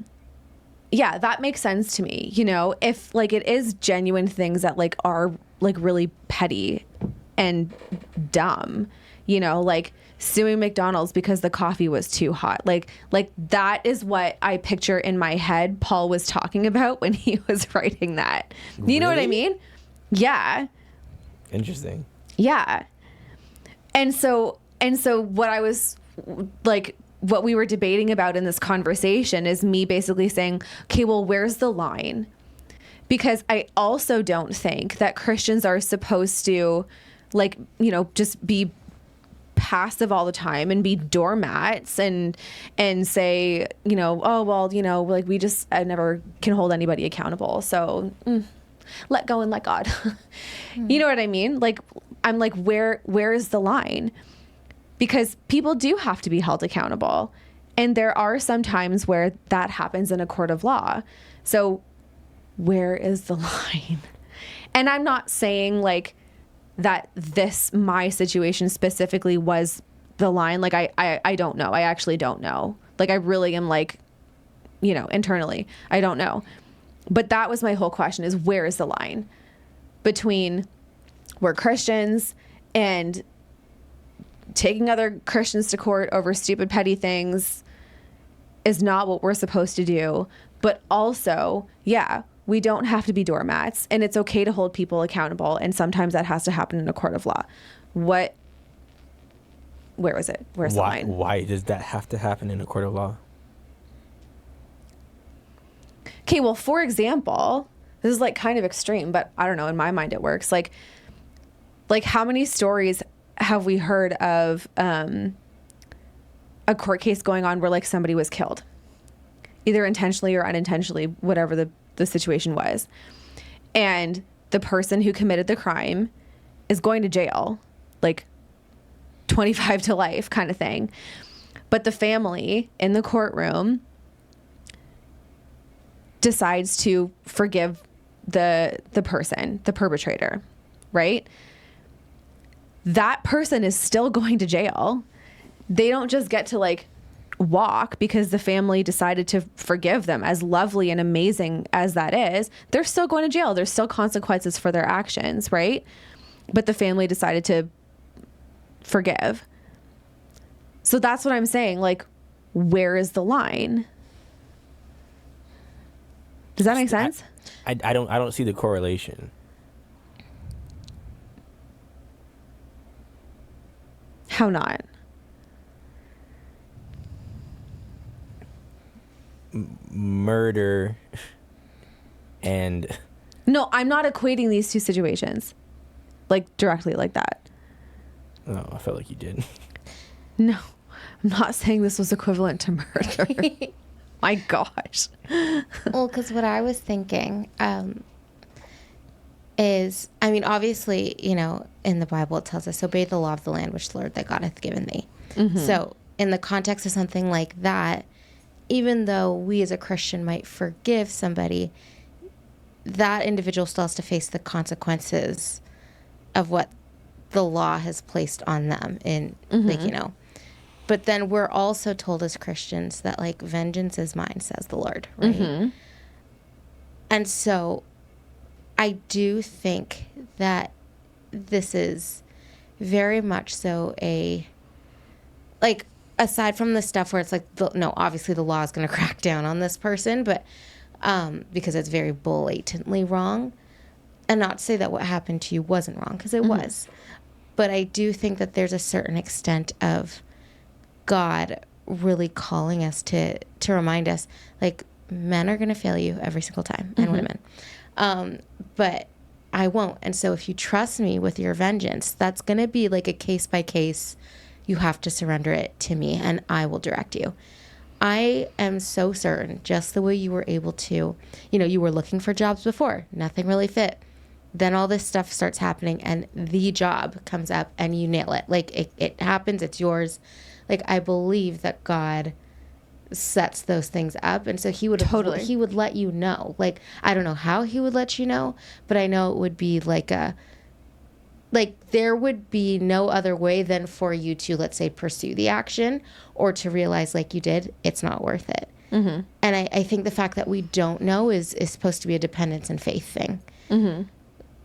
that makes sense to me. You know, if like it is genuine things that like are like really petty and dumb, you know, like suing McDonald's because the coffee was too hot. Like that is what I picture in my head Paul was talking about when he was writing that. You know what I Really? mean? Yeah. Interesting. Yeah. And so what I was like, what we were debating about in this conversation is me basically saying, okay, well, where's the line? Because I also don't think that Christians are supposed to like, you know, just be passive all the time and be doormats and say, you know, oh, well, you know, like I never can hold anybody accountable. So let go and let God. You know what I mean? Like, I'm like, where is the line? Because people do have to be held accountable. And there are some times where that happens in a court of law. So where is the line? And I'm not saying like that my situation specifically was the line. Like I don't know. I actually don't know. Like I really am like, you know, internally, I don't know. But that was my whole question is where is the line between we're Christians and taking other Christians to court over stupid petty things is not what we're supposed to do. But also, yeah, we don't have to be doormats, and it's okay to hold people accountable. And sometimes that has to happen in a court of law. Where is it? Where's the line? Why does that have to happen in a court of law? Okay, well, for example, this is like kind of extreme, but I don't know. In my mind, it works. Like how many stories have we heard of a court case going on where like somebody was killed, either intentionally or unintentionally, whatever the situation was, and the person who committed the crime is going to jail, like 25 to life kind of thing, but the family in the courtroom decides to forgive the person, the perpetrator, right? That person is still going to jail. They don't just get to like walk because the family decided to forgive them, as lovely and amazing as that is. They're still going to jail. There's still consequences for their actions, right? But the family decided to forgive. So that's what I'm saying. Like, where is the line? Does that make sense? I don't see the correlation. How not? Murder And No, I'm not equating these two situations like directly like that. oh, I felt like you did. No, I'm not saying this was equivalent to murder. My gosh. Well, because what I was thinking is, I mean, obviously, you know, in the Bible it tells us, obey the law of the land which the Lord thy God hath given thee. So in the context of something like that, even though we as a Christian might forgive somebody, that individual still has to face the consequences of what the law has placed on them in, like, you know. But then we're also told as Christians that, like, vengeance is mine, says the Lord, right? And so I do think that this is very much so a, like, aside from the stuff where it's like, no, obviously the law is going to crack down on this person, but because it's very blatantly wrong. And not to say that what happened to you wasn't wrong, because it was. But I do think that there's a certain extent of God really calling us to remind us, like, men are going to fail you every single time, and women. But I won't. And so if you trust me with your vengeance, that's going to be like a case by case. You have to surrender it to me, and I will direct you. I am so certain, just the way you were able to, you know, you were looking for jobs before, nothing really fit. Then all this stuff starts happening, and the job comes up, and you nail it. Like, it happens, it's yours. Like, I believe that God sets those things up, and so he would he would let you know. Like, I don't know how he would let you know, but I know it would be like there would be no other way than for you to, let's say, pursue the action, or to realize, like you did, it's not worth it. And I think the fact that we don't know is supposed to be a dependence and faith thing,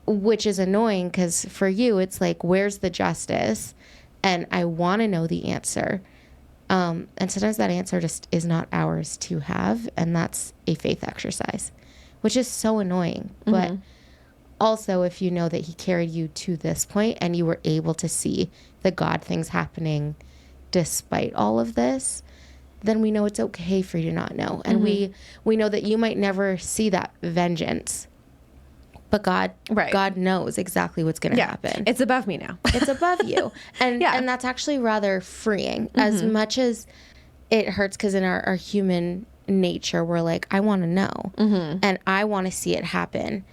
which is annoying, because for you it's like, where's the justice? And I want to know the answer. And sometimes that answer just is not ours to have. And that's a faith exercise, which is so annoying. But also, if you know that he carried you to this point and you were able to see the God things happening despite all of this, then we know it's okay for you to not know. And we know that you might never see that vengeance. But God knows exactly what's going to happen. It's above me now. It's above you. And and that's actually rather freeing. As much as it hurts, because in our human nature, we're like, I want to know. And I want to see it happen.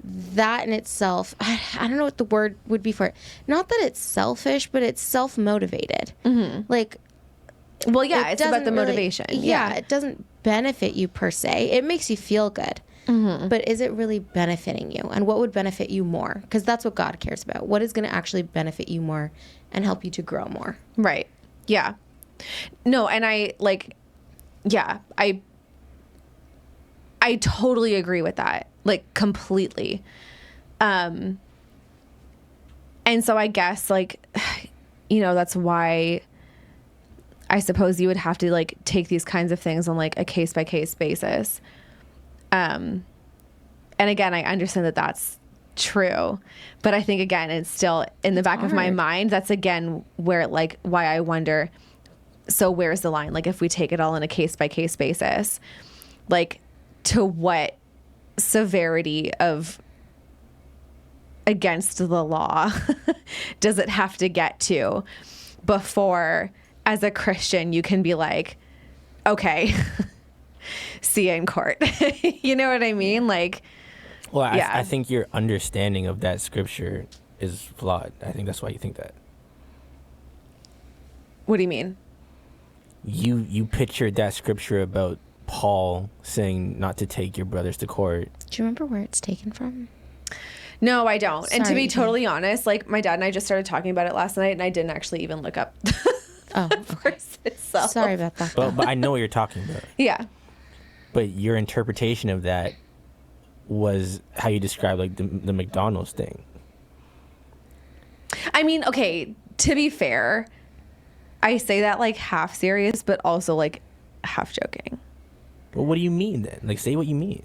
That in itself, I don't know what the word would be for it. Not that it's selfish, but it's self-motivated. Like, well, yeah, it's about the motivation. Yeah, it doesn't benefit you per se. It makes you feel good. But is it really benefiting you? And what would benefit you more? Because that's what God cares about. What is going to actually benefit you more and help you to grow more? Right. Yeah. No, and I totally agree with that. Like, completely. And so I guess, like, you know, that's why I suppose you would have to, like, take these kinds of things on, like, a case by case basis. And again, I understand that that's true, but I think, again, it's still in the back of my mind. That's, again, where, like, why I wonder, so where's the line? Like, if we take it all on a case by case basis, like, to what severity of against the law does it have to get to before, as a Christian, you can be like, okay, see you in court. You know what I mean? Like, well, I think your understanding of that scripture is flawed. I think that's why you think that. What do you mean? You pictured that scripture about Paul saying not to take your brothers to court. Do you remember where it's taken from? No, I don't. Sorry, and to be totally honest, like, my dad and I just started talking about it last night, and I didn't actually even look up the verse itself. Sorry about that. But I know what you're talking about. Yeah. But your interpretation of that was how you described, like, the McDonald's thing. I mean, okay, to be fair, I say that, like, half serious, but also, like, half joking. Well, what do you mean then? Like, say what you mean.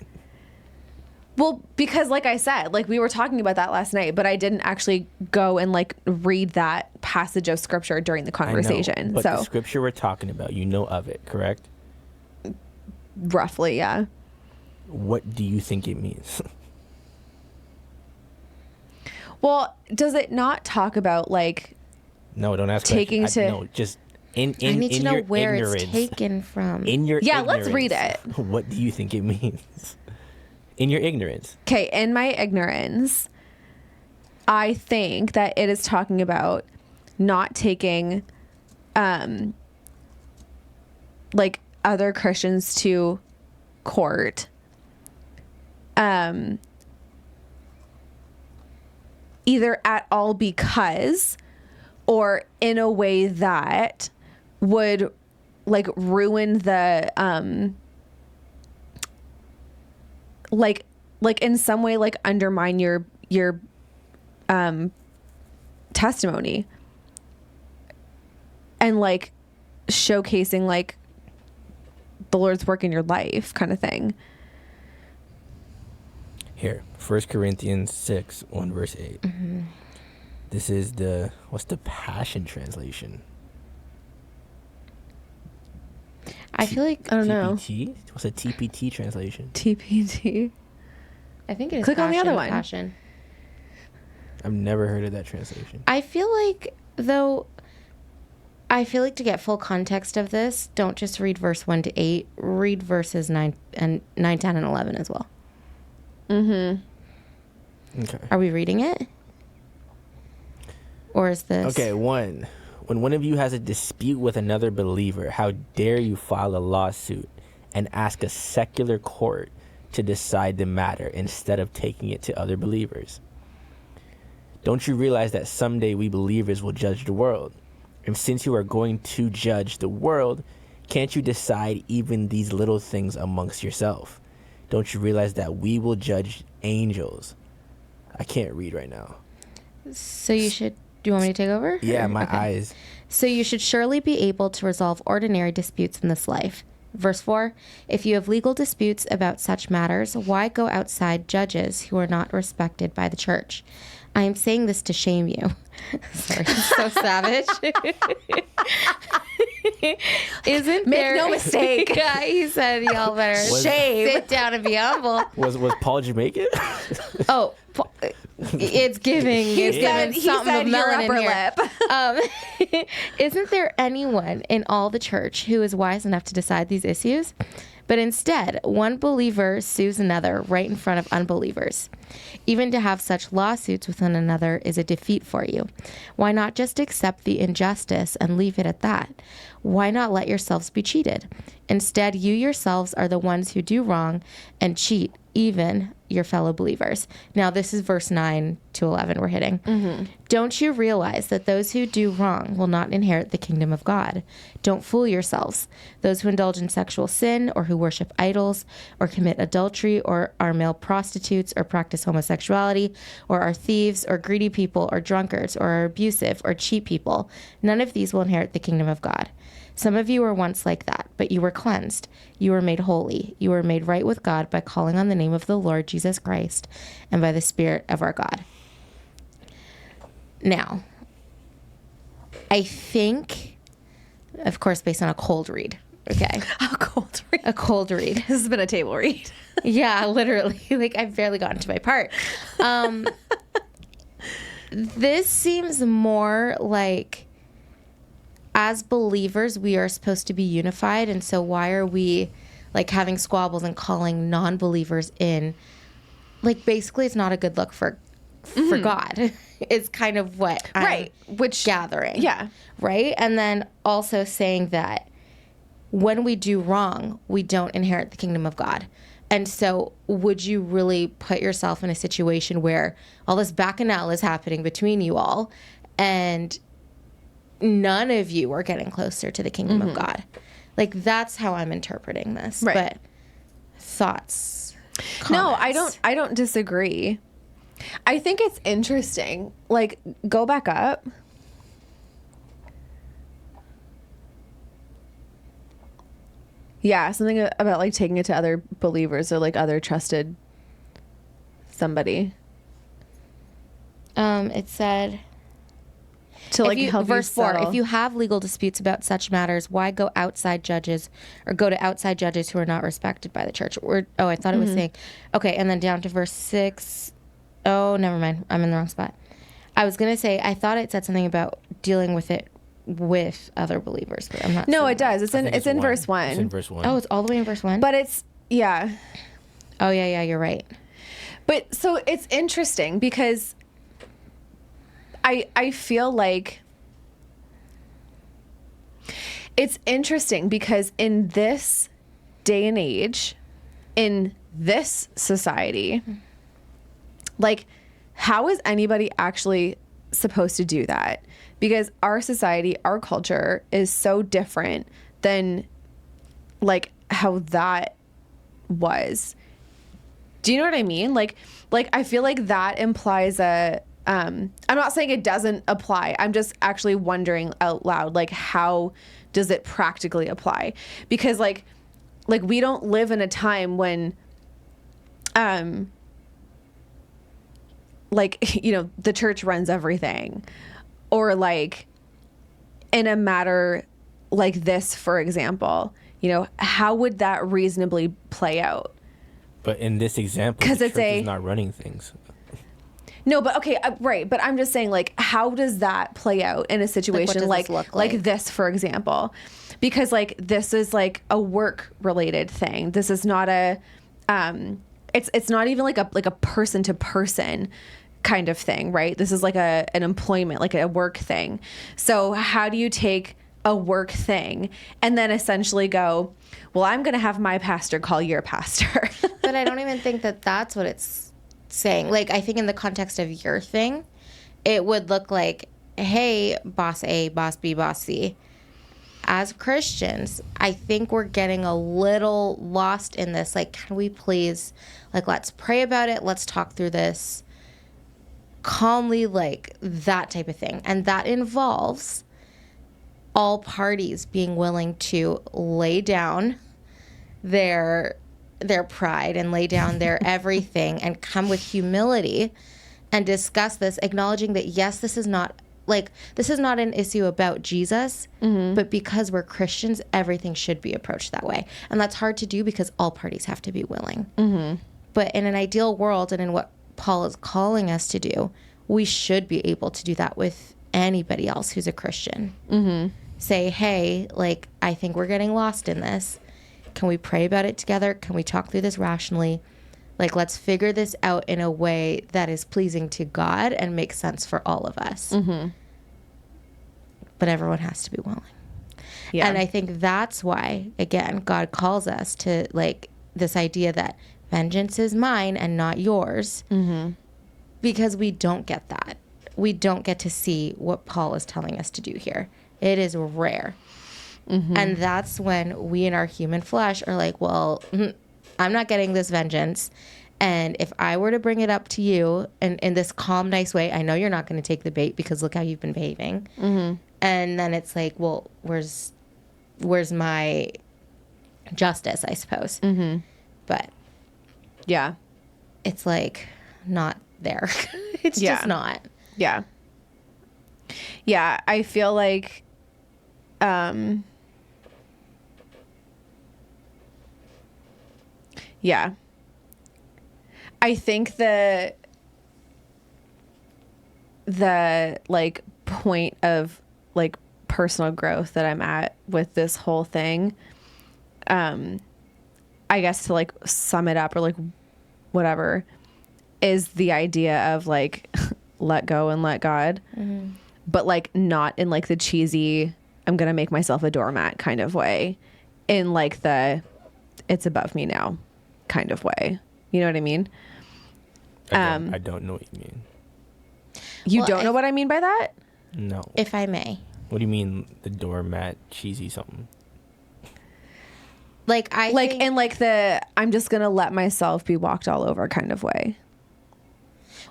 Well, because, like I said, like, we were talking about that last night, but I didn't actually go and, like, read that passage of scripture during the conversation. I know, but so the scripture we're talking about, you know of it, correct? Roughly, yeah. what do you think it means? Well, does it not talk about like No, don't ask taking questions. to? No, just in I need to in know your where ignorance. it's taken from. In your Yeah, ignorance, let's read it. What do you think it means? In your ignorance. Okay, in my ignorance, I think that it is talking about not taking like other Christians to court either at all because or in a way that would like ruin the like in some way like undermine your testimony and like showcasing like the Lord's work in your life kind of thing. Here, 1 Corinthians 6, 1 verse 8. Mm-hmm. This is what's the Passion Translation? I feel like I don't know. TPT? What's a TPT translation? TPT. I think it is. Click on the passion, other one. Passion. I've never heard of that translation. I feel like to get full context of this, don't just read verse 1 to 8. Read verses 9, 10, and 11 as well. Mm-hmm. Okay. Are we reading it? Or is this... Okay, 1. When one of you has a dispute with another believer, how dare you file a lawsuit and ask a secular court to decide the matter instead of taking it to other believers? Don't you realize that someday we believers will judge the world? And since you are going to judge the world, can't you decide even these little things amongst yourself? Don't you realize that we will judge angels? I can't read right now. So you should... Do you want me to take over? Yeah, Or- my okay. eyes. So you should surely be able to resolve ordinary disputes in this life. Verse 4, if you have legal disputes about such matters, why go outside judges who are not respected by the church? I am saying this to shame you. Sorry, so savage. Isn't Make there... no mistake. Yeah, he said y'all better Shame. sit down and be humble. Was Paul Jamaican? Oh, it's giving. It's giving He something said of your melanin upper here. lip. Isn't there anyone in all the church who is wise enough to decide these issues? But instead, one believer sues another right in front of unbelievers. Even to have such lawsuits with one another is a defeat for you. Why not just accept the injustice and leave it at that? Why not let yourselves be cheated? Instead, you yourselves are the ones who do wrong and cheat even your fellow believers. Now, this is verse 9 to 11 we're hitting. Mm-hmm. Don't you realize that those who do wrong will not inherit the kingdom of God? Don't fool yourselves. Those who indulge in sexual sin or who worship idols or commit adultery or are male prostitutes or practice homosexuality or are thieves or greedy people or drunkards or are abusive or cheat people, none of these will inherit the kingdom of God. Some of you were once like that, but you were cleansed. You were made holy. You were made right with God by calling on the name of the Lord Jesus Christ and by the Spirit of our God. Now, I think, of course, based on a cold read, okay? A cold read. A cold read. This has been a table read. Yeah, literally. Like, I've barely gotten to my part. This seems more like, as believers, we are supposed to be unified. And so why are we like having squabbles and calling non-believers in? Like, basically, it's not a good look for God. It's kind of what I'm gathering. Yeah. Right. And then also saying that when we do wrong, we don't inherit the kingdom of God. And so would you really put yourself in a situation where all this bacchanal is happening between you all and none of you are getting closer to the kingdom of God? Like, that's how I'm interpreting this. Right. But thoughts? No, comments? I don't disagree. I think it's interesting. Like, go back up. Yeah, something about like taking it to other believers or like other trusted somebody. It said, To like if you, help verse you 4, settle. if you have legal disputes about such matters, why go outside judges or go to outside judges who are not respected by the church? Or, oh, I thought it was saying, okay, and then down to verse 6. Oh, never mind. I'm in the wrong spot. I was going to say, I thought it said something about dealing with it with other believers, but I'm not No, seeing it that. does. It's in verse 1. It's in verse 1. Oh, it's all the way in verse 1? But it's, yeah. Oh, yeah, you're right. But so it's interesting because I feel like it's interesting because in this day and age, in this society, like, how is anybody actually supposed to do that? Because our society, our culture is so different than like how that was. Do you know what I mean? Like I feel like that implies a I'm not saying it doesn't apply. I'm just actually wondering out loud, like, how does it practically apply? Because like we don't live in a time when like, you know, the church runs everything, or like in a matter like this, for example, you know, how would that reasonably play out? But in this example, 'Cause the it's church is not running things. No, but okay, right. But I'm just saying, like, how does that play out in a situation does like this look like? this, for example? Because like this is like a work related thing. This is not a, it's not even like a person to person kind of thing, right? This is like an employment, like a work thing. So how do you take a work thing and then essentially go, well, I'm going to have my pastor call your pastor? But I don't even think that that's what it's saying. Like, I think in the context of your thing, it would look like, hey, boss A, boss B, boss C. As Christians, I think we're getting a little lost in this. Like, can we please, like, let's pray about it. Let's talk through this calmly, like that type of thing. And that involves all parties being willing to lay down their pride and lay down their everything and come with humility and discuss this, acknowledging that, yes, this is not an issue about Jesus, but because we're Christians, everything should be approached that way. And that's hard to do because all parties have to be willing. But in an ideal world and in what Paul is calling us to do, we should be able to do that with anybody else who's a Christian. Say, hey, like, I think we're getting lost in this. Can we pray about it together? Can we talk through this rationally? Like, let's figure this out in a way that is pleasing to God and makes sense for all of us. But everyone has to be willing. Yeah. And I think that's why, again, God calls us to, like, this idea that vengeance is mine and not yours. Because we don't get that. We don't get to see what Paul is telling us to do here. It is rare. And that's when we in our human flesh are like, well, I'm not getting this vengeance. And if I were to bring it up to you in this calm, nice way, I know you're not going to take the bait because look how you've been behaving. And then it's like, well, where's my justice, I suppose. But Yeah. it's like not there. It's Yeah. just not. Yeah. Yeah. I feel like, yeah. I think the like point of like personal growth that I'm at with this whole thing, I guess to like sum it up or like whatever, is the idea of like let go and let God, but like not in like the cheesy, I'm going to make myself a doormat kind of way, in like the it's above me now kind of way. You know what I mean? I don't know what you mean. You Well, don't know what I mean by that? No. If I may. What do you mean the doormat cheesy something? Like, I Like think, in like the I'm just going to let myself be walked all over kind of way.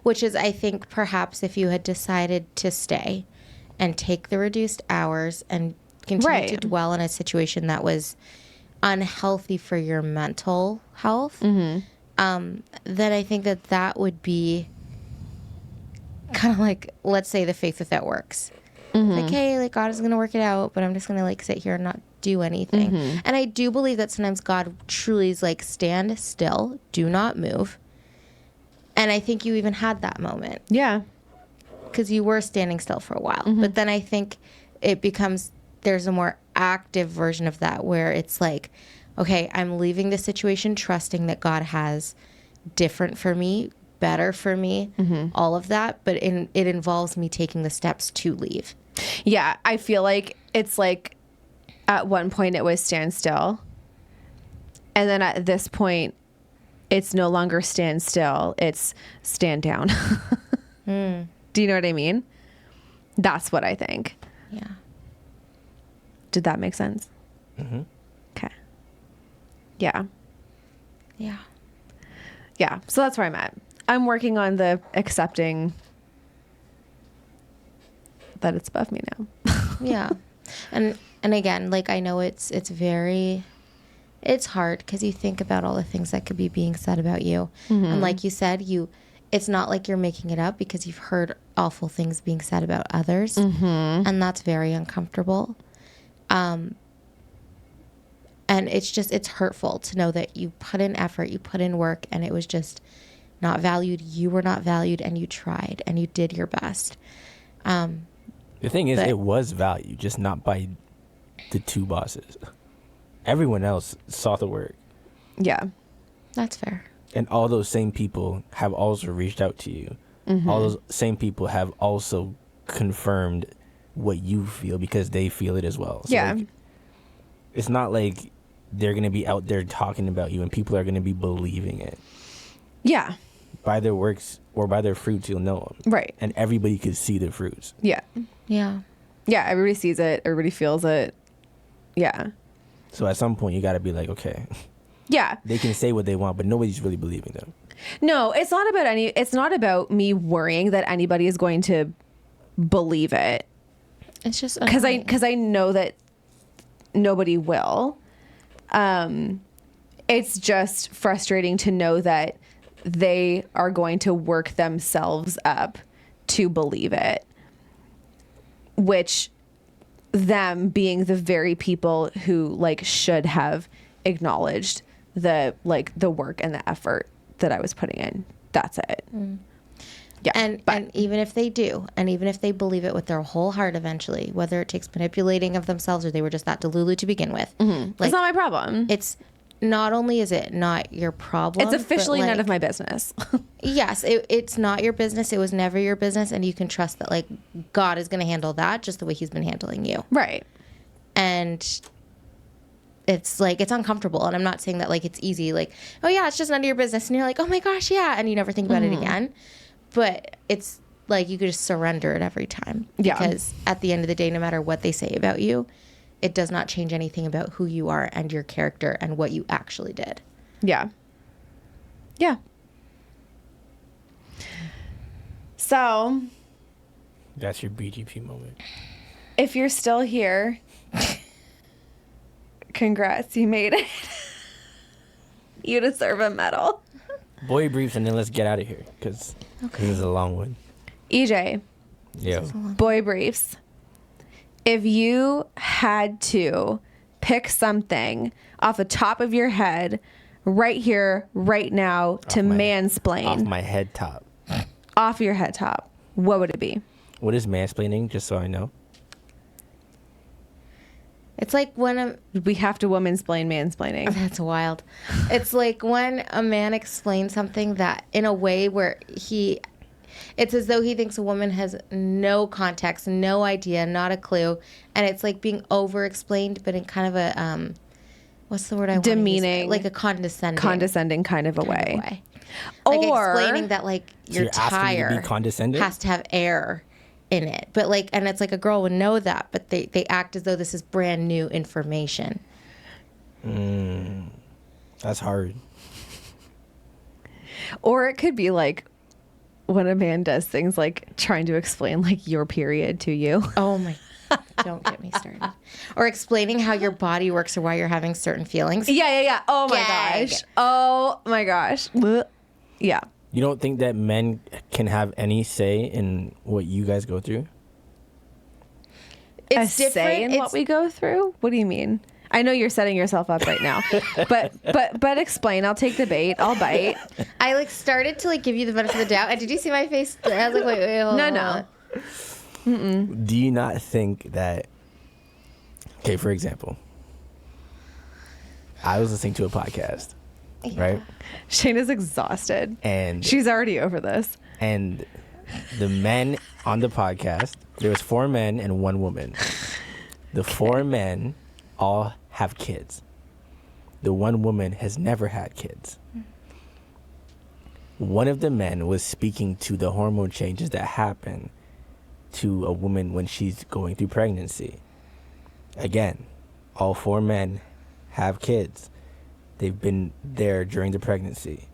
which is, I think, perhaps if you had decided to stay and take the reduced hours and continue to Right. dwell in a situation that was unhealthy for your mental health, then I think that would be kind of like, let's say, the faith without works. Like, hey, like God is gonna work it out, but I'm just gonna like sit here and not do anything. And I do believe that sometimes God truly is like, stand still, do not move. And I think you even had that moment. Yeah. Because you were standing still for a while. But then I think it becomes, there's a more active version of that where it's like, okay, I'm leaving the situation trusting that God has different for me, better for me, all of that. But it involves me taking the steps to leave. Yeah. I feel like it's like at one point it was stand still. And then at this point, it's no longer stand still. It's stand down. Do you know what I mean? That's what I think. Yeah. Did that make sense? Okay. Yeah. Yeah. Yeah. So that's where I'm at. I'm working on the accepting that it's above me now. Yeah. And again, like, I know it's hard because you think about all the things that could be being said about you. And like you said, it's not like you're making it up because you've heard awful things being said about others. And that's very uncomfortable. And it's hurtful to know that you put in effort, you put in work, and it was just not valued. You were not valued, and you tried and you did your best. The thing is, it was valued, just not by the two bosses. Everyone else saw the work. Yeah. That's fair. And all those same people have also reached out to you. All those same people have also confirmed what you feel because they feel it as well. So Yeah. like, it's not like they're going to be out there talking about you and people are going to be believing it. Yeah. By their works or by their fruits, you'll know them. Right. And everybody could see the fruits. Yeah. Yeah. Yeah. Everybody sees it. Everybody feels it. Yeah. So at some point, you got to be like, okay, Yeah. they can say what they want, but nobody's really believing them. No, it's not about me worrying that anybody is going to believe it. It's just Because I know that nobody will. It's just frustrating to know that they are going to work themselves up to believe it, which them being the very people who like should have acknowledged the work and the effort that I was putting in. That's it. Yeah. And even if they do, and even if they believe it with their whole heart eventually, whether it takes manipulating of themselves or they were just that delulu to begin with, it's not my problem. It's not only is it not your problem, It's officially but, none like, of my business. yes, it's not your business. It was never your business, and you can trust that like God is going to handle that just the way He's been handling you. Right. And it's like, it's uncomfortable, and I'm not saying that like it's easy, like, oh yeah, it's just none of your business, and you're like, oh my gosh, yeah, and you never think about it again. But it's like you could just surrender it every time. Yeah. Because at the end of the day, no matter what they say about you, it does not change anything about who you are and your character and what you actually did. Yeah. Yeah. So, That's your BGP moment. if you're still here, congrats, you made it. You deserve a medal. Boy briefs, and then let's get out of here because this is a long one. EJ, Yeah. boy briefs. If you had to pick something off the top of your head right here, right now, to mansplain Off my head top. off your head top, what would it be? What is mansplaining, just so I know? It's like when We have to womansplain mansplaining. that's wild. It's like when a man explains something that in a way where it's as though he thinks a woman has no context, no idea, not a clue. And it's like being over explained, but in kind of a, what's the word I want to use? Demeaning. Like a condescending Kind of a way. Like Or explaining that like So your you're asking me to tire be condescending? has to have air in it. But like, and it's like a girl would know that, but they act as though this is brand new information. That's hard. Or it could be like when a man does things like trying to explain like your period to you. Oh my, don't get me started. Or explaining how your body works or why you're having certain feelings. Yeah. Oh my Gag. gosh. Oh my gosh. Yeah. You don't think that men can have any say in what you guys go through? It's say different. in It's, what we go through? What do you mean? I know you're setting yourself up right now, but explain. I'll take the bait. I'll bite. I like started to like give you the benefit of the doubt. And did you see my face? I was like, wait, hold on, No. hold on. Do you not think that? Okay, for example, I was listening to a podcast, right? Shayna's exhausted. And She's already over this. and the men on the podcast, there was 4 men and 1 woman. The 4 men all have kids. The 1 woman has never had kids. One of the men was speaking to the hormone changes that happen to a woman when she's going through pregnancy. Again, all 4 men have kids. They've been there during the pregnancy.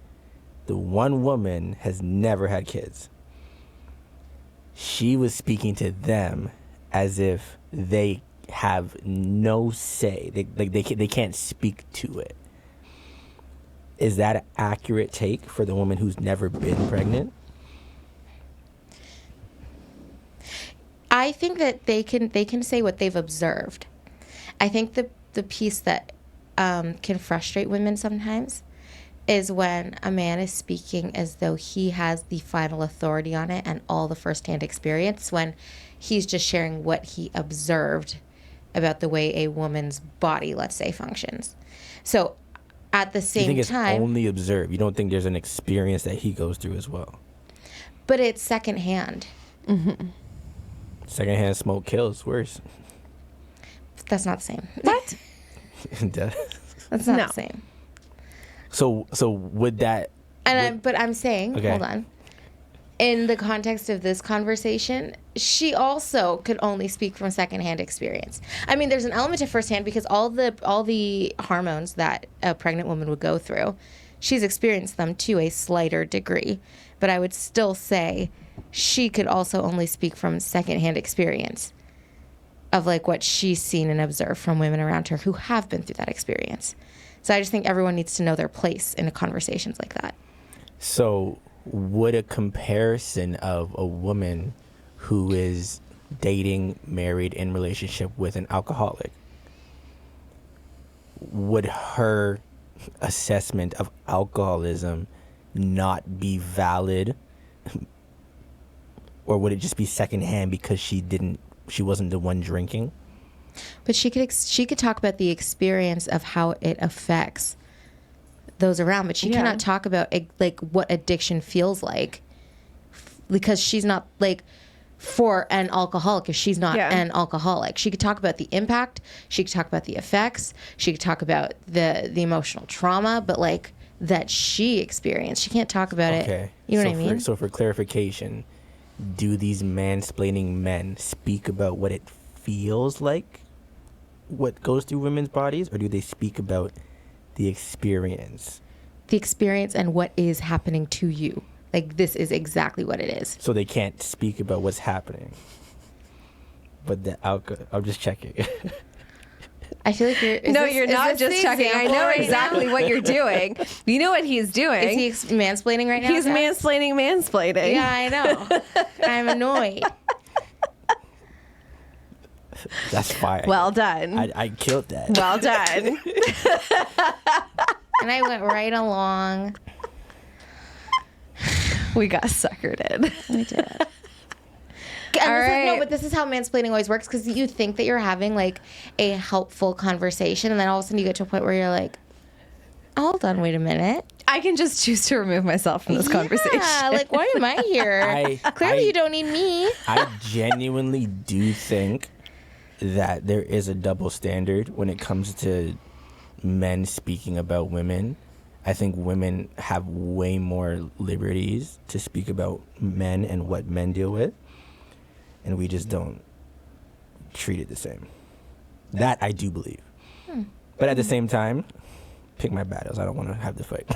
The 1 woman has never had kids. She was speaking to them as if they have no say. They can't speak to it. Is that an accurate take for the woman who's never been pregnant? I think that they can say what they've observed. I think the piece that can frustrate women sometimes is when a man is speaking as though he has the final authority on it and all the firsthand experience, when he's just sharing what he observed about the way a woman's body, let's say, functions. So at the You same think it's time, only observed. You don't think there's an experience that he goes through as well. but it's secondhand. Secondhand smoke kills. Worse. That's not the same. What? That's not No. the same. So would that? But I'm saying, Okay. hold on. In the context of this conversation, she also could only speak from secondhand experience. I mean, there's an element of firsthand because all the hormones that a pregnant woman would go through, she's experienced them to a slighter degree. But I would still say she could also only speak from secondhand experience of like what she's seen and observed from women around her who have been through that experience. So I just think everyone needs to know their place in conversations like that. So would a comparison of a woman who is dating, married, in relationship with an alcoholic, would her assessment of alcoholism not be valid, or would it just be secondhand because she wasn't the one drinking? But she could talk about the experience of how it affects those around, but she Yeah. cannot talk about like what addiction feels like because she's not like for an alcoholic if she's not Yeah. an alcoholic. She could talk about the impact, she could talk about the effects, she could talk about the emotional trauma, but like that she experienced. She can't talk about it. You know what I mean? So for clarification, do these mansplaining men speak about what it feels like, what goes through women's bodies, or do they speak about the experience? The experience and what is happening to you. Like this is exactly what it is. So they can't speak about what's happening. But I'm just checking. I feel like You're not just checking. I know exactly what you're doing. You know what he's doing. Is he mansplaining right now? He's Jack? mansplaining. Yeah, I know. I'm annoyed. That's fire. Well done. I killed that. Well done. And I went right along. We got suckered in. We did. And this is how mansplaining always works, because you think that you're having like a helpful conversation, and then all of a sudden you get to a point where you're like, hold on, wait a minute. I can just choose to remove myself from this conversation. Yeah, like why am I here? Clearly you don't need me. I genuinely do think that there is a double standard when it comes to men speaking about women. I think women have way more liberties to speak about men and what men deal with, and we just don't treat it the same. That I do believe. But at the same time, pick my battles. I don't want to have the fight.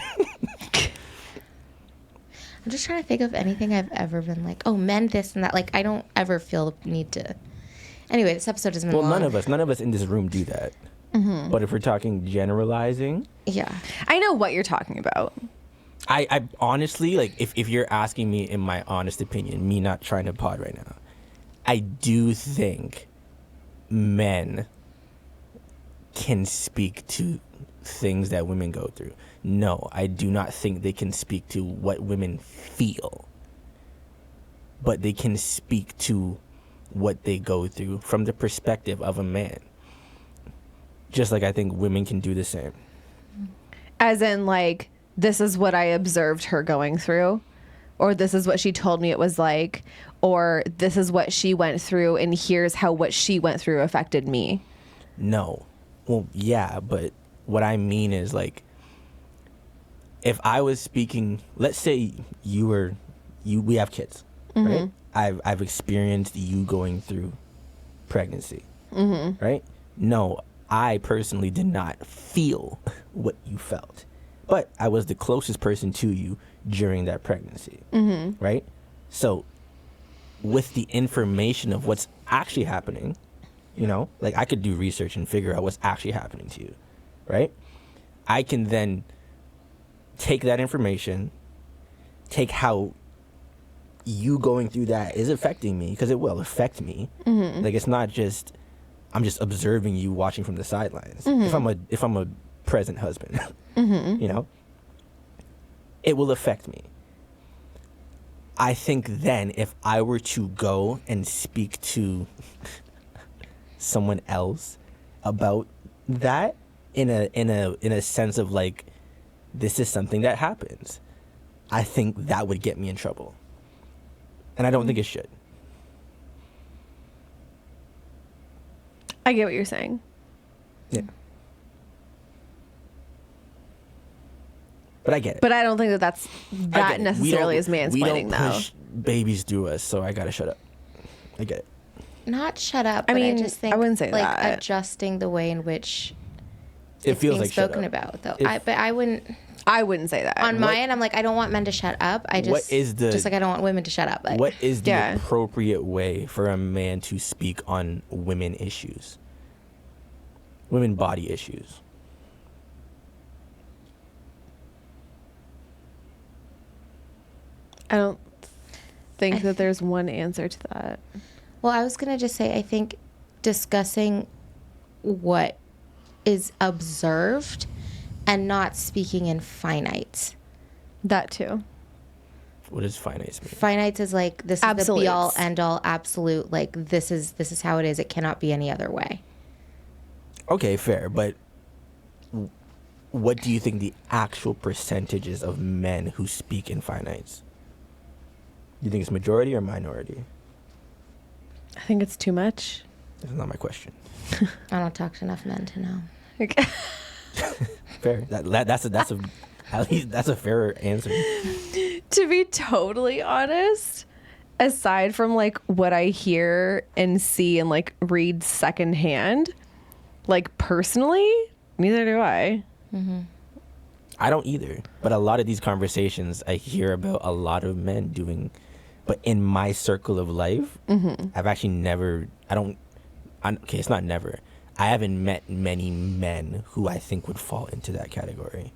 I'm just trying to think of anything I've ever been like, oh, men this and that. Like I don't ever feel the need to. Anyway, this episode has been long. None of us in this room do that. Mm-hmm. But if we're talking generalizing, Yeah. I know what you're talking about. I honestly, like, if you're asking me in my honest opinion, me not trying to pod right now, I do think men can speak to things that women go through. No, I do not think they can speak to what women feel, but they can speak to what they go through from the perspective of a man. Just like I think women can do the same. As in, like, this is what I observed her going through, or this is what she told me it was like, or this is what she went through, and here's how what she went through affected me. No. Well, yeah, but what I mean is, like, if I was speaking, let's say we have kids, right? I've experienced you going through pregnancy, right? No, I personally did not feel what you felt, but I was the closest person to you during that pregnancy, right? So with the information of what's actually happening, you know, like I could do research and figure out what's actually happening to you, right? I can then take that information, take how you going through that is affecting me, because it will affect me. Like, it's not just I'm just observing you watching from the sidelines. If I'm a present husband, you know, it will affect me. I think then if I were to go and speak to someone else about that in a sense of like, this is something that happens, I think that would get me in trouble. And I don't think it should. I get what you're saying. Yeah. But I get it. But I don't think that that's I that get it. necessarily is mansplaining, we don't though. push babies through us, so I gotta shut up. I get it. Not shut up. I But mean, I just think I wouldn't say like that. adjusting the way in which It it's feels being like shut spoken up. about, though. If- But I wouldn't. I wouldn't say that. On my end, I'm like, I don't want men to shut up. I just What is the- just like I don't want women to shut up. Like, What is the Yeah. appropriate way for a man to speak on women issues? Women body issues. I don't think that there's one answer to that. Well, I was gonna just say, I think discussing what is observed and not speaking in finites. That too. What does finite mean? Finites is like, this is the be all Absolutes. end all absolute. Like, this is how it is. It cannot be any other way. Okay, fair, but what do you think the actual percentages of men who speak in finites? Do you think it's majority or minority? I think it's too much. That's not my question. I don't talk to enough men to know. Fair. That's a at least that's a fair answer. To be totally honest, aside from like what I hear and see and like read secondhand, like personally, neither do I. I don't either. But a lot of these conversations I hear about a lot of men doing, but in my circle of life, I've actually never. Okay, it's not never. I haven't met many men who I think would fall into that category.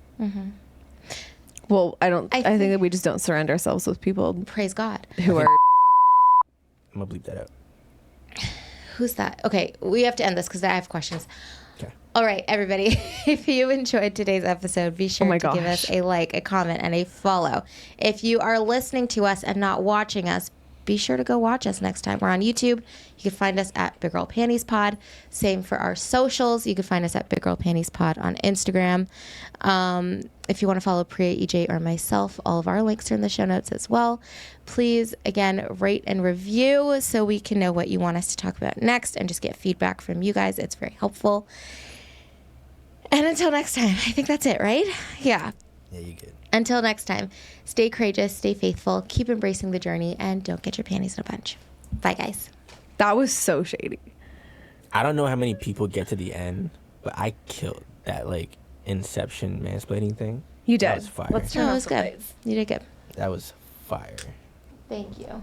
Well, I don't. I I think think- that we just don't surround ourselves with people Praise God. who are. I'm gonna bleep that out. Who's that? Okay, we have to end this because I have questions. Okay. All right, everybody. If you enjoyed today's episode, be sure my to give us gosh. a like, a comment, and a follow. If you are listening to us and not watching us, be sure to go watch us next time. We're on YouTube. You can find us at Big Girl Panties Pod. Same for our socials. You can find us at Big Girl Panties Pod on Instagram. If you want to follow Priya, EJ, or myself, all of our links are in the show notes as well. Please, again, rate and review so we can know what you want us to talk about next and just get feedback from you guys. It's very helpful. And until next time, I think that's it, right? Yeah. Yeah, you good. Until next time, stay courageous, stay faithful, keep embracing the journey, and don't get your panties in a bunch. Bye, guys. That was so shady. I don't know how many people get to the end, but I killed that like Inception mansplaining thing. You did. That was fire. Let's No, turn it off was the good. lights. You did good. That was fire. Thank you.